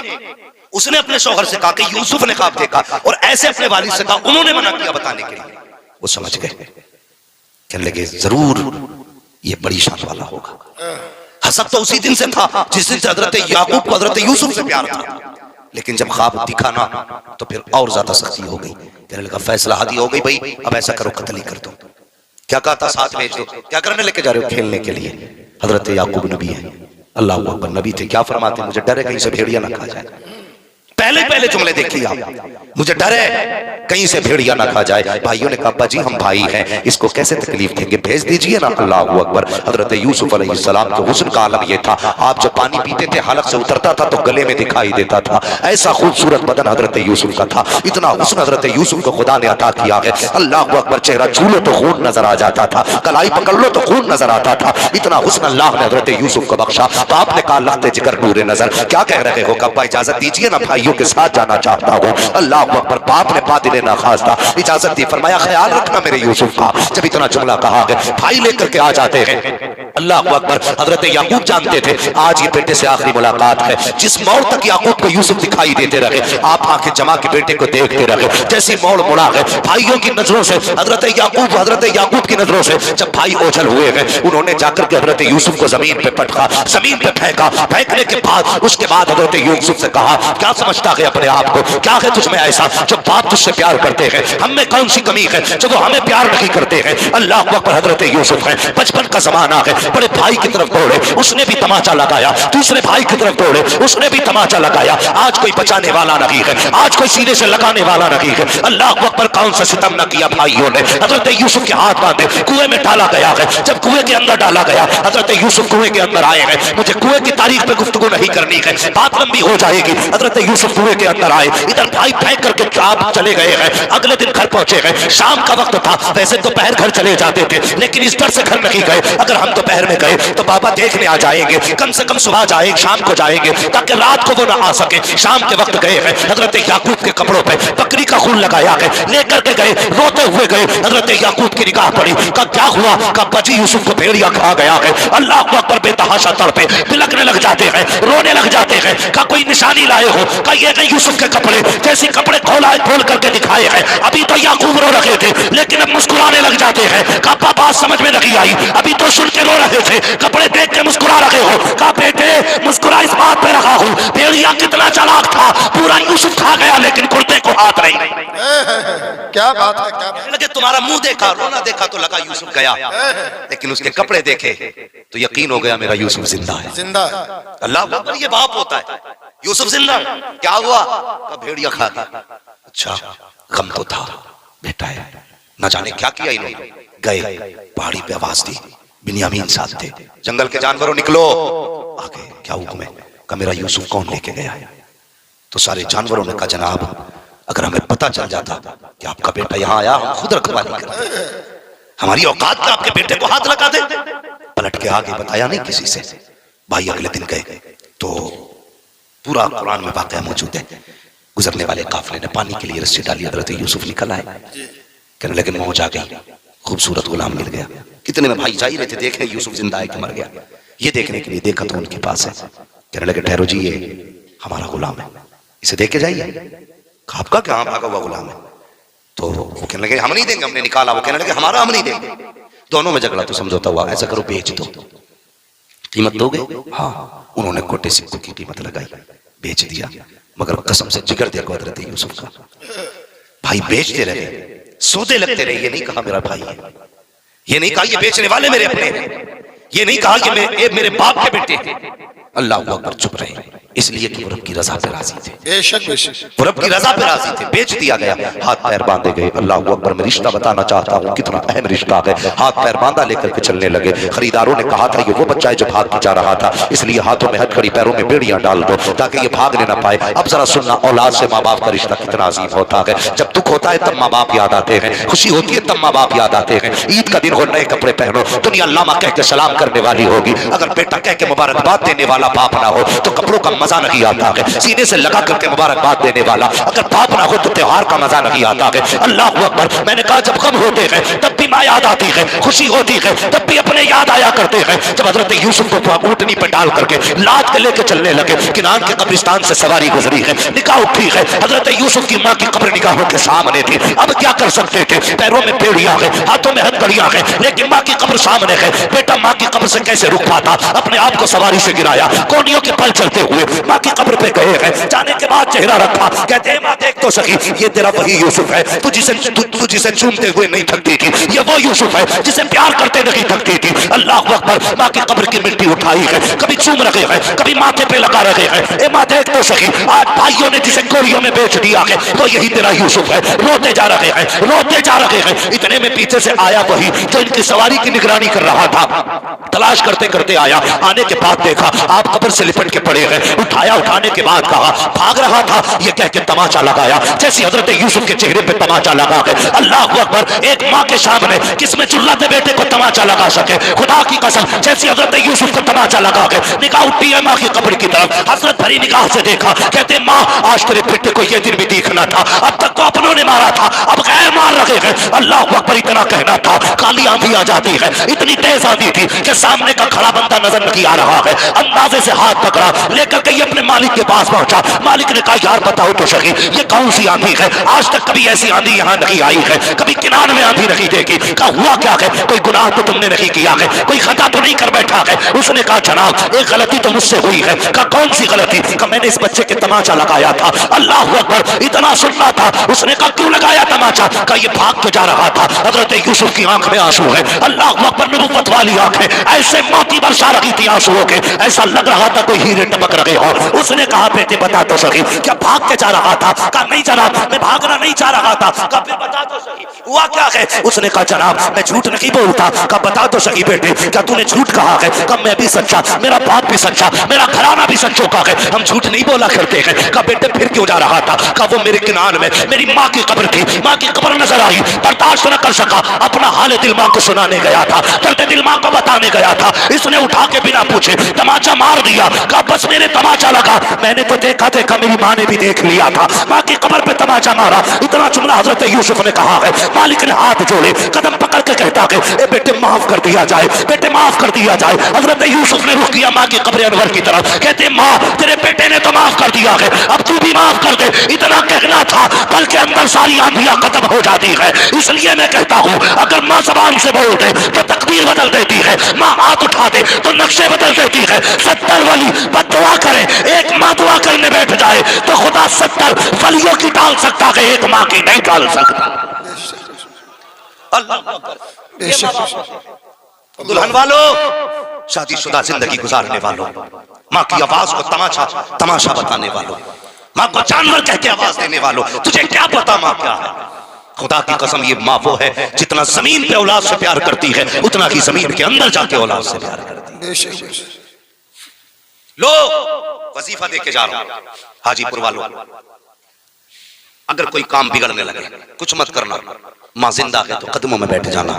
उसने अपने शौहर से कहा कि यूसुफ ने ख्वाब देखा, और ऐसे अपने वालिद से कहा, उन्होंने मना किया बताने के लिए। वो समझ गए, कहने लगे जरूर ये बड़ी शान वाला होगा। हसद तो उसी दिन से था जिस दिन से हजरत याकूब को हजरत यूसुफ से प्यार था, लेकिन जब ख्वाब दिखा ना तो फिर और ज्यादा सख्ती हो गई। कहने लगा फैसला हादी हो गई, भाई अब ऐसा करो कत्ल ही कर दो। क्या कहा था, साथ भेज दो। क्या करने लेके जा रहे हो, खेलने के लिए। हजरत याकूब नबी है, अल्लाह अकबर, नबी थे, क्या फरमाते, मुझे डर है कहीं से भेड़िया ना खा जाए। पहले जुमले देखिए आप, मुझे डर है कहीं से भेड़िया ना खा जाए। भाइयों ने कहा अब्बा जी हम भाई हैं, इसको कैसे तकलीफ देंगे, भेज दीजिए ना। अल्लाह अकबर। हजरत यूसुफ अलैहिस्सलाम के हुस्न का आलम ये था, आप जब पानी पीते थे हलक से उतरता था तो गले में दिखाई देता था। ऐसा खूबसूरत बदन हजरत यूसुफ का था, इतना हुस्न हजरत यूसुफ को खुदा ने अता किया है। अल्लाह अकबर। चेहरा छूलो तो खून नजर आ जाता था, कलाई पकड़ लो तो खून नजर आता था, इतना हुस्न अल्लाह ने हजरत यूसुफ को बख्शा। तो आपने कहा लख्ते जिगर नूरे नजर, क्या कह रहे हो, अब्बा इजाजत दीजिए ना, भाइयों के साथ जाना चाहता हूँ। अल्लाह अकबर। बाप ने बादिले ना खास्ता इजाजत दी, फरमाया ख्याल रखना मेरे यूसुफ का। जब इतना जुमला कहा गया, भाई लेकर के आ जाते हैं। अल्लाह अकबर। हजरत याकूब जानते थे आज ये बेटे से आखिरी मुलाकात है। जिस मोड़ तक याकूब को यूसुफ दिखाई देते रहे, आप आंखें जमा के बेटे को देखते रहे। जैसी मोड़ मुड़ा गए, भाइयों की नजरों से हजरत याकूब की नजरों से जब भाई ओझल हुए हैं, उन्होंने जाकर के हजरत यूसुफ को जमीन पे पटका, जमीन पे फेंका। फेंकने के बाद उसके बाद हजरत यूसुफ से कहा क्या समझता है अपने आप को, क्या है तुझमें ऐसा जो बाप तुझसे प्यार करते हैं, हम में कौन सी कमी है जो वो हमें प्यार नहीं करते हैं। अल्लाह अकबर। हजरत यूसुफ है, बचपन का जमाना है, बड़े भाई की तरफ दौड़े, उसने भी तमाचा लगाया, दूसरे भाई की तरफ दौड़े, उसने भी तमाचा लगाया। आज कोई बचाने वाला नहीं है, आज कोई सीने से लगाने वाला नहीं है। अल्लाह अकबर। कौन सा सितम न किया भाइयों ने। हजरत यूसुफ के हाथ बांधे कुएं में डाला गया है। जब कुएं के अंदर डाला गया, हजरत यूसुफ कुएं के अंदर आए हैं। मुझे कुएं की तारीख पे गुफ्तगू नहीं करनी है, बात लंबी हो जाएगी। हजरत यूसुफ कुएं के अंदर आए, इधर भाई फेंक करके आप चले गए हैं। अगले दिन घर पहुंचे हैं, शाम का वक्त था, वैसे दोपहर घर चले जाते थे, लेकिन इस डर से घर नहीं गए अगर हम दोपहर में गए तो बाबा देखने आ जाएंगे, कम से कम सुबह जाएंगे, शाम को जाएंगे, ताकि रात को वो ना आ सके। शाम के वक्त गए हैं, हजरत याकूब के कपड़ों पे बकरी का खून लगाया है, लेकर के गए, रोते हुए गए। हजरत याकूब की निगाह पड़ी, कहा क्या हुआ, कहा बची यूसुफ को भेड़िया खा गया है। अल्लाह अकबर। बेतहाशा तड़पे, बिलकने लग जाते हैं, रोने लग जाते हैं। कहा कोई निशानी लाए हो, कहा ये नहीं यूसुफ के कपड़े, जैसे कपड़े खोल करके दिखाए हैं। अभी तो याकूब रो रहे थे, लेकिन अब मुस्कुराने लग जाते हैं। कहा बात समझ में नहीं आई, अभी तो सुन के रो रहे थे, कपड़े देख के मुस्कुरा रहे हो। कहा बेटे मुस्कुरा इस बात पे रहा हूं, भेड़िया कितना चालाक था, पूरा यूसुफ खा गया लेकिन कुर्ते को हाथ नहीं। क्या बात है, क्या बात लगे तुम्हारा मुंह देखा, रोना देखा तो लगा यूसुफ गया, लेकिन उसके कपड़े देखे तो यकीन हो गया मेरा यूसुफ जिंदा है। जिंदा। अल्लाह अकबर। ये बाप होता है। यूसुफ जिंदा, क्या हुआ, कहा भेड़िया खा गया। अच्छा गम तो था, बेटा है, न जाने क्या किया इन्होंने। गए पहाड़ी पे आवाज दी, बिन्यामीन साथ थे, जंगल के जानवरों निकलो। आगे क्या हुक्म है, कहा मेरा यूसुफ कौन लेके गया है। तो सारे जानवरों ने कहा जनाब अगर हमें पता चल जाता कि आपका बेटा यहाँ आया, हम खुद रखवाली करते, हमारी औकात में आपके बेटे को हाथ लगा दे। पलट के आगे बताया नहीं किसी से। भाई अगले दिन गए तो पूरा कुरान में वाकया मौजूद है। गुजरने वाले काफिले ने पानी के लिए रस्सी डाली, हजरत यूसुफ निकल आए, कहने लगे मौज आ गई, खूबसूरत गुलाम मिल गया। कितने में भाई जा ही रहे थे, देखे यूसुफ जिंदा है कि मर गया, ये देखने के लिए देखा तो उनके पास है। कहने लगे ठहरो जी, ये हमारा गुलाम है, इसे देख के जाइए। आपका क्या भागा हुआ गुलाम है? तो वो कहने लगे हम नहीं देंगे, हमने निकाला। वो कहने लगे हमारा हम नहीं देंगे। दोनों में झगड़ा तो समझौता हुआ, ऐसा करो बेच दो, कीमत दोगे? हाँ। उन्होंने खोटे सिक्कों की कीमत लगाई, बेच दिया, मगर कसम से जिगर दिया हजरत यूसुफ का। भाई बेचते रहे, सौदे लगते रहे, ये नहीं कहा मेरा भाई है, ये नहीं कहा ये बेचने वाले मेरे अपने हैं, ये नहीं कहा कि मेरे बाप के बेटे हैं। अल्लाह अकबर, चुप रहे, इसलिए कि वो रब की रजा पे राजी थे, बेशक बेशक वो रब की रजा पे राजी थे। बेच दिया गया, हाथ पैर बांधे गए। अल्लाह अकबर, मैं रिश्ता बताना चाहता हूँ कितना अहम रिश्ता है। हाथ पैर बांधा लेकर के चलने लगे। खरीदारों ने कहा था ये वो बच्चा है जो भाग के जा रहा था, इसलिए हाथों में हथकड़ी पैरों में बेड़ियां डाल दो ताकि ये भागने ना पाए। अब जरा सुनना, औलाद से माँ बाप का रिश्ता कितना अजीम होता है। जब दुख होता है तब माँ बाप याद आते हैं, खुशी होती है तब माँ बाप याद आते हैं। ईद का दिन हो, नए कपड़े पहनो, दुनिया अल्लामा कह के सलाम करने वाली होगी। अगर बेटा कह के मुबारकबाद देने वाला बाप ना हो तो कपड़ों का मजा नहीं आता है। सीने से लगा करके मुबारकबाद देने वाला अगर बाप ना हो तो त्योहार का मजा नहीं आता है। अल्लाह अकबर, मैंने कहा जब गम होते हैं तब भी माँ याद आती है, खुशी होती है तब भी अपने याद आया करते हैं। जब हजरत यूसुफ को ऊंटनी पे डाल करके लाद के लेके चलने लगे, किनान के कब्रिस्तान से सवारी गुजरी है, निकाह उठी है, हजरत यूसुफ की माँ की कब्र निगाहों के सामने थी। अब क्या कर सकते थे? पैरों में बेड़ियां है, हाथों में हथकड़ियां है, लेकिन माँ की कब्र सामने है। बेटा माँ की कब्र से कैसे रुक पाता? अपने आप को सवारी से गिराया, कोनियों के पल चलते हुए माँ की कब्र पे गए हैं। जाने के बाद चेहरा रखा, कहते हैं माँ देख तो सही, ये तेरा वही यूसुफ है, तू जिसे चूमते हुए नहीं थकती थी, ये वो यूसुफ है जिसे प्यार करते नहीं थकती थी। अल्लाह अकबर, माँ की कब्र की मिट्टी उठाई है, कभी चूम रहे हैं, कभी माथे पे लगा रहे हैं। ए माँ देख तो सही, आज भाइयों ने जिसे गोलियों में बेच दिया है वो यही तेरा यूसुफ है। रोते जा रहे हैं, रोते जा रहे हैं। इतने में पीछे से आया वही जो इनकी सवारी की निगरानी कर रहा था। तलाश करते करते आया, आने के बाद देखा आप कब्र से लिपट के पड़े हैं। उठाया, उठाने के बाद कहा भाग रहा था, ये कह के तमाचा लगाया जैसे हजरत यूसुफ के चेहरे पे तमाचा लगा है। अल्लाह अकबर, एक माँ के सामने किसमें चिल्लाते बेटे को तमाचा लगा सके? खुदा की कसम, जैसे हजरत यूसुफ को तमाचा लगा है। निगाह उठी है माँ की कब्र की तरफ, हसरत भरी निगाह से देखा, कहते माँ आज तेरे बेटे को ये दिन भी देखना था, अब तक तो अपनों ने मारा था, अब गैर मार रहे हैं। अल्लाह अकबर, इतना कहना था, काली आंधी आ जाती है, इतनी तेज आंधी थी कि सामने का खड़ा बंदा नजर नहीं आ रहा है। अंदाजे से हाथ पकड़ा, लेकर के अपने मालिक के पास पहुंचा। मालिक ने कहा यार बताओ तो सही, ये कौन सी आंधी है? आज तक कभी ऐसी आंधी यहाँ नहीं आई है, कभी किनान में आंधी नहीं देखी। कहा हुआ क्या है? कोई गुनाह तो तुमने नहीं किया है, कोई खता तो नहीं कर बैठा है? उसने कहा जनाब एक गलती तो मुझसे हुई है। कहा कौन सी गलती? कहा मैंने इस बच्चे के तमाचा लगाया था। अल्लाह अकबर, इतना सुनना था। उसने कहा क्यों लगाया तमाचा? कहा ये भाग के जा रहा था, हजरत यूसुफ की आंख में आंसू है। अल्लाह अकबर, नबुव्वत वाली आंखें ऐसे मोती बरसा रही थी आंसुओं के, ऐसा लग रहा था कोई हीरे टपक रहे हो। उसने कहा बेटे बता तो सही, क्या भाग के जा रहा था? कहा नहीं जनाब, मैं भागना नहीं चाह रहा था। कहा फिर बता तो सही हुआ क्या है? उसने कहा जनाब मैं झूठ नहीं बोलता। कहा बता तो सही बेटे, क्या तूने झूठ कहा है? कहा मैं भी सच्चा, मेरा बाप भी सच्चा, मेरा घराना भी सच्चों का है, हम झूठ नहीं बोला करते हैं। कहा बेटे फिर क्यों जा रहा था? कहा वो मेरे किनान में मेरी माँ की कब्र थी, माँ की कब्र नजर आई, बर्दाश्त न कर सका, अपना हाल दिल माँ को सुनाने गया था, दर्द दिल माँ को बताने गया था। इसने उठा के बिना पूछे तमाचा मार दिया। कहा बस मेरे तमाचा लगा, मैंने तो देखा देखा मेरी माँ ने भी देख लिया था, माँ की कब्र पे तमाचा मारा। इतना जुमला हजरत यूसुफ ने कहा है। मालिक ने हाथ जोड़े, कदम पकड़ के कहता है ए बेटे माफ कर दिया जाए, बेटे माफ कर दिया जाए। हजरत यूसुफ ने रुख किया माँ की कब्र अनवर की तरफ, कहते माँ तेरे बेटे ने तो माफ कर दिया है, अब तू भी माफ कर दे। इतना कहना था, बल्कि अंदर सारी आंधियां खत्म हो जाती है। इसलिए मैं कहता हूँ अगर माँ जबान से बोल दे तो तकदीर बदल देती है, माँ हाथ उठा दे तो नक्शे बदल देती है। 70 वली बद्दुआ करे, एक माँ दुआ करने बैठ जाए तो खुदा 70 वलियों की डाल सकता है, एक माँ की नहीं डाल सकता। दुल्हन वालों, शादीशुदा जिंदगी गुजारने वालों, माँ की आवाज को तमाशा बताने वालों, माँ को जानवर कह के आवाज देने वालों, तुझे क्या पता माँ क्या है? खुदा की कसम ये माँ वो है जितना जमीन पे औलाद से प्यार करती है उतना ही जमीन के अंदर जाके औलाद से प्यार करती है। लो वजीफा दे के जा रहा हूं हाजीपुर वालों, अगर कोई काम बिगड़ने लगे कुछ मत करना, माँ जिंदा है तो कदमों में बैठ जाना,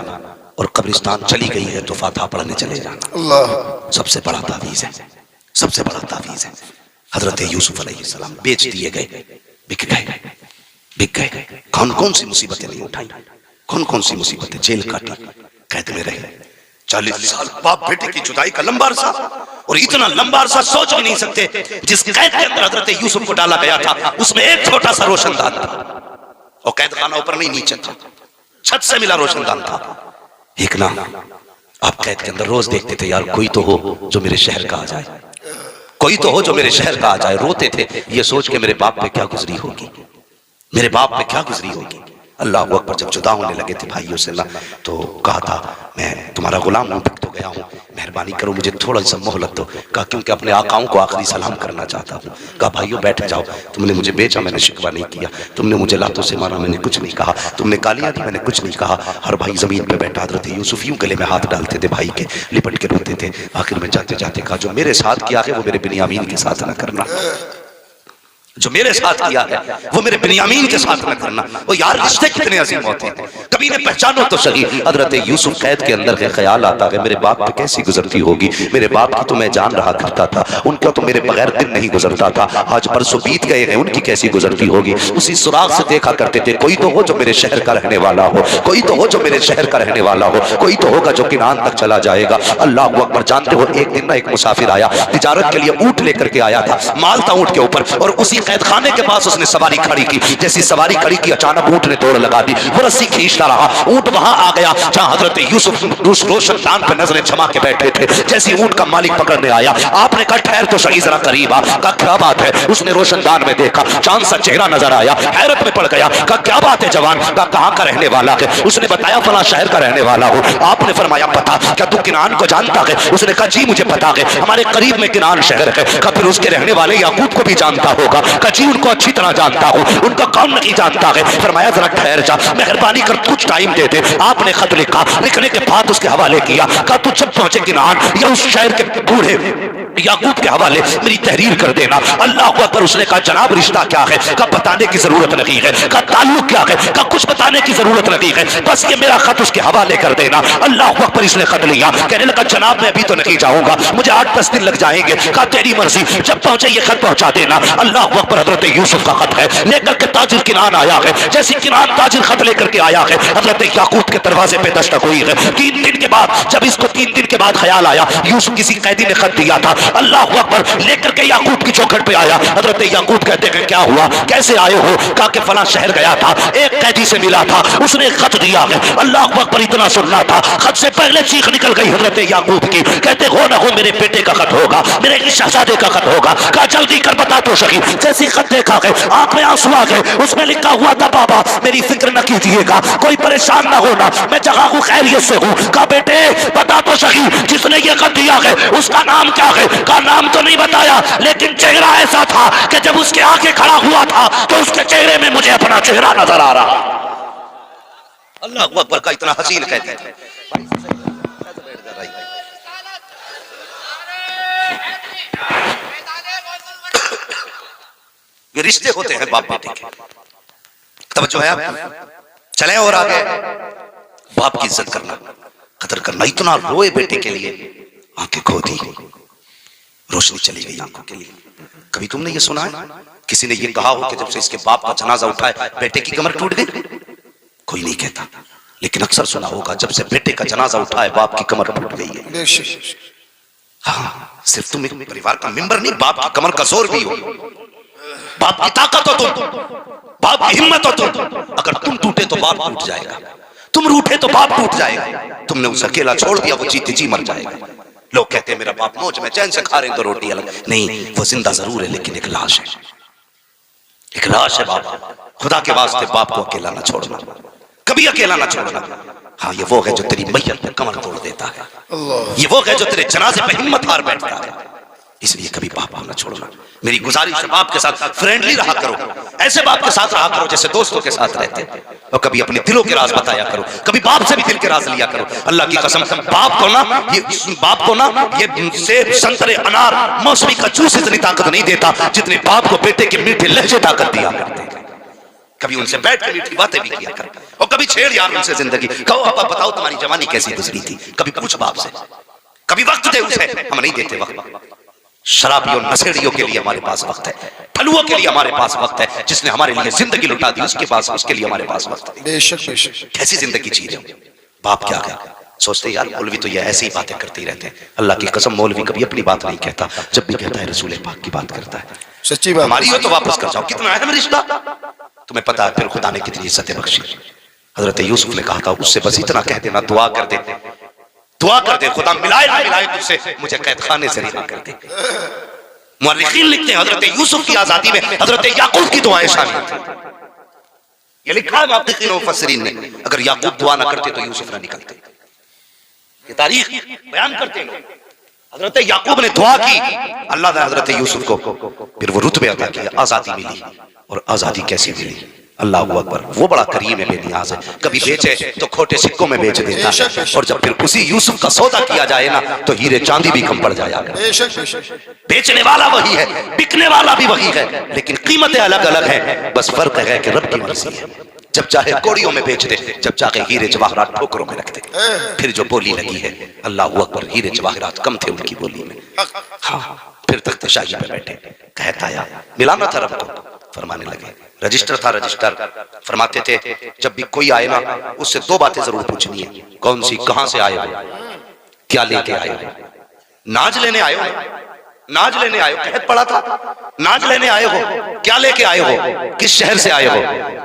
और कब्रिस्तान चली गई है तो फातिहा पढ़ने चले जाना। अल्लाह सबसे बड़ा तावीज़ है, सबसे बड़ा तावीज़ है। हजरत यूसुफ अलैहिस्सलाम बेच दिए गए, बिक गए, बिक गए। कौन कौन सी मुसीबतें नहीं उठाई, कौन कौन सी मुसीबतें, जेल काटी, कैद में रहे 40 साल, बाप बेटे की जुदाई का लंबा अरसा, और इतना लंबा अरसा सोच भी नहीं सकते। जिस कैद के अंदर हजरत यूसुफ को डाला गया था उसमें एक छोटा सा रोशनदान था, और कैद खाना ऊपर नहीं नीचे था, छत से मिला रोशनदान था। एक ना आप कैद के अंदर रोज देखते थे यार कोई तो हो जो मेरे शहर का आ जाए, कोई तो हो जो मेरे शहर का आ जाए। रोते थे ये सोच के मेरे बाप पे क्या गुजरी होगी, मेरे बाप पे क्या गुजरी होगी। अल्लाह अकबर। जब जुदा होने लगे थे भाइयों से ना, तो कहा था मैं तुम्हारा गुलाम हूं, बिक तो गया हूं, मेहरबानी करो मुझे थोड़ा सा मोहलत दो। कहा क्योंकि अपने आकाओं को आखिरी सलाम करना चाहता हूं। कहा भाइयों बैठ जाओ, तुमने मुझे बेचा, मैंने शिकवा नहीं किया, तुमने मुझे लातों से मारा, मैंने कुछ नहीं कहा, तुमने गालियां दी, मैंने कुछ नहीं कहा। हर भाई जमीन पे बैठा, हजरत यूसुफ यूं गले में हाथ डालते थे भाई के, लिपट के रोते थे। आखिर में जाते जाते कहा जो मेरे साथ किया है वो मेरे बिन्यामीन के साथ ना करना, जो मेरे साथ किया है वो मेरे बिन्यामीन के साथ न करना। वो यार रिश्ते कितने अजीम होते हैं, कभी ने पहचानो तो सही। हजरत यूसुफ कैद के अंदर है, ख्याल आता है मेरे बाप पे कैसी गुजरती होगी, मेरे बाप की तो मैं जान रहा करता था, उनका तो मेरे बगैर दिन नहीं गुजरता था, आज परसों बीत गए हैं, उनकी कैसी गुजरती होगी। उसी सुराग से देखा करते थे कोई तो हो जो मेरे शहर का रहने वाला हो, कोई तो हो जो मेरे शहर का रहने वाला हो, कोई तो होगा जो किनान तक चला जाएगा। अल्लाह अकबर। जानते हो एक दिन ना एक मुसाफिर आया, तिजारत के लिए ऊंट लेकर के आया था, माल था ऊंट के ऊपर, और उसी कैद खाने के पास उसने सवारी खड़ी की। जैसी सवारी खड़ी की अचानक ऊंट ने दौड़ लगा दी, वो रस्सी खींचता रहा, ऊंट वहां आ गया जहां हजरत यूसुफ रोशनदान पे नजरें जमा के बैठे थे। जैसी ऊंट का मालिक पकड़ने आया, आपने कहा ठहर तो सही जरा करीब आ। कहा क्या बात है, उसने रोशनदान में देखा, चांद सा चेहरा नजर आया, हैरत में पड़ गया। कहा क्या बात है जवान, कहा कहां का रहने वाला है। उसने बताया फला शहर का रहने वाला हो। आपने फरमाया पता, क्या तू किनान को जानता है। उसने कहा जी मुझे पता है, हमारे करीब में किनान शहर है। कहा फिर उसके रहने वाले याकूब को भी जानता होगा। कहा जी उनको अच्छी तरह जानता हूं, उनका कौन नहीं जानता है। फरमाया जरा ठहर जा, मेहरबानी कर कुछ टाइम दे दे। आपने खत लिखा, लिखने के बाद उसके हवाले किया। कहा तू जब पहुंचे किनान या उस शहर के बूढ़े याकूब के हवाले मेरी तहरीर कर देना। अल्लाह अकबर। उसने कहा जनाब रिश्ता क्या है। कहा बताने की जरूरत नहीं है। कहा ताल्लुक क्या है। कहा कुछ बताने की जरूरत नहीं है, बस ये मेरा खत उसके हवाले कर देना। अल्लाह अकबर। इसने खत लिया, कहने लगा जनाब मैं अभी तो नहीं जाऊंगा, मुझे 8-10 दिन लग जाएंगे। कहा तेरी मर्जी, जब पहुंचे ये खत पहुंचा देना। अल्लाह अकबर। हजरत यूसुफ का खत है, लेकर के ताजिर किनान आया है। जैसे किनान ताजिर खत लेकर के आया है, हजरत याकूब के दरवाजे पे दस्तक हुई है। 3 दिन के बाद, जब इसको 3 दिन के बाद ख्याल आया यूसुफ किसी कैदी ने खत दिया था, अल्लाह अकबर, लेकर के याकूब की चौखट पे आया। हजरत याकूब कहते हैं क्या हुआ, कैसे आए हो। कहा कि फला शहर गया था, एक कैदी से मिला था, उसने खत दिया है। अल्लाह अकबर। इतना सुनना था, खत से पहले चीख निकल गई हजरत याकूब की। कहते हो ना हो मेरे बेटे का खत होगा, मेरे शहजादे का खत होगा। कहा जल्दी कर बता तो सही। जैसी खत देखा है आंख में आंसू आ गए। उसमें लिखा हुआ था बाबा मेरी फिक्र न कीजिएगा, कोई परेशान ना होना, मैं जगह हूं खैरियत से हूं। कहा बेटे बता तो सही, जिसने ये खत दिया है उसका नाम क्या है। का नाम तो नहीं बताया, लेकिन चेहरा ऐसा था कि जब उसके आगे खड़ा हुआ था तो उसके चेहरे में मुझे अपना चेहरा नजर आ रहा। अल्लाह अकबर का इतना हसीन कहते थे। ये रिश्ते होते हैं बाप बेटे के। तवज्जो है आप, चले और आगे। बाप की इज्जत करना, कदर करना। इतना रोए बेटे के लिए, आंखें खो दी, रोशनी चली गई आंखों के लिए। कभी तुमने ये सुना है किसी ने ये कहा हो कि जब से इसके बाप का जनाजा उठाए बेटे की कमर टूट गई? कोई नहीं कहता, लेकिन अक्सर सुना होगा जब से बेटे का जनाजा उठाए बाप की कमर टूट गई है। हाँ, सिर्फ तुम एक परिवार का मेंबर नहीं, बाप की कमर का जोर भी हो, बाप की ताकत हो तुम, बाप की हिम्मत हो तुम। अगर तुम टूटे तो बाप टूट जाएगा, तुम रूठे तो बाप टूट जाएगा। तुमने उसे अकेला छोड़ दिया, वो जीते जी मर जाएगा। लोग कहते हैं मेरा बाप मौज में चैन से खा रहे तो रोटी अलग नहीं, वो जिंदा जरूर है लेकिन एक लाश है, एक लाश है बाप। खुदा के वास्ते बाप को अकेला ना छोड़ना, कभी अकेला ना छोड़ना। हाँ, ये वो है जो तेरी मैयत पे कमर तोड़ देता है, ये वो है जो तेरे जनाजे पे हिम्मत हार बैठता है। इसलिए कभी बाप को ना छोड़ना। मेरी गुजारिश है बाप के साथ फ्रेंडली रहा करो, ऐसे बाप के साथ रहा करो जैसे दोस्तों के साथ रहते, और कभी अपने दिलों के राज बताया करो, कभी बाप से भी दिल के राज लिया करो। अल्लाह की कसम, बाप को ना ये सेब संतरे अनार मौसमी का जूस इतनी ताकत नहीं देता जितने बाप को बेटे के मीठे लहजे ताकत दिया करते। कभी उनसे बैठ के मीठी बातें भी किया कर, और कभी छेड़ यार उनसे जिंदगी। कहो पापा बताओ तुम्हारी जवानी कैसी गुजरी थी, कभी पूछ बाप से, कभी वक्त दे उसे। हम नहीं देते वक्त, शराबियों नशेड़ियों के लिए हमारे पास वक्त है, फलुओं के लिए हमारे पास वक्त है, जिसने हमारे लिए जिंदगी लुटा दी उसके लिए हमारे पास वक्त है। बेशक बेशक। कैसी जिंदगी जी रहे हो? बाप क्या है सोचते यार मौलवी तो ये ऐसी ही बातें करते ही रहते हैं। अल्लाह की कसम मौलवी कभी अपनी बात नहीं कहता, जब भी कहता है रसूल पाक की बात करता है। सच्ची बात। हमारी हो तो वापस कर जाओ, कितना अहम रिश्ता। तुम्हें पता है फिर खुदा ने कितनी इज्जतें बख्शी। हजरत यूसुफ ने कहा था उससे बस इतना कह देना, दुआ कर दे, दुआ कर दे खुदा मिलाए ना मिलाए तुझसे, मुझे कैद खाने से रिहा कर दे। मुअल्लिकीन लिखते हैं हजरत यूसुफ की आजादी में हजरत याकूब की दुआएं शामिल थी। ये लिखा है मुहक्किकीन और मुफस्सिरीन ने, अगर याकूब दुआ ना करते तो यूसुफ ना निकलते। ये तारीख बयान करते हैं। हजरत याकूब ने दुआ की, अल्लाह ने हजरत यूसुफ को फिर वो रुतबे अता किया, आजादी मिली। और आजादी कैसी मिली? अल्लाह अकबर, वो बड़ा करीम है, बेनियाज है। कभी बेचे तो खोटे सिक्कों में बेच देता है, और जब फिर उसी यूसुफ का सौदा किया जाए ना तो हीरे चांदी भी कम पड़ जाया। बेचने वाला वही है, बिकने वाला भी वही है, लेकिन कीमतें अलग अलग हैं। बस फर्क है कि रब की मर्जी है। जब चाहे कोड़ियों में बेच दे, जब चाहे हीरे जवाहरात ठोकरों में रख दे। फिर जो बोली लगी है, अल्लाह अकबर, हीरे जवाहरात कम थे उनकी बोली में। हाँ, फिर तख्त शाही पे बैठे, कहता आया मिलाना था रब को, फरमाने लगे। रजिस्टर था, रजिस्टर फरमाते थे जब भी कोई आए ना उससे दो बातें जरूर पूछनी है। कौन सी? कहां से आए हो, क्या लेके आए हो। नाज लेने आए हो, नाज लेने आए हो, कहत पड़ा था नाज लेने आए हो, क्या लेके आए हो, किस शहर से आए हो।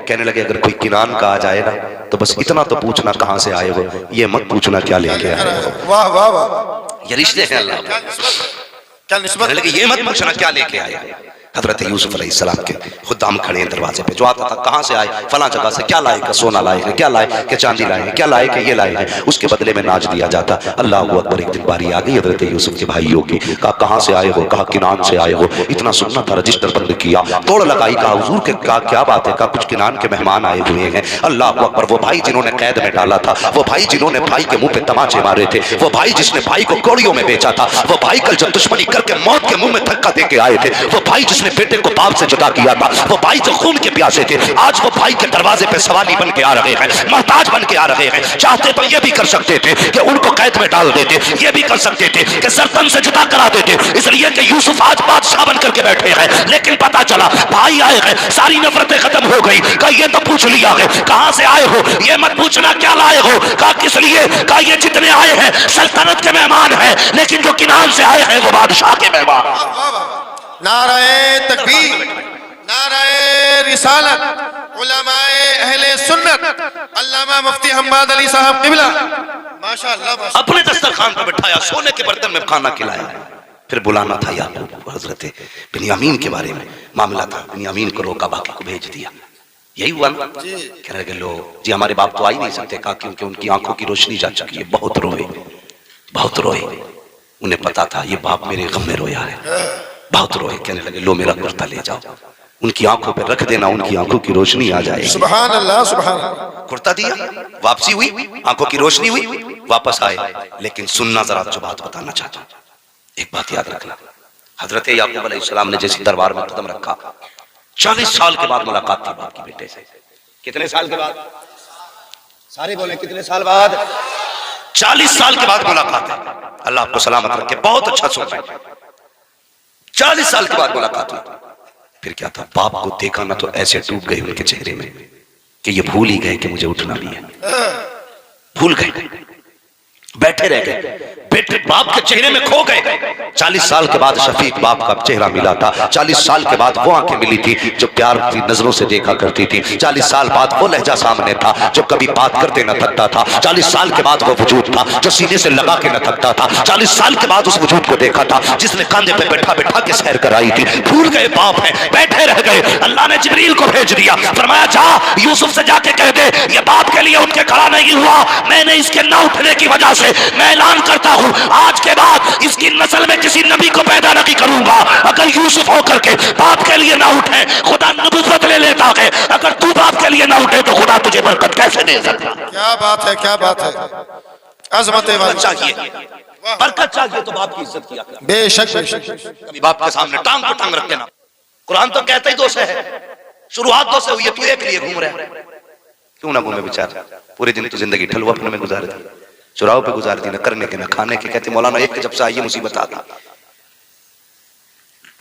कहने लगे अगर कोई किनान का आ जाए ना तो बस इतना तो पूछना कहां से आए हो, ये मत पूछना क्या लेके आए हो। वाह वाह वाह, ये रिश्ते हैं अल्लाह। क्या निस्बत। कहने लगे ये मत पूछना क्या लेके आए हो। हजरत यूसुफ अलैहिस्सलाम के खुदाम खड़े हैं दरवाजे पे, जो आता था कहां से आए, फला जगह से, क्या लाए, सोना लाए हैं, क्या लाए कि चांदी लाए हैं, क्या लाए कि ये लाए हैं। उसके बदले में नाज दिया जाता। अल्लाह अकबर, एक दिन बारी आ गई हजरत यूसुफ के भाइयों की। कहा कहां से आए हो, कहा किनान से आए हो। इतना सुनना था, रजिस्टर बंद किया, तोड़ लगाई, कहा हुजूर के कहा क्या बात है, कहा कुछ किनान के मेहमान आए हुए हैं। अल्लाह अकबर, वो भाई जिन्होंने कैद में डाला था, वो भाई जिन्होंने भाई के मुंह पे तमाचे मारे थे, वो भाई जिसने भाई को कौड़ियों में बेचा था, वो भाई कल जब दुश्मनी करके मौत के मुंह में धक्का दे के आए थे, वो भाई जिसने बेटे को बाप से जुदा किया था, वो भाई जो खून के प्यासे थे, आज वो भाई के दरवाजे पे सवाली बन के आ रहे हैं, मोहताज बन के आ रहे हैं। चाहते तो ये भी कर सकते थे कि उनको कैद में डाल देते, ये भी कर सकते थे कि सरतन से जुदा करा देते, इसलिए कि यूसुफ आज बादशाह बन करके बैठे हैं। लेकिन पता चला भाई आए हैं, सारी नफरतें खत्म हो गई। कहा ये तो पूछ लिया है कहां से आए हो, ये मत पूछना क्या लाए हो। कहा किस लिए, कहा ये जितने आए हैं सल्तनत के मेहमान हैं, लेकिन जो किनान से आए हैं वो बादशाह के मेहमान। नाराए तकबीर, नाराए रिसालत, उलमाए अहले सुन्नत, अल्लामा मुफ्ती हम्माद अली साहब क़िबला, माशाअल्लाह। अपने दस्तरखान पर बिठाया, सोने के बर्तन में खाना खिलाया। फिर बुलाना था याकूब, हजरत बिन्यामीन के बारे में मामला था। बिन्यामीन को रोका, बाकी को भेज दिया। यही हुआ ना। कहने लगे लो जी हमारे बाप तो आ ही नहीं सकते, कहा क्योंकि उनकी आंखों की रोशनी जा चुकी है। बहुत रोए, बहुत रोए। उन्हें पता था ये बाप मेरे गम में रोया है, बहुत रोए। कहने लगे लो मेरा कुर्ता ले जाओ, उनकी आंखों पे रख देना, उनकी आंखों की रोशनी आ जाएगी। सुभान अल्लाह, सुभान अल्लाह। कुर्ता दिया, वापसी हुई, आंखों की रोशनी हुई, वापस आए। लेकिन सुनना जरा, जो बात बताना चाहता हूं, एक बात याद रखना। हजरत याकूब अलैहिस्सलाम ने जैसे दरबार में कदम रखा, 40 साल के बाद मुलाकात थी बाप की बेटे से। कितने साल के बाद? सारे बोले कितने साल बाद? 40 साल के बाद मुलाकात है। अल्लाह आपको सलामत रखे, बहुत अच्छा सुन रहे हैं। 40 साल के बाद मुलाकात हुई। फिर क्या था, बाप को देखा ना तो ऐसे डूब गए उनके चेहरे में कि ये भूल ही गए कि मुझे उठना भी है। भूल गए, बैठे रह गए, बेटे बाप के चेहरे में खो गए। 40 साल के बाद शफीक बाप का चेहरा मिला था। 40 साल के बाद वो आंखें मिली थी जो प्यार की नजरों से देखा करती थी। 40 साल बाद वो लहजा सामने था जो कभी बात करते न थकता था। 40 साल के बाद वो वजूद था जो सीने से लगा के न थकता था। 40 साल के बाद उस वजूद को देखा था जिसने कांधे पे बैठा बैठा के सैर कराई थी। भूल गए बाप है, बैठे रह गए। अल्लाह ने जिब्रील को भेज दिया, फरमाया जा यूसुफ से जाके कह दे ये बाप के लिए उठ के खड़ा नहीं हुआ, मैंने इसके न उठने की वजह से मैं ऐलान करता हूं आज के बाद इसकी नस्ल में किसी नबी को पैदा नहीं करूंगा। अगर यूसुफ होकर के बाप के लिए ना उठे खुदा नबूवत ले लेता है, अगर तू बाप के लिए ना उठे तो खुदा तुझे बरकत कैसे दे सकता। क्या बात है, क्या बात है। अजमत चाहिए, बरकत चाहिए तो बाप की इज्जत किया कर। बेशक बेशक। कभी बाप के सामने टांग को टांग रख के ना। कुरान तो कहता ही दो से है, शुरुआत दो से हुई है, तू एक लिए घूम रहा है। क्यों ना घूमे बेचारा, पूरे दिन तो जिंदगी ठलुआ में गुजार दी, चुराव पे गुजार दी, न करने के न खाने के। कहते मौलाना एक जब से आई मुसीबत आ गई,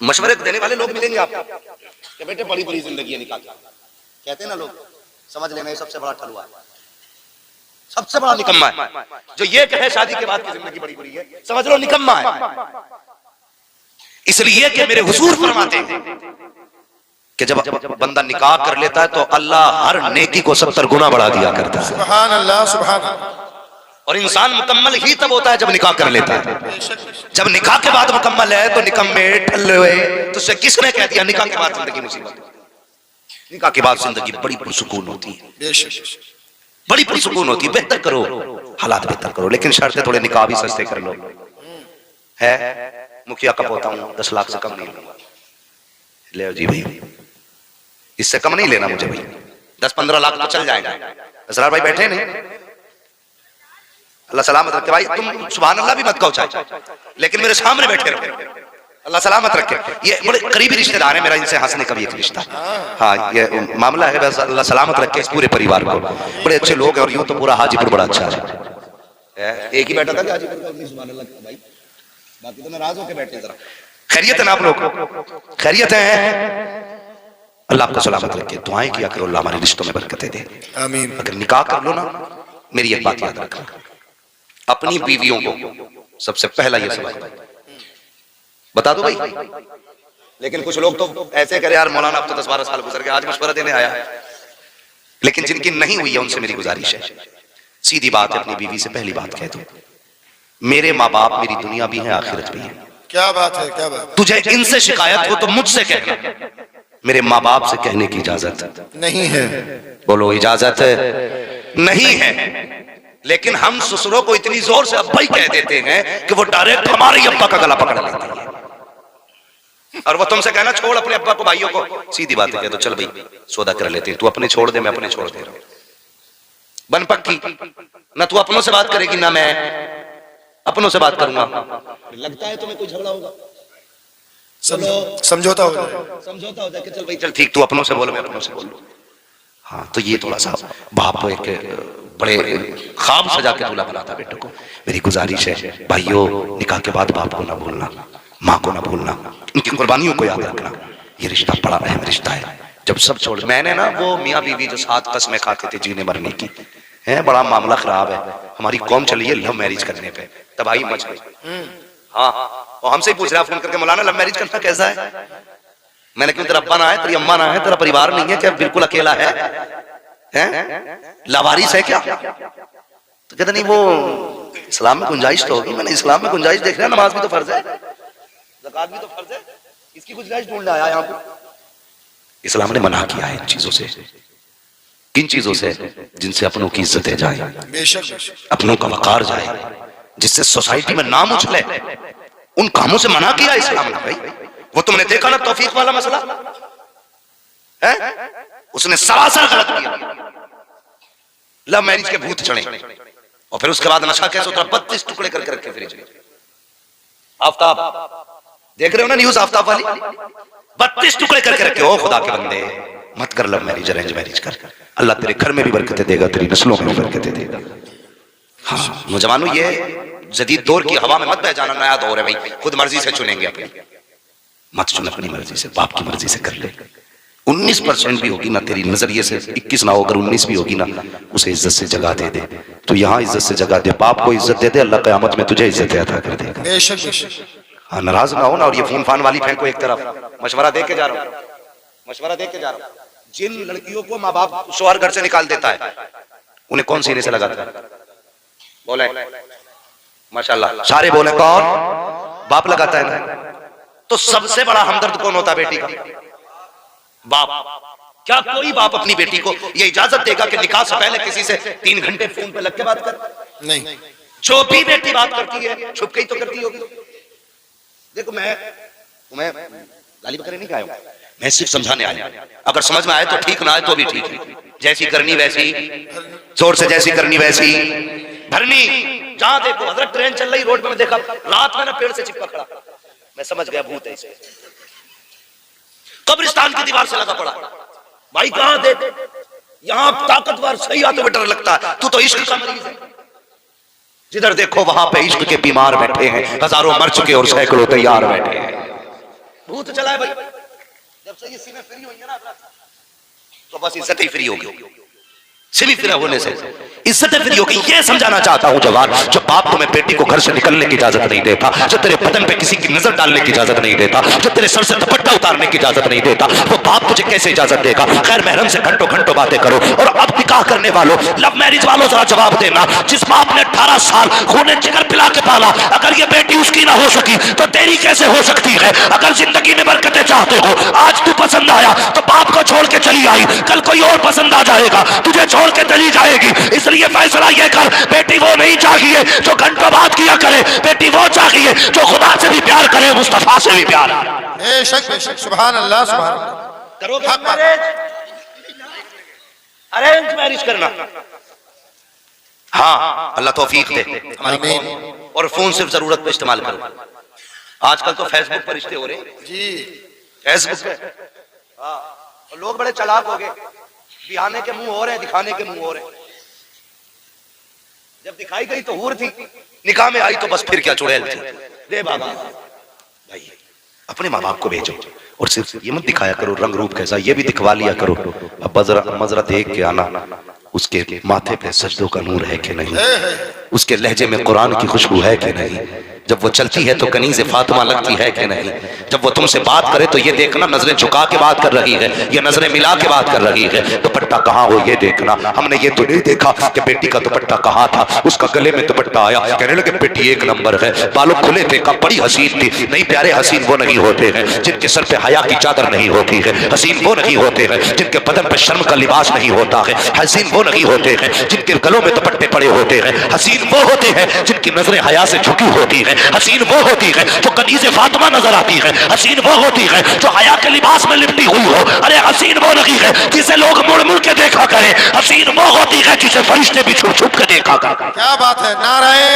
मशवरे देने वाले लोग मिलेंगे आपको कि बेटे बड़ी बड़ी जिंदगी है निकाह की। कहते हैं ना लोग, समझ लेना ये सबसे बड़ा ठलुआ है, सबसे बड़ा निकम्मा है जो ये कहे शादी के बाद की जिंदगी बड़ी बुरी है, समझ लो निकम्मा है। इसलिए कि मेरे हुजूर फरमाते हैं कि जब बंदा निकाह कर लेता है तो अल्लाह हर नेकी को 70 गुना बढ़ा दिया करता है। सुभान अल्लाह, सुभान अल्लाह। और इंसान मुकम्मल ही तब होता है जब निकाह कर लेता है। जब निकाह के बाद मुकम्मल है तो निकम्मे ठल्ले, तो उससे किसने कह दिया निकाह के बाद जिंदगी मुसीबत? निकाह के बाद जिंदगी बड़ी पुरसुकून होती है, बड़ी पुरसुकून होती है। बेहतर करो, हालात बेहतर करो, लेकिन शर्त थोड़े निकाह भी सस्ते कर लो। है मुखिया का पोता हूं, 10 लाख से कम नहीं लूंगा। ले जी भाई, इससे कम नहीं लेना मुझे भाई, 10-15 लाख तो चल जाएगा। असरार भाई बैठे नहीं, अल्लाह सलामत रखे भाई। तुम सुभान अल्लाह भी मत कहो चाहे, लेकिन मेरे सामने बैठे रहो, अल्लाह सलामत रखे। ये बड़े करीबी रिश्तेदार हैं मेरा, इनसे हंसने का भी एक रिश्ता। हाँ, ये मामला है, बस अल्लाह सलामत रखे इस पूरे परिवार को। बड़े अच्छे लोग हैं और यूं तो पूरा हाजीपुर बड़ा अच्छा है। एक ही बैठा था हाजीपुर का, सुभान अल्लाह भाई, बाकी तो नाराज होकर बैठे। जरा खैरियत है ना आप लोग? खैरियत है? अल्लाह आपको सलामत रखे। दुआएं किया करो, अल्लाह हमारे रिश्तों में बरकतें दे, आमीन। अगर निकाह कर लो ना, मेरी एक बात याद रखना, अपनी बीवियों को सबसे पहला ये सबक बता दो भाई। लेकिन कुछ लोग तो ऐसे करे, यार मौलाना अब तो 10-12 साल गुजर गए, आज मशवरा देने आया है। लेकिन जिनकी नहीं हुई है उनसे मेरी गुजारिश है, सीधी बात है, अपनी बीवी से पहली बात कह दो, मेरे माँ बाप मेरी दुनिया भी है आखिरत भी है। क्या बात है, क्या बात। तुझे इनसे शिकायत हो तो मुझसे कहना, मेरे माँ बाप से कहने की इजाजत नहीं है। बोलो इजाजत नहीं है। लेकिन हम ससुरों को इतनी जोर से अब्बा ही कह देते हैं कि वो डायरेक्ट हमारे ही अब्बा का गला पकड़ लेते हैं। और वो तुमसे कहना छोड़ अपने अब्बा को, भाइयों को, सीधी बात है, तो चल भाई सौदा कर लेते हैं, तू अपने छोड़ दे, मैं अपने छोड़ दे रहा हूं, बन पक्की। ना तू अपनों से बात करेगी ना मैं अपनों से बात करूंगा। लगता है तुम्हें कोई झगड़ा होगा, समझौता हो जाए, समझौता हो जाए कि चल भाई चल ठीक, तू अपनों से बोल, मैं अपनों से बोल। हाँ, तो ये थोड़ा सा बाप एक बड़े ख्वाब सजा के दूल्हा बनाता बेटों को। मेरी गुजारिश है भाइयों, निकाह के बाद बाप को ना भूलना, माँ को ना भूलना, उनकी कुर्बानियों को याद रखना। ये रिश्ता बड़ा अहम रिश्ता है। जब सब छोड़, मैंने ना वो मियाँ बीवी जो 7 कसमें खाते थे जीने मरने की, है बड़ा मामला खराब है। हमारी कौम चली है लव मैरिज करने पे, तबाही मच गई। हाँ, और हमसे ही पूछ रहा फोन करके, मौलाना लव मैरिज करना कैसा है? मैंने क्यों, तेरा अब्बा ना है, तेरी अम्मा ना है, तेरा परिवार नहीं है क्या, बिल्कुल अकेला है, लावारिस है क्या? तो कहते नहीं, वो इस्लाम में गुंजाइश तो होगी। मैंने इस्लाम में गुंजाइश देख रहा, नमाज भी तो फर्ज है, ज़कात भी तो फर्ज है, इसकी गुंजाइश ढूंढने आया यहाँ पे। इस्लाम ने मना किया है इन चीजों से। किन चीजों से? जिनसे अपनों की इज्जतें जाए, अपनों का वकार जाए, जिससे सोसाइटी में नाम उछले, उन कामों से मना किया इस्लाम ने भाई। वो तुमने देखा ना तौफीक वाला मसला है, उसने सरासर गलत किया, लव मैरिज के भूत चढ़े, और फिर उसके बाद नशा कैसे उतरा, 32 टुकड़े करके रखे फ्रिज में। आफ्ताब देख रहे हो ना न्यूज, आफ्ताब वाली, 32 टुकड़े करके रखे। ओ खुदा के बंदे, मत कर लव मैरिज, अरेंज मैरिज कर, अल्लाह तेरे घर में भी बरकतें देगा, तेरी नस्लों में भी बरकतें देगा। हाँ नौजवानों, ये जदीद दौर की हवा में मत बह जाना, नया दौर है भाई, खुद मर्जी से चुनेंगे अपनी, मत चुन अपनी मर्जी से, बाप की मर्जी से कर ले। 19% भी होगी ना तेरी नजरिए से, 21 ना हो, अगर 19 भी होगी ना, उसे इज्जत से जगह दे दे। तो यहाँ इज्जत से जगह दे, बाप को इज्जत दे दे, अल्लाह क़यामत में तुझे इज्जत अता कर देगा। हाँ, नाराज ना हो ना। और ये फोन फान वाली फेंको एक तरफ, मशवरा दे के जा रहा हूँ, मशवरा दे के जा रहा हूँ। जिन लड़कियों को माँ बाप शौहर घर से निकाल देता है, उन्हें कौन सीने से लगाता है? बोले माशाल्लाह, सारे बोले कौन? बाप लगाता है ना। तो सबसे बड़ा हमदर्द कौन होता है बेटी का? बाप। क्या कोई बाप अपनी बेटी को ये इजाजत देगा कि निकाह से पहले किसी से 3 घंटे फोन पे लग के बात कर? नहीं। जो भी बेटी बात करती है छुप के ही तो करती होगी। देखो, मैं तुम्हें गाली बकरे नहीं खाया, मैं सिर्फ समझाने आया। अगर समझ में आए तो ठीक, ना आए तो भी ठीक है। जैसी करनी वैसी, जोर से जैसी करनी वैसी भरनी। जहां देखो हजरत ट्रेन चल रही, रोड पे मैं देखा रात में ना पेड़ से चिपका खड़ा, मैं समझ गया भूत है इसे। कब्रिस्तान की दीवार से लगा पड़ा, भाई कहां देख, यहां ताकतवर सही आता तो डर लगता है, तू तो इश्क का मरीज है। जिधर देखो वहां पे इश्क के बीमार बैठे हैं, हजारों मर चुके और सैकड़ों तैयार बैठे हैं। भूत चलाए भाई, जब से ये सीने फ्री होंगे ना तो बस इज्जत ही फ्री होगी। सिर्फ फ्री होने से इज्जत फ्री होगी। ये समझाना चाहता हूं जवान, जब बाप तुम्हें बेटी को घर से निकलने की इजाजत नहीं देता, जो तेरे बदन पे किसी की नजर डालने की इजाजत नहीं देता, जो तेरे सर से दुपट्टा उतारने की इजाजत नहीं देता, वो बाप तुझे कैसे इजाजत देगा? खैर महरम से घंटों घंटों बातें करो। और अब निकाह करने वालों, लव मैरिज वालों, जरा जवाब देना। जिस बाप ने 18 साल खूने जिगर पिला के पाला, अगर ये बेटी उसकी ना हो सकी तो तेरी कैसे हो सकती है? अगर जिंदगी में बरकतें चाहते हो, आज तू पसंद आया तो बाप को छोड़ के चली आई, कल कोई और पसंद आ जाएगा, तुझे छोड़ के चली जाएगी। इसलिए फैसला ये कर, बेटी वो नहीं चाहिए जो घंटों बात किया करे, बेटी वो चाहिए जो खुदा से भी प्यार करे, मुस्तफा से भी प्यार करे। बेशक सुभान अल्लाह सुभान अल्लाह। करोगे मैरिज? अरेंज मैरिज करना। हाँ, अल्लाह तौफीक दे हमारी कौम। और फोन सिर्फ जरूरत पे इस्तेमाल करो। आजकल तो फेसबुक पर रिश्ते हो रहे जी, फेसबुक पे। हाँ, और लोग बड़े चालाक हो गए, दिखाने के मुंह हो रहे, दिखाने के मुंह हो रहे। जब दिखाई गई तो हूर थी, निकाह में आई तो बस फिर क्या चुड़ैल थी। दे बाबा भाई, अपने माँ बाप को भेजो और सिर्फ ये मत दिखाया करो रंग रूप कैसा, ये भी दिखवा लिया करो। अब मजरा देख के आना, उसके माथे पे सजदों का नूर है कि नहीं, उसके लहजे में कुरान की खुशबू है कि नहीं, जब वो चलती है तो कनीज़े फातिमा लगती है कि नहीं, जब वो तुमसे बात करे तो ये देखना नजरें झुका के बात कर रही है या नजरें मिला के बात कर रही है। दुपट्टा कहाँ हो ये देखना। हमने ये तो नहीं देखा कि बेटी का दुपट्टा कहाँ था, उसका गले में दुपट्टा आया, कहने लगे बेटी एक नंबर है, बालों खुले थे, का बड़ी हसीन थी। नहीं प्यारे, हसीन वो नहीं होते हैं जिनके सर पे हया की चादर नहीं होती है, हसीन वो नहीं होते हैं जिनके बदन पे शर्म का लिबास नहीं होता है, हसीन वो नहीं होते हैं जिनके गलों में दुपट्टे पड़े होते हैं, हसीन वो होते हैं जिनकी नजरें हया से झुकी होती है, हसीन वो होती है जो कनीज़े फातिमा नजर आती है, हसीन वो होती है जो हया के लिबास में लिपटी हुई हो। अरे हसीन वो नहीं है जिसे लोग मुड़ मुड़ के देखा करे, हसीन वो होती है जिसे फरिश्ते भी छुप छुप के देखा करे। क्या बात है, नाराए